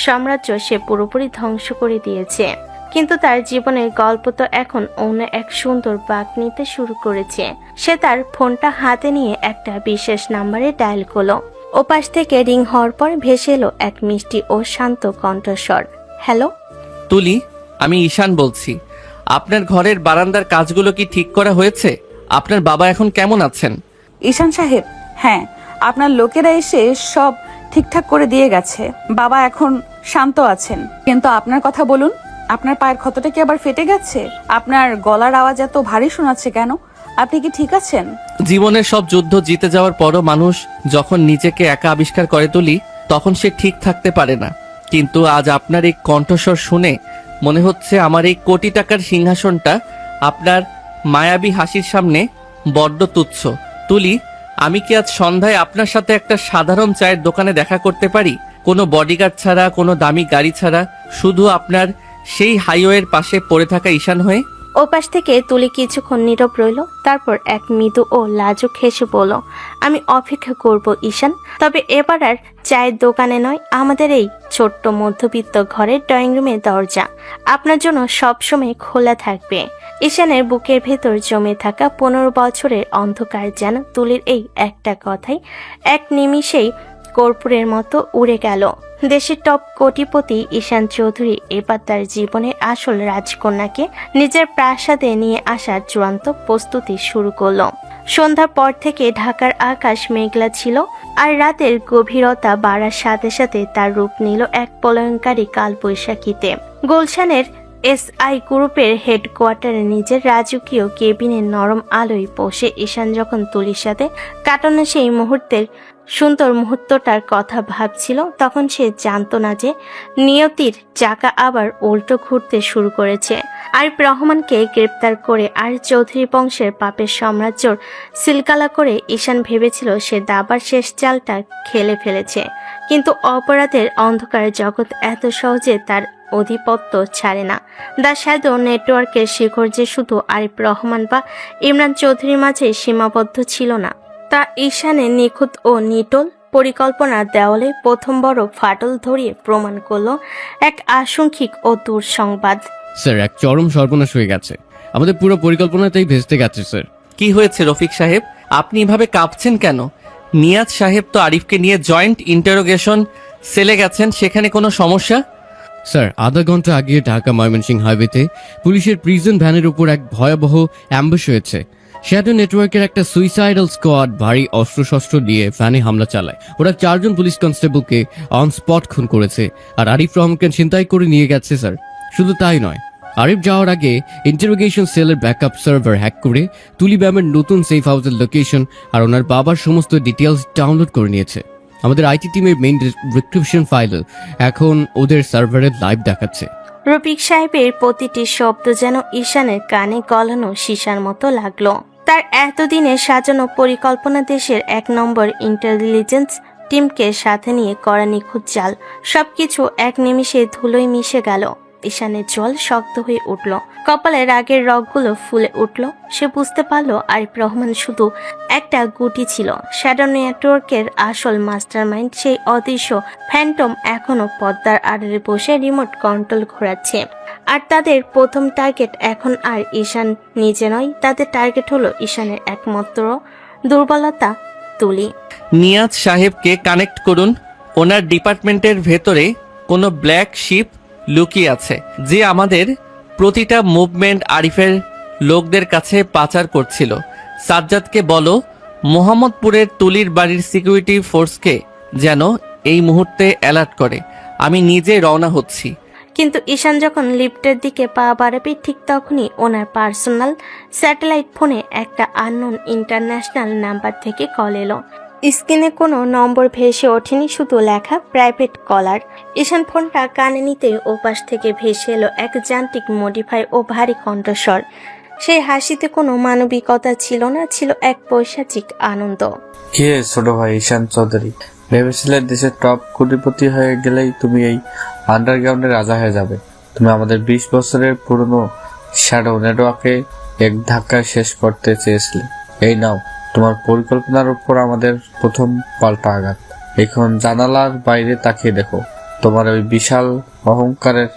সাম্রাজ্য সে পুরোপুরি ধ্বংস করে দিয়েছে, কিন্তু তার জীবনের গল্প তো এখন অন্য এক সুন্দর বাঁক নিতে শুরু করেছে। সে তার ফোনটা হাতে নিয়ে একটা বিশেষ নাম্বারে ডায়াল করলো। ওপাশ থেকে রিং হওয়ার পর ভেসে এলো এক মিষ্টি ও শান্ত কণ্ঠস্বর। হ্যালো তুলি, আমি ঈশান বলছি। আপনার ঘরের বারান্দার কাজগুলো কি ঠিক করা হয়েছে? আপনার বাবা এখন কেমন আছেন? ঈশান সাহেব, হ্যাঁ, আপনার লোকেরা এসে সব ঠিকঠাক করে দিয়ে গেছে। বাবা এখন শান্ত আছেন। কিন্তু আপনার কথা বলুন, আপনার পায়ের ক্ষতটা কি আবার ফেটে গেছে? আপনার গলার আওয়াজ এত ভারী শোনাচ্ছে কেন? আপনি কি ঠিক আছেন? জীবনের সব যুদ্ধ জিতে যাওয়ার পরও মানুষ যখন নিজেকে একা আবিষ্কার করে তুলি, তখন সে ঠিক থাকতে পারে না। কিন্তু আজ আপনার এই কণ্ঠস্বর শুনে মনে হচ্ছে আমার এই কোটি টাকার সিংহাসনটা আপনার মায়াবী হাসির সামনে বড্ড তুচ্ছ। তুলি, আমি কি আজ সন্ধ্যায় আপনার সাথে একটা সাধারণ চায়ের দোকানে দেখা করতে পারি? কোনো বডিগার্ড ছাড়া, কোনো দামি গাড়ি ছাড়া, শুধু আপনার সেই হাইওয়ের পাশে পড়ে থাকা ঈশান হয়ে? ওপাশ থেকে তুলি কিছুক্ষণ নীরব রইল, তারপর এক মৃদু ও লাজুক হেসে বলল, আমি অপেক্ষা করব ঈশান, তবে এবার আর চায়ের দোকানে নয়, আমাদের এই ছোট্ট মধ্যবিত্ত ঘরের ড্রয়িং রুমের দরজা আপনার জন্য সবসময় খোলা থাকবে। ঈশানের বুকের ভেতর জমে থাকা 15 বছরের অন্ধকার যেন তুলির এই একটা কথাই এক নিমিষেই কর্পূরের মতো উড়ে গেল। দেশের টপ কোটিপতি ঈশান চৌধুরী এবার তার জীবনের আসল রাজকন্যাকে নিজের প্রাসাদে নিয়ে আসার চূড়ান্ত প্রস্তুতি শুরু করলো। সন্ধ্যার পর থেকে ঢাকার আকাশ মেঘলা ছিল, আর রাতের গভীরতা বাড়ার সাথে সাথে তার রূপ নিল এক প্রলয়ঙ্কারী কালবৈশাখীতে। গুলশানের SI গ্রুপের হেডকোয়ার্টারে নিজের রাজকীয় কেবিনের নরম আলোয় বসে ঈশান যখন তুলির সাথে কাটানো সেই মুহূর্তের সুন্দর মুহূর্তটার কথা ভাবছিল, তখন সে জানতো না যে নিয়তির চাকা আবার উল্টো ঘুরতে শুরু করেছে। আরিফ রহমানকে গ্রেপ্তার করে আর চৌধুরী বংশের পাপের সাম্রাজ্যর সিলকালা করে ঈশান ভেবেছিল সে দাবার শেষ চালটা খেলে ফেলেছে, কিন্তু অপরাধের অন্ধকার জগৎ এত সহজে তার অধিপত্য ছাড়ে না। দ্য শ্যাডো নেটওয়ার্কের শিখর যে শুধু আরিফ রহমান বা ইমরান চৌধুরীর মাঝে সীমাবদ্ধ ছিল না, তা ঈশানের নিখুঁত ও নিটোল পরিকল্পনার দেওয়ালে প্রথম বড় ফাটল ধরিয়ে প্রমাণ করল এক আশঙ্কিক ও দুঃসংবাদ। স্যার, এক চরম সর্বনাশ হয়ে গেছে। আমাদের পুরো পরিকল্পনাটাই ভেস্তে গেছে স্যার। কি হয়েছে রফিক সাহেব? আপনি এভাবে কাঁপছেন কেন? নিয়াজ সাহেব তো আরিফকে নিয়ে জয়েন্ট ইন্টারোগেশন সেলে গেছেন, সেখানে কোনো সমস্যা? স্যার, আধা ঘন্টা আগে ঢাকা ময়মনসিংহ হাইওয়েতে পুলিশের প্রিজন ভ্যানের উপর এক ভয়াবহ অ্যাম্বুশ হয়েছে। শ্যাডো নেটওয়ার্কের একটা সুইসাইডাল স্কোয়াড ভারী অস্ত্রশস্ত্র দিয়ে ভ্যানে হামলা চালায়। ওরা 4 জন পুলিশ কনস্টেবলকে অন স্পট খুন করেছে, আর আরিফ রহমানকে ছিনতাই করে নিয়ে গেছে স্যার। শুধু তাই নয়, আরিফ যাওয়ার আগে ইন্টারোগেশন সেলের ব্যাকআপ সার্ভার হ্যাক করে তুলি ব্যামের নতুন সেফ হাউসের লোকেশন আর ওনার বাবার সমস্ত ডিটেলস ডাউনলোড করে নিয়েছে। আমাদের আইটি টিমের মেইন রিক্রিপশন ফাইল এখন ওদের সার্ভারে লাইভ দেখাচ্ছে। রফিক সাহেবের প্রতিটি শব্দ যেন ঈশানের কানে গলানো সীসার মতো লাগলো। তার এতদিনে সাজানো পরিকল্পনা দেশের 1 নম্বর ইন্টেলিজেন্স টিমকে সাথে নিয়ে করা নিখুঁত চাল, সবকিছু এক নিমিষে ধুলোয় মিশে গেল। ঈশানের জল শক্ত হয়ে উঠল, কপালে রাগের রগগুলো ফুলে উঠল। সে বুঝতে পারল আরিফ রহমান শুধু একটা গুটি ছিল। শ্যাডো নেটওয়ার্কের আসল মাস্টারমাইন্ড, সেই অদৃশ্য ফ্যান্টম এখনো পর্দার আড়ালে বসে রিমোট কন্ট্রোল ঘোরাচ্ছে। আর তাদের প্রথম টার্গেট এখন আর ঈশান নিজে নয়, তাদের টার্গেট হলো ঈশানের একমাত্র দুর্বলতা, তুলি। নিয়াজ সাহেবকে কানেক্ট করুন। ওনার ডিপার্টমেন্টের ভেতরে কোনো ব্ল্যাক শিপ লুকিয়ে আছে, যে আমাদের প্রতিটা মুভমেন্ট আরিফের লোকদের কাছে পাচার করছিল। সাজ্জাদকে বলো মোহাম্মদপুরের তুলির বাড়ির সিকিউরিটি ফোর্সকে যেন এই মুহূর্তে অ্যালার্ট করে। আমি নিজে রওনা হচ্ছি। কিন্তু ঈশান যখন লিফটের দিকে পা বাড়াবে, ঠিক তখনই ওনার পার্সোনাল স্যাটেলাইট ফোনে একটা আননোন ইন্টারন্যাশনাল নাম্বার থেকে কল এলো। স্ক্রিনে কোনো নম্বর ভেসে ওঠেনি, শুধু লেখা প্রাইভেট কলার। ঈশান ফোনটা কানে নিতে ওপাশ থেকে ভেসে এলো এক যান্ত্রিক মডিফাই ও ভারী কণ্ঠস্বর। সেই হাসিতে কোনো মানবিকতা ছিল না, ছিল এক পৈশাচিক আনন্দ। কে ছোট ভাই ঈশান চৌধুরী? ভেবেছিলে দেশের টপ কোটিপতি হয়ে গেলেই তুমি এই আন্ডারগ্রাউন্ডের রাজা হয়ে যাবে। তুমি আমাদের 20 বছরের পুরনো শ্যাডো নেটওয়ার্কে এক ধাক্কায় শেষ করতে চেয়েছিলে। এই নাও তোমার পরিকল্পনার উপর আমাদের প্রথম পাল্টা আঘাত। এখন জানালার বাইরে তাকিয়ে দেখো, তোমার ওই বিশাল অহংকারের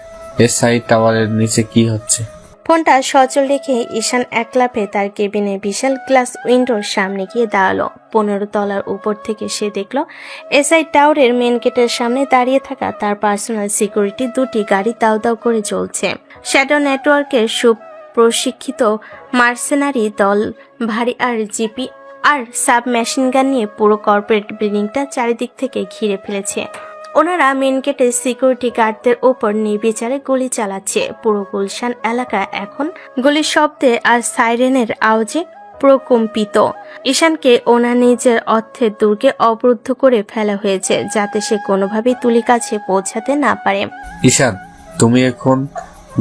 SI টাওয়ারের নিচে কি হচ্ছে। ফোনটা সচল রেখে ঈশান একলাপে তার কেবিনের বিশাল গ্লাস উইন্ডোর সামনে গিয়ে দাঁড়ালো। 15 তলার উপর থেকে সে দেখল SI টাওয়ারের মেন গেটের সামনে দাঁড়িয়ে থাকা তার পার্সোনাল সিকিউরিটি 2টি গাড়ি দাউ দাউ করে চলছে। শ্যাডো নেটওয়ার্কের সুপ্রশিক্ষিত মার্সেনারি দল ভারী আর জিপি আর সাব মেশিন গান নিয়ে পুরো কর্পোরেট বিল্ডিংটা চারিদিক থেকে ঘিরে ফেলেছে। ওনারা মেন গেটে সিকিউরিটি গার্ডদের ওপর নির্বিচারে গুলি চালাচ্ছে। পুরো গুলশান এলাকা এখন গুলির শব্দে আর সাইরেনের আওয়াজে প্রকম্পিত। ঈশানকে ওনার নিজের অর্থের দুর্গে অবরুদ্ধ করে ফেলা হয়েছে, যাতে সে কোনোভাবেই তুলির কাছে পৌঁছাতে না পারে। ঈশান, তুমি এখন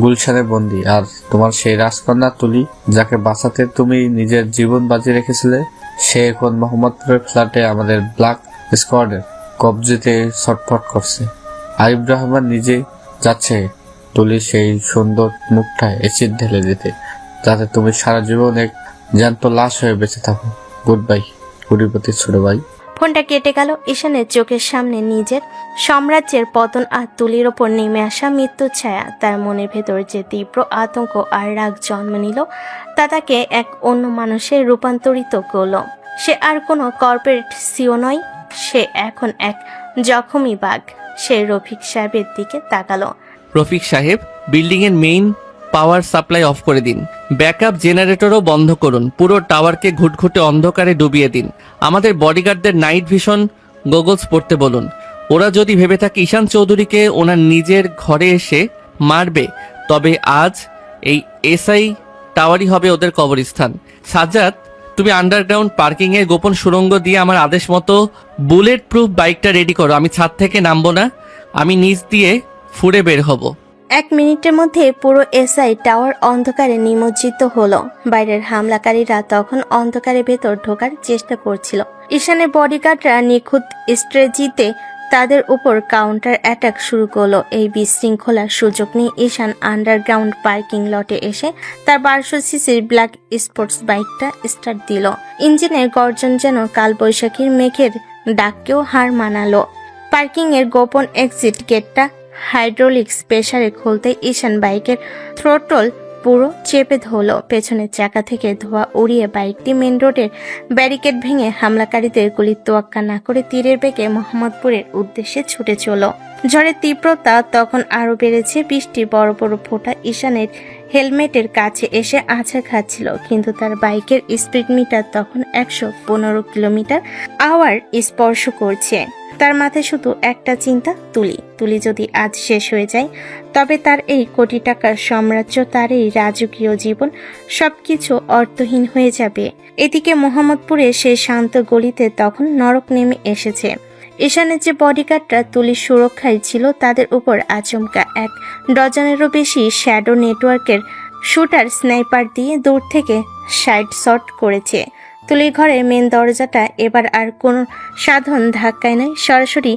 গুলশানে বন্দী, আর তোমার সেই রাজকন্যা তুলি, যাকে বাঁচাতে তুমি নিজের জীবন বাজি রেখেছিলে, সে এখন মোহাম্মদপুরের ফ্ল্যাটে আমাদের ব্ল্যাক স্কোয়াডের কবজিতে ছটফট করছে। আরিফ রহমান নিজে যাচ্ছে তুলির সেই সুন্দর মুখটা এসিড ঢেলে দিতে, যাতে তুমি সারা জীবন এক জ্যান্ত লাশ হয়ে বেঁচে থাকো। গুড বাই কোটিপতি ছোট ভাই। ফোনটা কেটে গেল। ঈশানের চোখের সামনে নিজের সাম্রাজ্যের পতন আর তুলির ওপর নেমে আসা মৃত্যুর ছায়া। তার মনের ভেতর যে তীব্র আতঙ্ক আর রাগ জন্ম নিল তা তাকে এক অন্য মানুষে রূপান্তরিত করল। সে আর কোনো কর্পোরেট সিও নয়, সে এখন এক জখমি বাঘ। সে রফিক সাহেবের দিকে তাকালো। রফিক সাহেব, বিল্ডিং এর মেইন পাওয়ার সাপ্লাই অফ করে দিন, ব্যাকআপ জেনারেটরও বন্ধ করুন, পুরো টাওয়ারকে ঘুটঘুটে অন্ধকারে ডুবিয়ে দিন। আমাদের বডিগার্ডদের নাইট ভিশন গগলস পড়তে বলুন। ওরা যদি ভেবে থাকে ঈশান চৌধুরীকে ওনার নিজের ঘরে এসে মারবে, তবে আজ এই এসআই টাওয়ারই হবে ওদের কবরস্থান। সাজ্জাদ, তুমি আন্ডারগ্রাউন্ড পার্কিং এর গোপন সুড়ঙ্গ দিয়ে আমার আদেশ মতো বুলেট প্রুফ বাইকটা রেডি করো। আমি ছাদ থেকে নামবো না, আমি নিচ দিয়ে ফুড়ে বের হব। 1 মিনিটের মধ্যে পুরো এসআই টাওয়ার অন্ধকারে নিমজ্জিত হলো। বাইরের হামলাকারীরা তখন অন্ধকারের ভেতর ঢোকার চেষ্টা করছিল। ঈশানের বডিগার্ডরা নিখুঁত স্ট্র্যাটেজিতে তাদের উপর কাউন্টার অ্যাটাক শুরু করলো। এই বিশৃঙ্খলার সুযোগ নিয়ে ঈশান আন্ডারগ্রাউন্ড পার্কিং লটে এসে তার 1200 সিসির ব্ল্যাক স্পোর্টস বাইকটা স্টার্ট দিল। ইঞ্জিনের গর্জন যেন কালবৈশাখীর মেঘের ডাককেও হার মানালো। পার্কিং এর গোপন এক্সিট গেটটা হাইড্রোলিক্স প্রেসারে খুলতে ঈশান বাইকের থ্রোটল পুরো চেপে ধরল। পেছনের চাকা থেকে ধোঁয়া উড়িয়ে বাইকটি মেন রোডের ব্যারিকেড ভেঙে হামলাকারীদের গুলির তোয়াক্কা না করে তীরের বেগে মোহাম্মদপুরের উদ্দেশ্যে ছুটে চলল। ঝড়ের তীব্রতা তখন আরো বেড়েছে। বৃষ্টি বড় বড় ফোঁটা ঈশানের হেলমেটের কাছে এসে আছাড় খাচ্ছিল, কিন্তু তার বাইকের স্পিড মিটার তখন 115 কিলোমিটার আওয়ার স্পর্শ করছে। তার মাথায় শুধু একটা চিন্তা, তুলি যদি আজ শেষ হয়ে যায়, তবে তার এই কোটি টাকার সাম্রাজ্য, তার এই রাজকীয় জীবন সবকিছু অর্থহীন হয়ে যাবে। এদিকে মোহাম্মদপুরে সেই শান্ত গলিতে তখন নরক নেমে এসেছে। ঈশানের যে বডিগার্ডরা তুলির সুরক্ষায় ছিল, তাদের উপর আচমকা 1 ডজনেরও বেশি শ্যাডো নেটওয়ার্কের শুটার স্নাইপার দিয়ে দূর থেকে সাইড শট করেছে। তুলির ঘরের মেন দরজাটা এবার আর কোনো সাধারণ ধাক্কায় নয়, সরাসরি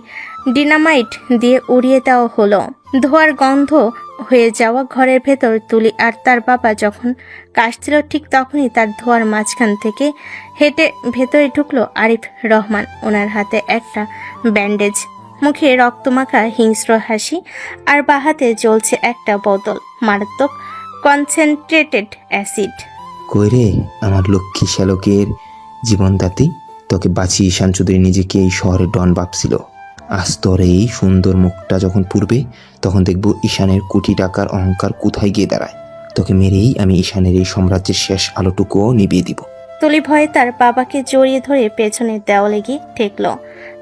ডিনামাইট দিয়ে উড়িয়ে দেওয়া হলো। ধোয়ার গন্ধ হয়ে যাওয়া ঘরের ভেতর তুলি আর তার বাবা যখন কাশছিল, ঠিক তখনই তার ধোয়ার মাঝখান থেকে হেঁটে ভেতরে ঢুকলো আরিফ রহমান। ওনার হাতে একটা ব্যান্ডেজ, মুখে রক্তমাখা হিংস্র হাসি, আর বাহাতে জ্বলছে একটা বোতল মারাত্মক কনসেন্ট্রেটেড অ্যাসিড। কই রে আমার লক্ষ্মী শ্যালকের জীবনদাতি, তোকে বাঁচিয়ে ঈশান চৌধুরী নিজেকে এই শহরে ডন ভাবছিল। আজ তোর এই সুন্দর মুখটা যখন পুড়বে, তখন দেখবো ঈশানের কোটি টাকার অহংকার কোথায় গিয়ে দাঁড়ায়। তোকে মেরেই আমি ঈশানের এই সাম্রাজ্যের শেষ আলোটুকুও নিভিয়ে দিব। তুলি ভয়ে তার বাবাকে জড়িয়ে ধরে পেছনের দেওয়ালে গিয়ে ঠেকল।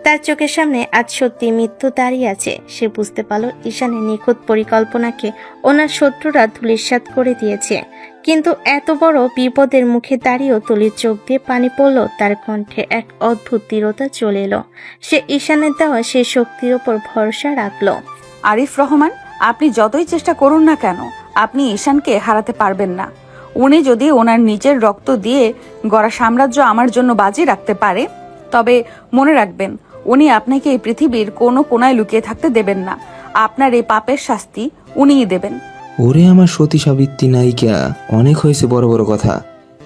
তার চোখের সামনে আজ সত্যি মৃত্যু দাঁড়িয়ে আছে। সে বুঝতে পারল ঈশানের নিখুঁত পরিকল্পনাকে ওনার শত্রুরা ধূলিসাৎ করে দিয়েছে। কিন্তু এত বড় বিপদের মুখে দাঁড়িয়েও তুলির চোখ দিয়ে পানি পড়ল। তার কণ্ঠে এক অদ্ভুত দৃঢ়তা চলে এলো। সে ঈশানের দেওয়া সেই শক্তির ওপর ভরসা রাখলো। আরিফ রহমান, আপনি যতই চেষ্টা করুন না কেন, আপনি ঈশানকে হারাতে পারবেন না। উনি যদি ওনার নিজের রক্ত দিয়ে গড়া সাম্রাজ্য আমার জন্য বাজি রাখতে পারে, তবে মনে রাখবেন উনি আপনাকে এই পৃথিবীর কোনো কোনায় লুকিয়ে থাকতে দেবেন না। আপনার এই পাপের শাস্তি উনিই দেবেন। ওরে আমার সতী সাবিত্রী নায়িকা, অনেক হয়েছে বড় বড় কথা।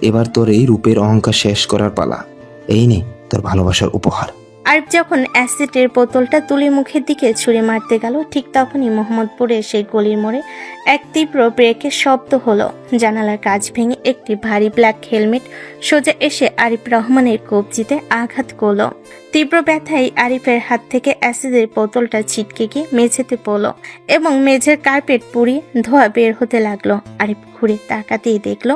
এবার তোর এই রূপের অহংকার শেষ করার পালা। এই নে তোর ভালোবাসার উপহার। আরিফ যখন অ্যাসিডের বোতলটা তুলির মুখের দিকে ছুঁড়ে মারতে গেল, ঠিক তখনই মোহাম্মদপুরের সেই গলির মোড়ে এক তীব্র ব্রেকের শব্দ হলো। জানালার কাঁচ ভেঙে একটি ভারী ব্ল্যাক হেলমেট সোজা এসে আরিফ রহমানের কবজিতে আঘাত করলো। তীব্র ব্যথায় আরিফের হাত থেকে অ্যাসিডের বোতলটা ছিটকে গিয়ে মেঝেতে পড়ল এবং মেঝের কার্পেট পুড়িয়ে ধোঁয়া বের হতে লাগলো। আরিফ ঘুরে তাকাতেই দেখলো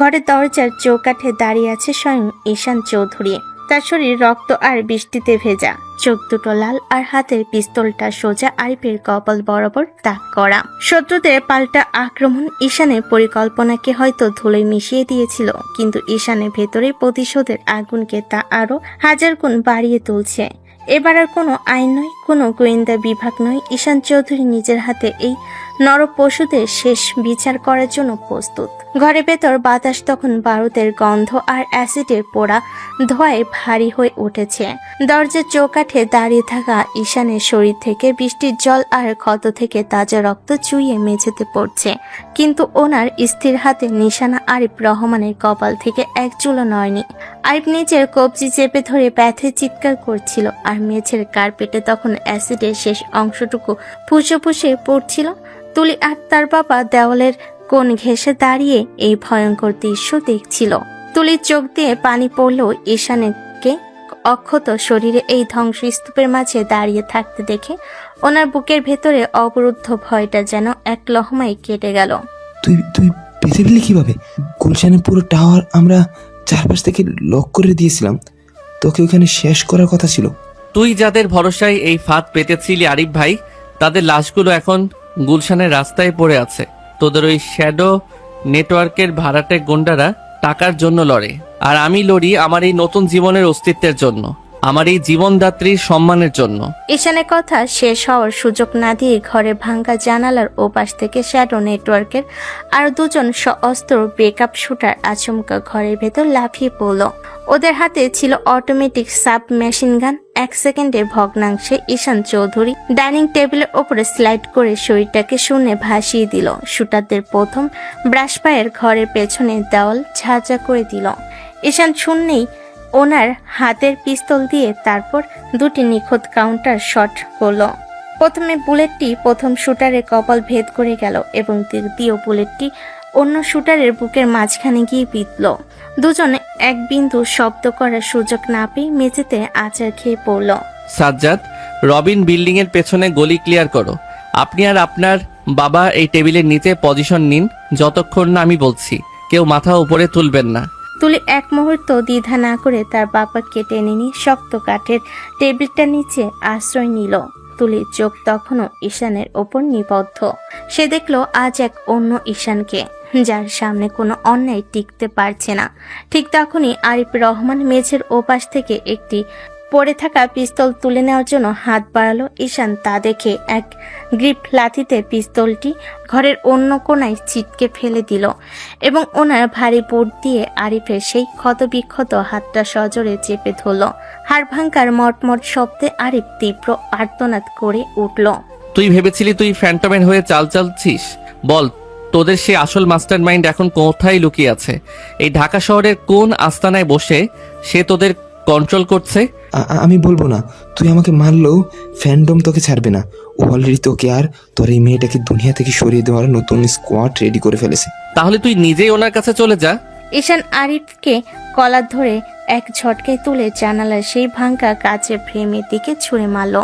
ঘরের দরজার চৌকাঠে দাঁড়িয়ে আছে স্বয়ং ঈশান চৌধুরী। তার শরীর রক্ত আর বৃষ্টিতে ভেজা, চোখ দুটো লাল, আর হাতের পিস্তলটা সোজা আরিফের কপাল বরাবর তাক করা। শত্রুদের পাল্টা আক্রমণ ঈশানের পরিকল্পনাকে হয়তো ধুলোয় মিশিয়ে দিয়েছিল, কিন্তু ঈশানের ভেতরে প্রতিশোধের আগুনকে তা আরো 1000 গুণ বাড়িয়ে তুলছে। এবার আর কোনো আইন নয়, কোনো গোয়েন্দা বিভাগ নয়, ঈশান চৌধুরী নিজের হাতে এই নরপশুদের শেষ বিচার করার জন্য প্রস্তুত। ঘরের ভেতর বাতাস তখন বারুদের গন্ধ আর অ্যাসিডের পোড়া ধোঁয়ায় ভারী হয়ে উঠেছে। দরজার চৌকাঠে দাঁড়িয়ে থাকা ঈশানের শরীর থেকে বৃষ্টির জল আর ক্ষত থেকে তাজা রক্ত চুইয়ে মেঝেতে পড়ছে, কিন্তু ওনার স্থির হাতে নিশানা আরিফ রহমানের কপাল থেকে এক চুলও নয়নি। আরিফ নিজের কবজি চেপে ধরে ব্যথায় চিৎকার করছিল, আর মেঝের কার্পেটে তখন অ্যাসিডের শেষ অংশটুকু ফুসে ফুসে পড়ছিল। তুলি আর তার বাবা দেওয়ালের কোণ ঘেঁষে দাঁড়িয়ে এই ভয়ঙ্কর দৃশ্য দেখছিল। তুলির চোখ দিয়ে পানি পড়লেও ঈশানকে অক্ষত শরীরে এই ধ্বংসস্তূপের মাঝে দাঁড়িয়ে থাকতে দেখে ওনার বুকের ভেতরে অবরুদ্ধ ভয়টা যেন এক লহমায় কেটে গেল। তুই তুই বেঁচে গেলি কিভাবে? গুলশানে পুরো টাওয়ার আমরা চারপাশ থেকে লক করে দিয়েছিলাম, তোকে ওখানে শেষ করার কথা ছিল। তুই যাদের ভরসায় এই ফাঁদ পেতেছিলি আরিফ ভাই, তাদের লাশগুলো এখন গুলশানের রাস্তায় পড়ে আছে। তোদের ওই শ্যাডো নেটওয়ার্কের ভাড়াটে গুন্ডারা টাকার জন্য লড়ে, আর আমি লড়ি আমার এই নতুন জীবনের অস্তিত্বের জন্য, আমার এই জীবনদাত্রীর সম্মানের জন্য। ঈশানের কথা শেষ হওয়ার সুযোগ না দিয়ে ঘরে ভাঙ্গা জানালার ওপাশ থেকে শ্যাডো নেটওয়ার্কের আরো দুজন সশস্ত্র ব্রেকআপ শুটার আচমকা ঘরের ভেতর লাফিয়ে পড়ল। ওদের হাতে ছিল অটোমেটিক সাব মেশিন গান। এক সেকেন্ডের ভগ্নাংশে ঈশান চৌধুরী ডাইনিং টেবিলের ওপরে স্লাইড করে শরীরটাকে শূন্যে ভাসিয়ে দিল। শুটারদের প্রথম ব্রাশ পায়ের ঘরের পেছনে দেওয়াল ঝাঁঝা করে দিল। ঈশান শূন্যেই ওনার হাতের পিস্তল দিয়ে তারপর দুটি নিখুঁত কাউন্টার শট করল। প্রথমে বুলেটটি প্রথম শুটারের কপাল ভেদ করে গেল এবং দ্বিতীয় বুলেটটি অন্য শুটারের বুকের মাঝখানে গিয়ে বিঁধল। দুজনে এক বিন্দু শব্দ করার সুযোগ না পেয়ে মেঝেতে আছাড় খেয়ে পড়ল। সাজ্জাদ, রবিন বিল্ডিং এর পেছনে গলি ক্লিয়ার করো। আপনি আর আপনার বাবা এই টেবিলের নিচে পজিশন নিন যতক্ষণ না আমি বলছি। কেউ মাথা উপরে তুলবেন না। তুলি এক মুহূর্ত দ্বিধা না করে তার বাবাকে টেনে নিয়ে শক্ত কাঠের টেবিলটার নিচে আশ্রয় নিল। তুলির চোখ তখনও ঈশানের ওপর নিবদ্ধ। সে দেখলো আজ এক অন্য ঈশানকে, যার সামনে কোনো অন্যায় টিকতে পারছে না। ঠিক তখনই আরিফ রহমান মেঝের ওপাশ থেকে একটি পড়ে থাকা পিস্তল তুলে নেওয়ার জন্য হাত বাড়ালো। ঈশান তা দেখে এক গ্রিপ লাথিতে পিস্তলটি ঘরের অন্য কোণায় ছিটকে ফেলে দিল এবং ওনার ভারী বুট দিয়ে আরিফের সেই ক্ষতবিক্ষত হাতটা সজোরে চেপে ধরল। হাড় ভাঙ্গার মটমট শব্দে আরিফ তীব্র আর্তনাদ করে উঠল। তুই ভেবেছিলি তুই ফ্যান্টমেন হয়ে চাল চালছিস? বল, তোদের সে আসল মাস্টার মাইন্ড এখন কোথায় লুকিয়ে আছে? এই ঢাকা শহরের কোন আস্তানায় বসে সে তোদের কন্ট্রোল করছে? আমি বলবো না। তুই আমাকে মারলেও ফ্যান্ডম তোকে ছাড়বে না। ও অলরেডি তোকে আর তোর এই মেয়েটাকে দুনিয়া থেকে সরিয়ে দেওয়ার নতুন স্কোয়াড রেডি করে ফেলেছে। তাহলে তুই নিজেই ওনার কাছে চলে যা। ঈশান আরিফকে কলার ধরে এক ঝটকায় তুলে জানালার সেই ভাঙ্গা কাচের ফ্রেমের দিকে ছুঁড়ে মারল।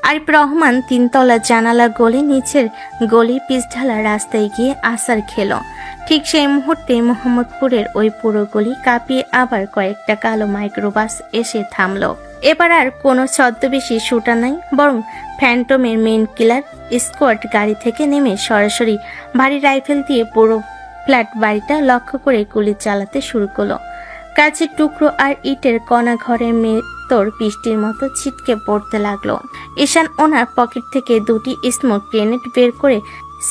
আরিফ রহমান তিনতলা জানালা গলি নিচের গলি পিচঢালা রাস্তায় গিয়ে আছাড় খেল। ঠিক সেই মুহূর্তে মোহাম্মদপুরের ওই পুরো গলি কাঁপিয়ে আবার কয়েকটা কালো মাইক্রোবাস এসে থামল। এবার আর কোনো ছদ্মবেশী শুটার নাই, বরং ফ্যান্টমের মেন কিলার স্কোয়াড গাড়ি থেকে নেমে সরাসরি ভারী রাইফেল দিয়ে পুরো ফ্ল্যাট বাড়িটা লক্ষ্য করে গুলি চালাতে শুরু করলো। কাচের টুকরো আর ইটের কণা ঘরের তোর বৃষ্টির মতো ছিটকে পড়তে লাগলো। ঈশান ওনার পকেট থেকে দুটি স্মোক গ্রেনেড বের করে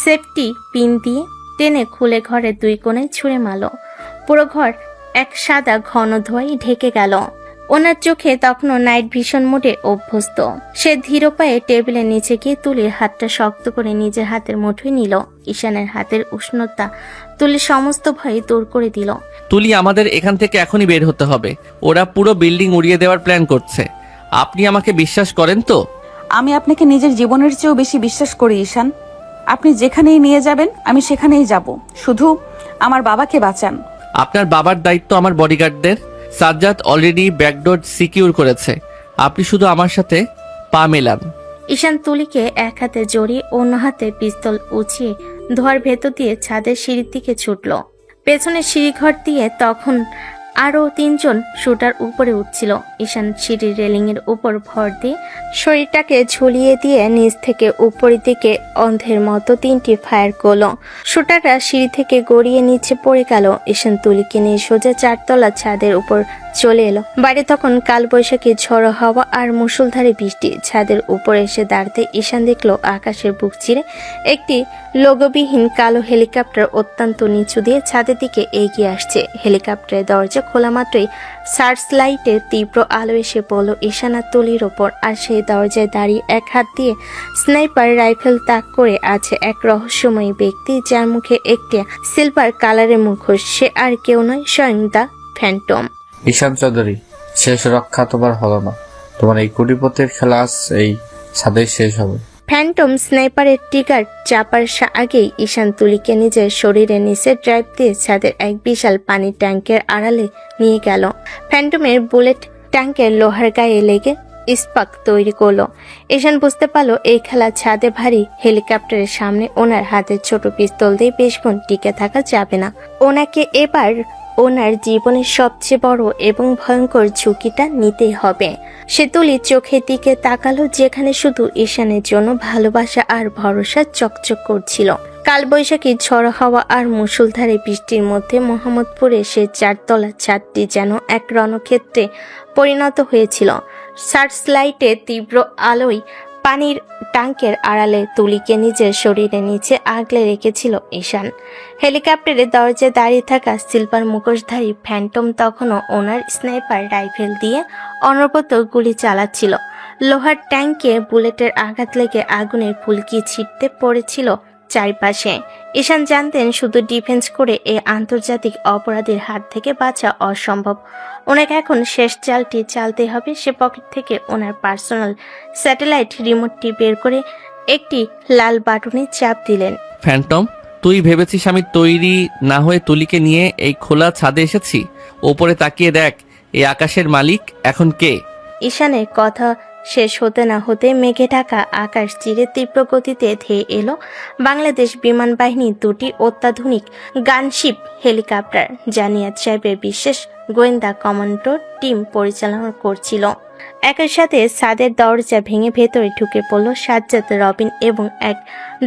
সেফটি পিন দিয়ে টেনে খুলে ঘরের দুই কোণে ছুঁড়ে মারল। পুরো ঘর এক সাদা ঘন ধোঁয়ায় ঢেকে গেল। ওনার চোখে তখনও নাইট ভিশন মোডে অভ্যস্ত। সে ধীর পায়ে টেবিলের নিচে গিয়ে তুলির হাতটা শক্ত করে নিজের হাতের মুঠোয় নিল। ঈশানের হাতের উষ্ণতা তুলির সমস্ত ভয় দূর করে দিল। তুলি, আমাদের এখান থেকে এখনই বের হতে হবে। ওরা পুরো বিল্ডিং উড়িয়ে দেওয়ার প্ল্যান করছে। আপনি আমাকে বিশ্বাস করেন তো? আমি আপনাকে নিজের জীবনের চেয়েও বেশি বিশ্বাস করি ঈশান। আপনি যেখানেই নিয়ে যাবেন আমি সেখানেই যাব। শুধু আমার বাবাকে বাঁচান। আপনার বাবার দায়িত্ব আমার বডিগার্ডদের। সাজ্জাদ অলরেডি ব্যাকডোর সিকিউর করেছে। আপনি শুধু আমার সাথে পা মেলান। ঈশান তুলিকে এক হাতে জড়িয়ে অন্য হাতে পিস্তল উঁচিয়ে ধোয়ার ভেতর দিয়ে ছাদের সিঁড়ির দিকে ছুটল। পেছনের সিঁড়িঘর দিয়ে তখন আরও তিনজন শুটার উপরে উঠছিল। ঈশান সিঁড়ির রেলিং এর উপর ভর দিয়ে শরীরটাকে ঝুলিয়ে দিয়ে নিচ থেকে উপরের দিকে অন্ধের মতো তিনটি ফায়ার করলো। শুটাররা সিঁড়ি থেকে গড়িয়ে নিচে পড়ে গেল। ঈশান তুলিকে নিয়ে সোজা চারতলা ছাদের উপর চলে এলো। বাইরে তখন কালবৈশাখী ঝড়ো হাওয়া আর মুষলধারে বৃষ্টি। ছাদের উপরে এসে দাঁড়াতে ঈশান দেখলো আকাশের বুক চিরে একটি লোগোবিহীন কালো হেলিকপ্টার অত্যন্ত নিচু দিয়ে ছাদের দিকে এগিয়ে আসছে। হেলিকপ্টারের দরজা খোলা মাত্রই সার্চ লাইটে তীব্র আলো এসে পড়ল ঈশানার তলির ওপর। আর সেই দরজায় দাঁড়িয়ে এক হাত দিয়ে স্নাইপার রাইফেল তাক করে আছে এক রহস্যময়ী ব্যক্তি, যার মুখে একটি সিলভার কালারের মুখোশ। সে আর কেউ নয়, স্বয়ং দ্য ফ্যান্টম। ঈশান চৌধুরী, শেষ রক্ষা তোমার হলো না। তোমার এই কোটিপতির খেলা আজ এই ছাদেই শেষ হবে। ফ্যান্টম স্নাইপারের ট্রিগার চাপার আগেই ঈশান তুলিকে নিজের শরীরে নিচে ড্রাইভ দিয়ে ছাদের এক বিশাল পানির ট্যাঙ্কের আড়ালে নিয়ে গেল। ফ্যান্টমের বুলেট ট্যাঙ্কের লোহার গায়ে লেগে ইস্পাক তৈরি করলো। ঈশান বুঝতে পারলো এই খেলা ছাদে ভারী হেলিকপ্টারের সামনে ওনার হাতের ছোট পিস্তল দিয়ে বেশক্ষণ টিকে থাকা যাবে না। ওনাকে এবার ওনার জীবনের সবচেয়ে বড় এবং ভয়ঙ্কর ঝুঁকিটা নিতেই হবে। সে তুলি চোখের দিকে তাকালো, যেখানে শুধু ঈশানের জন্য ভালোবাসা আর ভরসা চকচক করছিল। কালবৈশাখী ঝড় হাওয়া আর মুষলধারে বৃষ্টির মধ্যে মোহাম্মদপুরে সে 4 তলা ছাদটি যেন এক রণক্ষেত্রে পরিণত হয়েছিল। সার্চ লাইটে তীব্র আলোয় পানির ট্যাঙ্কের আড়ালে তুলিকে নিজের শরীরে নিচে আগলে রেখেছিল ঈশান। হেলিকপ্টারের দরজায় দাঁড়িয়ে থাকা সিলভার মুখোশধারী ফ্যান্টম তখনও ওনার স্নাইপার রাইফেল দিয়ে অনবরত গুলি চালাচ্ছিল। লোহার ট্যাঙ্কে বুলেটের আঘাত লেগে আগুনের ফুলকি ছিটতে পড়েছিল চারপাশে। ঈশান জানতেন শুধু ডিফেন্স করে এই আন্তর্জাতিক অপরাধীর হাত থেকে বাঁচা অসম্ভব। ওনাকে এখন শেষ চালটি চালতে হবে। সে পকেট থেকে ওনার পার্সোনাল স্যাটেলাইট রিমোটটি বের করে একটি লাল বাটনে চাপ দিলেন। ফ্যান্টম, তুই ভেবেছিস আমি তৈরি না হয়ে তুলিকে নিয়ে এই খোলা ছাদে এসেছি? ওপরে তাকিয়ে দেখ, এই আকাশের মালিক এখন কে? ঈশানের কথা শেষ হতে না হতে মেঘে ঢাকা আকাশ চিরে তীব্র গতিতে ধেয়ে এলো বাংলাদেশ বিমান বাহিনীর 2টি অত্যাধুনিক গানশিপ হেলিকপ্টার, যা নিয়াজ সাহেবের বিশেষ গোয়েন্দা কমান্ডো টিম পরিচালনা করছিল। একই সাথে ছাদের দরজা ভেঙে ভেতরে ঢুকে পড়ল সাজ্জাদ, রবিন এবং 1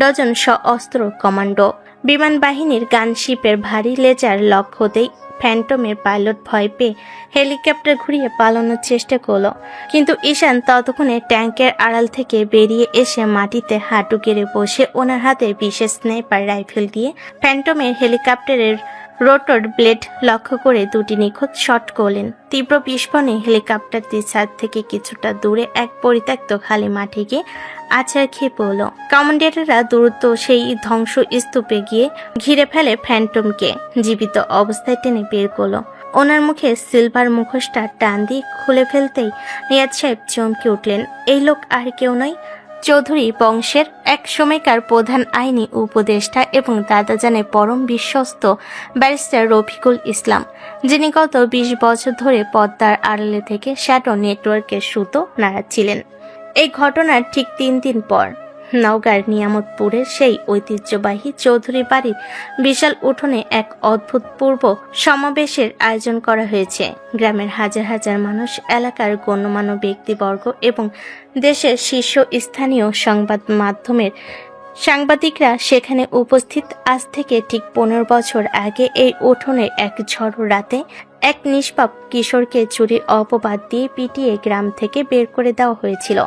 ডজন সশস্ত্র কমান্ডো। বিমান বাহিনীর গানশিপের ভারী লেজার লক হতেই ফ্যান্টমের পাইলট ভয় পেয়ে হেলিকপ্টার ঘুরিয়ে পালানোর চেষ্টা করলো, কিন্তু ঈশান ততক্ষণে ট্যাঙ্কের আড়াল থেকে বেরিয়ে এসে মাটিতে হাঁটু গেড়ে বসে ওনার হাতে বিশেষ স্নাইপার রাইফেল দিয়ে ফ্যান্টমের হেলিকপ্টারের রোটর ব্লেড লক্ষ্য করে 2টি নিখুঁত শট করলেন। তীব্র বিস্ফোরণে হেলিকপ্টারটি ছাদ থেকে কিছুটা দূরে এক পরিত্যক্ত খালি মাঠে গিয়ে আছাড় খেয়ে পড়ল। কমান্ডাররা দ্রুত সেই ধ্বংস স্তূপে গিয়ে ঘিরে ফেলে ফ্যান্টমকে। জীবিত অবস্থায় টেনে বের করলো। ওনার মুখে সিলভার মুখোশটা টান দিয়ে খুলে ফেলতেই নিয়াজ সাহেব চমকে উঠলেন। এই লোক আর কেউ নয়, চৌধুরী বংশের এক সময়কার প্রধান আইনি উপদেষ্টা এবং দাদাজানের পরম বিশ্বস্ত ব্যারিস্টার রফিকুল ইসলাম, যিনি গত 20 বছর ধরে পদ্মার আড়ালে থেকে শ্যাডো নেটওয়ার্কের সুতো নাড়াচ্ছিলেন। এই ঘটনার ঠিক 3 দিন পর নওগাঁর নিয়ামতপুরের সেই ঐতিহ্যবাহী চৌধুরী বাড়ির বিশাল উঠোনে এক অভূতপূর্ব সমাবেশের আয়োজন করা হয়েছে। গ্রামের হাজার হাজার মানুষ, এলাকার গণ্যমান্য ব্যক্তিবর্গ এবং দেশের শীর্ষস্থানীয় সংবাদ মাধ্যমের সাংবাদিকরা সেখানে উপস্থিত। আজ থেকে ঠিক 15 বছর আগে এই উঠোনের এক ঝড় রাতে এক নিষ্পাপ কিশোরকে চুরির অপবাদ দিয়ে পিটিয়ে গ্রাম থেকে বের করে দেওয়া হয়েছিল।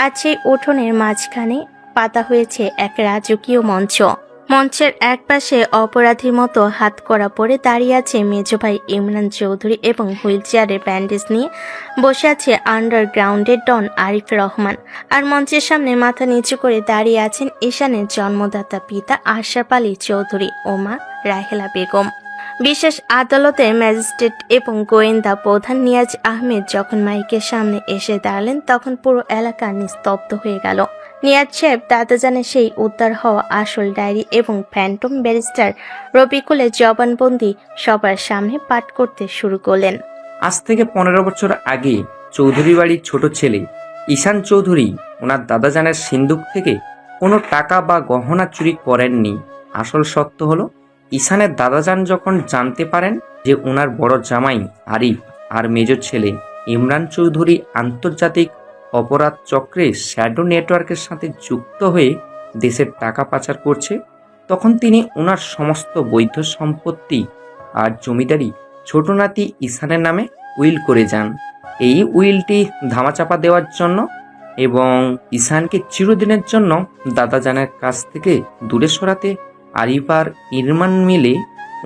আজ সেই উঠোনের মাঝখানে পাতা হয়েছে এক রাজকীয় মঞ্চ। মঞ্চের এক পাশে অপরাধীর মতো হাত করা পরে দাঁড়িয়ে আছে মেজো ভাই ইমরান চৌধুরী এবং হুইল চেয়ারে ব্যান্ডেজ নিয়ে বসে আছে আন্ডারগ্রাউন্ডের ডন আরিফ রহমান। আর মঞ্চের সামনে মাথা নিচু করে দাঁড়িয়ে আছেন ঈশানের জন্মদাতা পিতা আশরাফ আলী চৌধুরী ও মা রাহেলা বেগম। বিশেষ আদালতের ম্যাজিস্ট্রেট এবং গোয়েন্দা প্রধান নিয়াজ আহমেদ যখন মাইকের সামনে এসে দাঁড়ালেন, তখন পুরো এলাকা নিস্তব্ধ হয়ে গেল। নিয়াজ সাহেব দাদাজানের সেই উদ্ধার হওয়া আসল ডায়েরি এবং ফ্যান্টম ব্যারিস্টার রফিকুলের জবানবন্দি সবার সামনে পাঠ করতে শুরু করলেন। আজ থেকে 15 বছর আগে চৌধুরী বাড়ির ছোট ছেলে ঈশান চৌধুরী ওনার দাদাজানের সিন্দুক থেকে কোনো টাকা বা গহনা চুরি করেননি। আসল সত্য হলো, ঈশানের দাদাজান যখন জানতে পারেন যে ওনার বড় জামাই আরিফ আর মেজর ছেলে ইমরান চৌধুরী আন্তর্জাতিক অপরাধ চক্রে শ্যাডো নেটওয়ার্কের সাথে যুক্ত হয়ে দেশের টাকা পাচার করছে, তখন তিনি ওনার সমস্ত বৈধ সম্পত্তি আর জমিদারি ছোট নাতি ঈশানের নামে উইল করে যান। এই উইলটি ধামাচাপা দেওয়ার জন্য এবং ঈশানকে চিরদিনের জন্য দাদাজানের কাছ থেকে দূরে সরাতে আরিফ আর ইরমান মিলে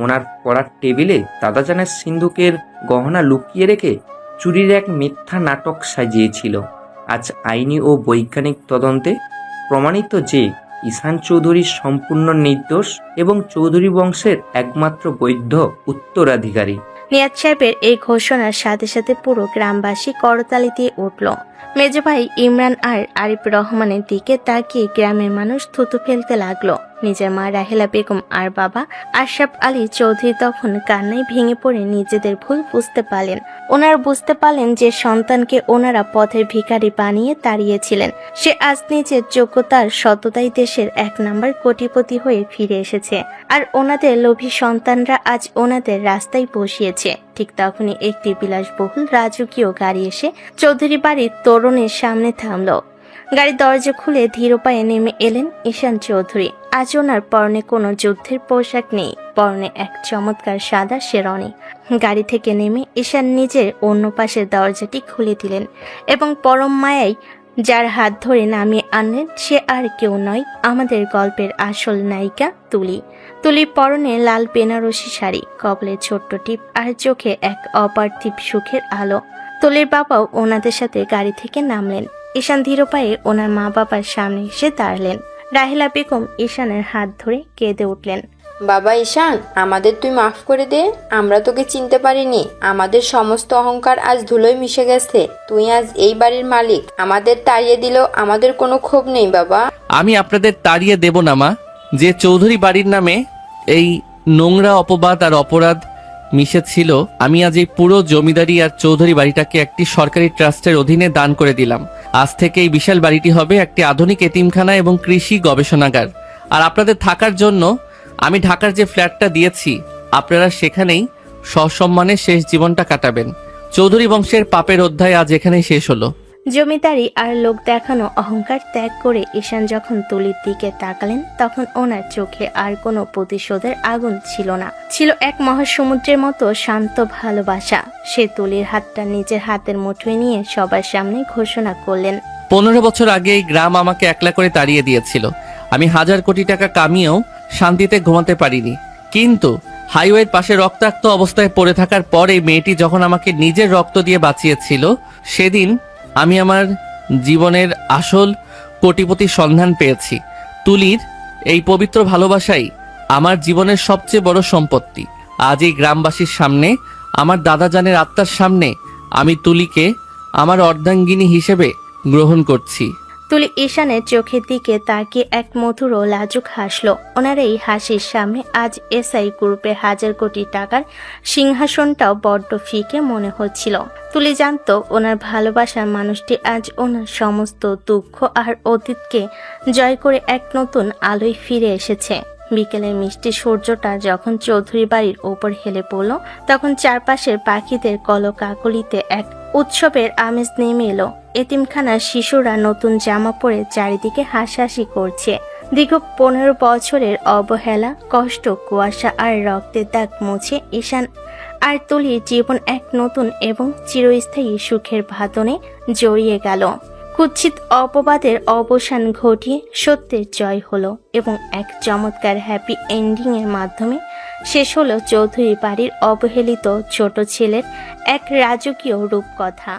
ওনার পড়ার টেবিলে দাদাজানের সিন্ধুকের গহনা লুকিয়ে রেখে চুরির এক মিথ্যা নাটক সাজিয়েছিল। আজ আইনি ও বৈজ্ঞানিক তদন্তে প্রমাণিত যে ঈশান চৌধুরী সম্পূর্ণ নির্দোষ এবং চৌধুরী বংশের একমাত্র বৈধ উত্তরাধিকারী। নিয়াজ সাহেবের এই ঘোষণার সাথে সাথে পুরো গ্রামবাসী করতালি দিয়ে উঠল। মেজ ভাই ইমরান আর আরিফ রহমানের দিকে তাকিয়ে গ্রামের মানুষ থুতু ফেলতে লাগলো। নিজের মা রাহেলা বেগম আর বাবা আশরাফ আলী চৌধুরী তখন কান্নায় ভেঙে পড়ে নিজেদের ভুল বুঝতে পারলেন। ওনারা বুঝতে পারলেন যে সন্তানকে ওনারা পথের ভিখারি বানিয়ে তাড়িয়েছিলেন, সে আজ নিজের যোগ্যতার সততাই দেশের 1 নম্বর কোটিপতি হয়ে ফিরে এসেছে, আর ওনাদের লোভী সন্তানরা আজ ওনাদের রাস্তায় বসিয়েছে। ঠিক তখনই একটি বিলাসবহুল রাজকীয় গাড়ি এসে চৌধুরী বাড়ির তোরণের সামনে থামলো। গাড়ির দরজা খুলে ধীর পায়ে নেমে এলেন ঈশান চৌধুরী। আজ ওনার পরনে কোনো যুদ্ধের পোশাক নেই, পরনে এক চমৎকার সাদা শেরওয়ানি। গাড়ি থেকে নেমে ঈশান নিজের অন্য পাশের দরজাটি খুলে দিলেন এবং পরম মায়ায় যার হাত ধরে নামিয়ে আনলেন সে আর কেউ নয়, আমাদের গল্পের আসল নায়িকা তুলি। তুলির পরনে লাল বেনারসি শাড়ি, কপালে ছোট্ট টিপ আর চোখে এক অপার্থিব সুখের আলো। তুলির বাবাও ওনাদের সাথে গাড়ি থেকে নামলেন। ঈশান ধীর পায়ে ওনার মা বাবার সামনে এসে দাঁড়ালেন। রাহেলা বেগম ঈশানের হাত ধরে কেঁদে উঠলেন। বাবা ঈশান, আমাদের তুই মাফ করে দে, আমরা তোকে চিনতে পারিনি, আমাদের সমস্ত অহংকার আজ ধুলোয় মিশে গেছে, তুই আজ এই বাড়ির মালিক, আমাদের তাড়িয়ে দিলেও আমাদের কোনো ক্ষোভ নেই বাবা। আমি আপনাদের তাড়িয়ে দেব না মা। যে চৌধুরী বাড়ির নামে এই নোংরা অপবাদ আর অপরাধ মিশেছিল, আমি আজ এই পুরো জমিদারি আর চৌধুরী বাড়িটাকে একটি সরকারি ট্রাস্টের অধীনে দান করে দিলাম। আজ থেকে এই বিশাল বাড়িটি হবে একটি আধুনিক এতিমখানা এবং কৃষি গবেষণাগার। আর আপনাদের থাকার জন্য আমি ঢাকার যে ফ্ল্যাটটা দিয়েছি, আপনারা সেখানেই সসম্মানে শেষ জীবনটা কাটাবেন। চৌধুরী বংশের পাপের অধ্যায় আজ এখানেই শেষ হলো। জমিদারি আর লোক দেখানো অহংকার ত্যাগ করে ঈশান যখন তুলির দিকে তাকালেন, তখন ওনার চোখে আর কোনো প্রতিশোধের আগুন ছিল না, ছিল এক মহাসমুদ্রের মতো শান্ত ভালোবাসা। সে তুলির হাতটা নিজের হাতের মুঠোয় নিয়ে সবার সামনে ঘোষণা করলেন, 15 বছর আগে এই গ্রাম আমাকে একলা করে তাড়িয়ে দিয়েছিল। আমি 1000 কোটি টাকা কামিয়েও শান্তিতে ঘুমাতে পারিনি। কিন্তু হাইওয়ের পাশে রক্তাক্ত অবস্থায় পড়ে থাকার পর এই মেয়েটি যখন আমাকে নিজের রক্ত দিয়ে বাঁচিয়েছিল, সেদিন আমি আমার জীবনের আসল কোটিপতির সন্ধান পেয়েছি। তুলির এই পবিত্র ভালোবাসাই আমার জীবনের সবচেয়ে বড় সম্পত্তি। আজ এই গ্রামবাসীর সামনে, আমার দাদাজানের আত্মার সামনে আমি তুলিকে আমার অর্ধাঙ্গিনী হিসেবে গ্রহণ করছি। তুলি ঈশানের চোখের দিকে তাকিয়ে এক মধুর ও লাজুক হাসলো। ওনার এই হাসির সামনে আজ এসআই গ্রুপের 1000 কোটি টাকার সিংহাসনটাও বড্ড ফিকে মনে হচ্ছিল। তুলি জানতো ওনার ভালোবাসার মানুষটি আজ ওনার সমস্ত দুঃখ আর অতীতকে জয় করে এক নতুন আলোয় ফিরে এসেছে। বিকেলের মিষ্টি সূর্যটা যখন চৌধুরী বাড়ির ওপর হেলে পড়ল, তখন চারপাশের পাখিদের কলকাকলিতে এক উৎসবের আমেজ নেমে এলো। এতিমখানার শিশুরা নতুন জামা পরে চারিদিকে হাসাহাসি করছে। দীর্ঘ 15 বছরের অবহেলা, কষ্ট, কুয়াশা আর রক্তের দাগ মুছে ঈশান আর তুলির জীবন এক নতুন এবং চিরস্থায়ী সুখের বাঁধনে জড়িয়ে গেল। কুৎসিত অপবাদের অবসান ঘটিয়ে সত্যের জয় হলো এবং এক চমৎকার হ্যাপি এন্ডিং এর মাধ্যমে শেষ হলো চৌধুরী বাড়ির অবহেলিত ছোট ছেলের এক রাজকীয় রূপকথা।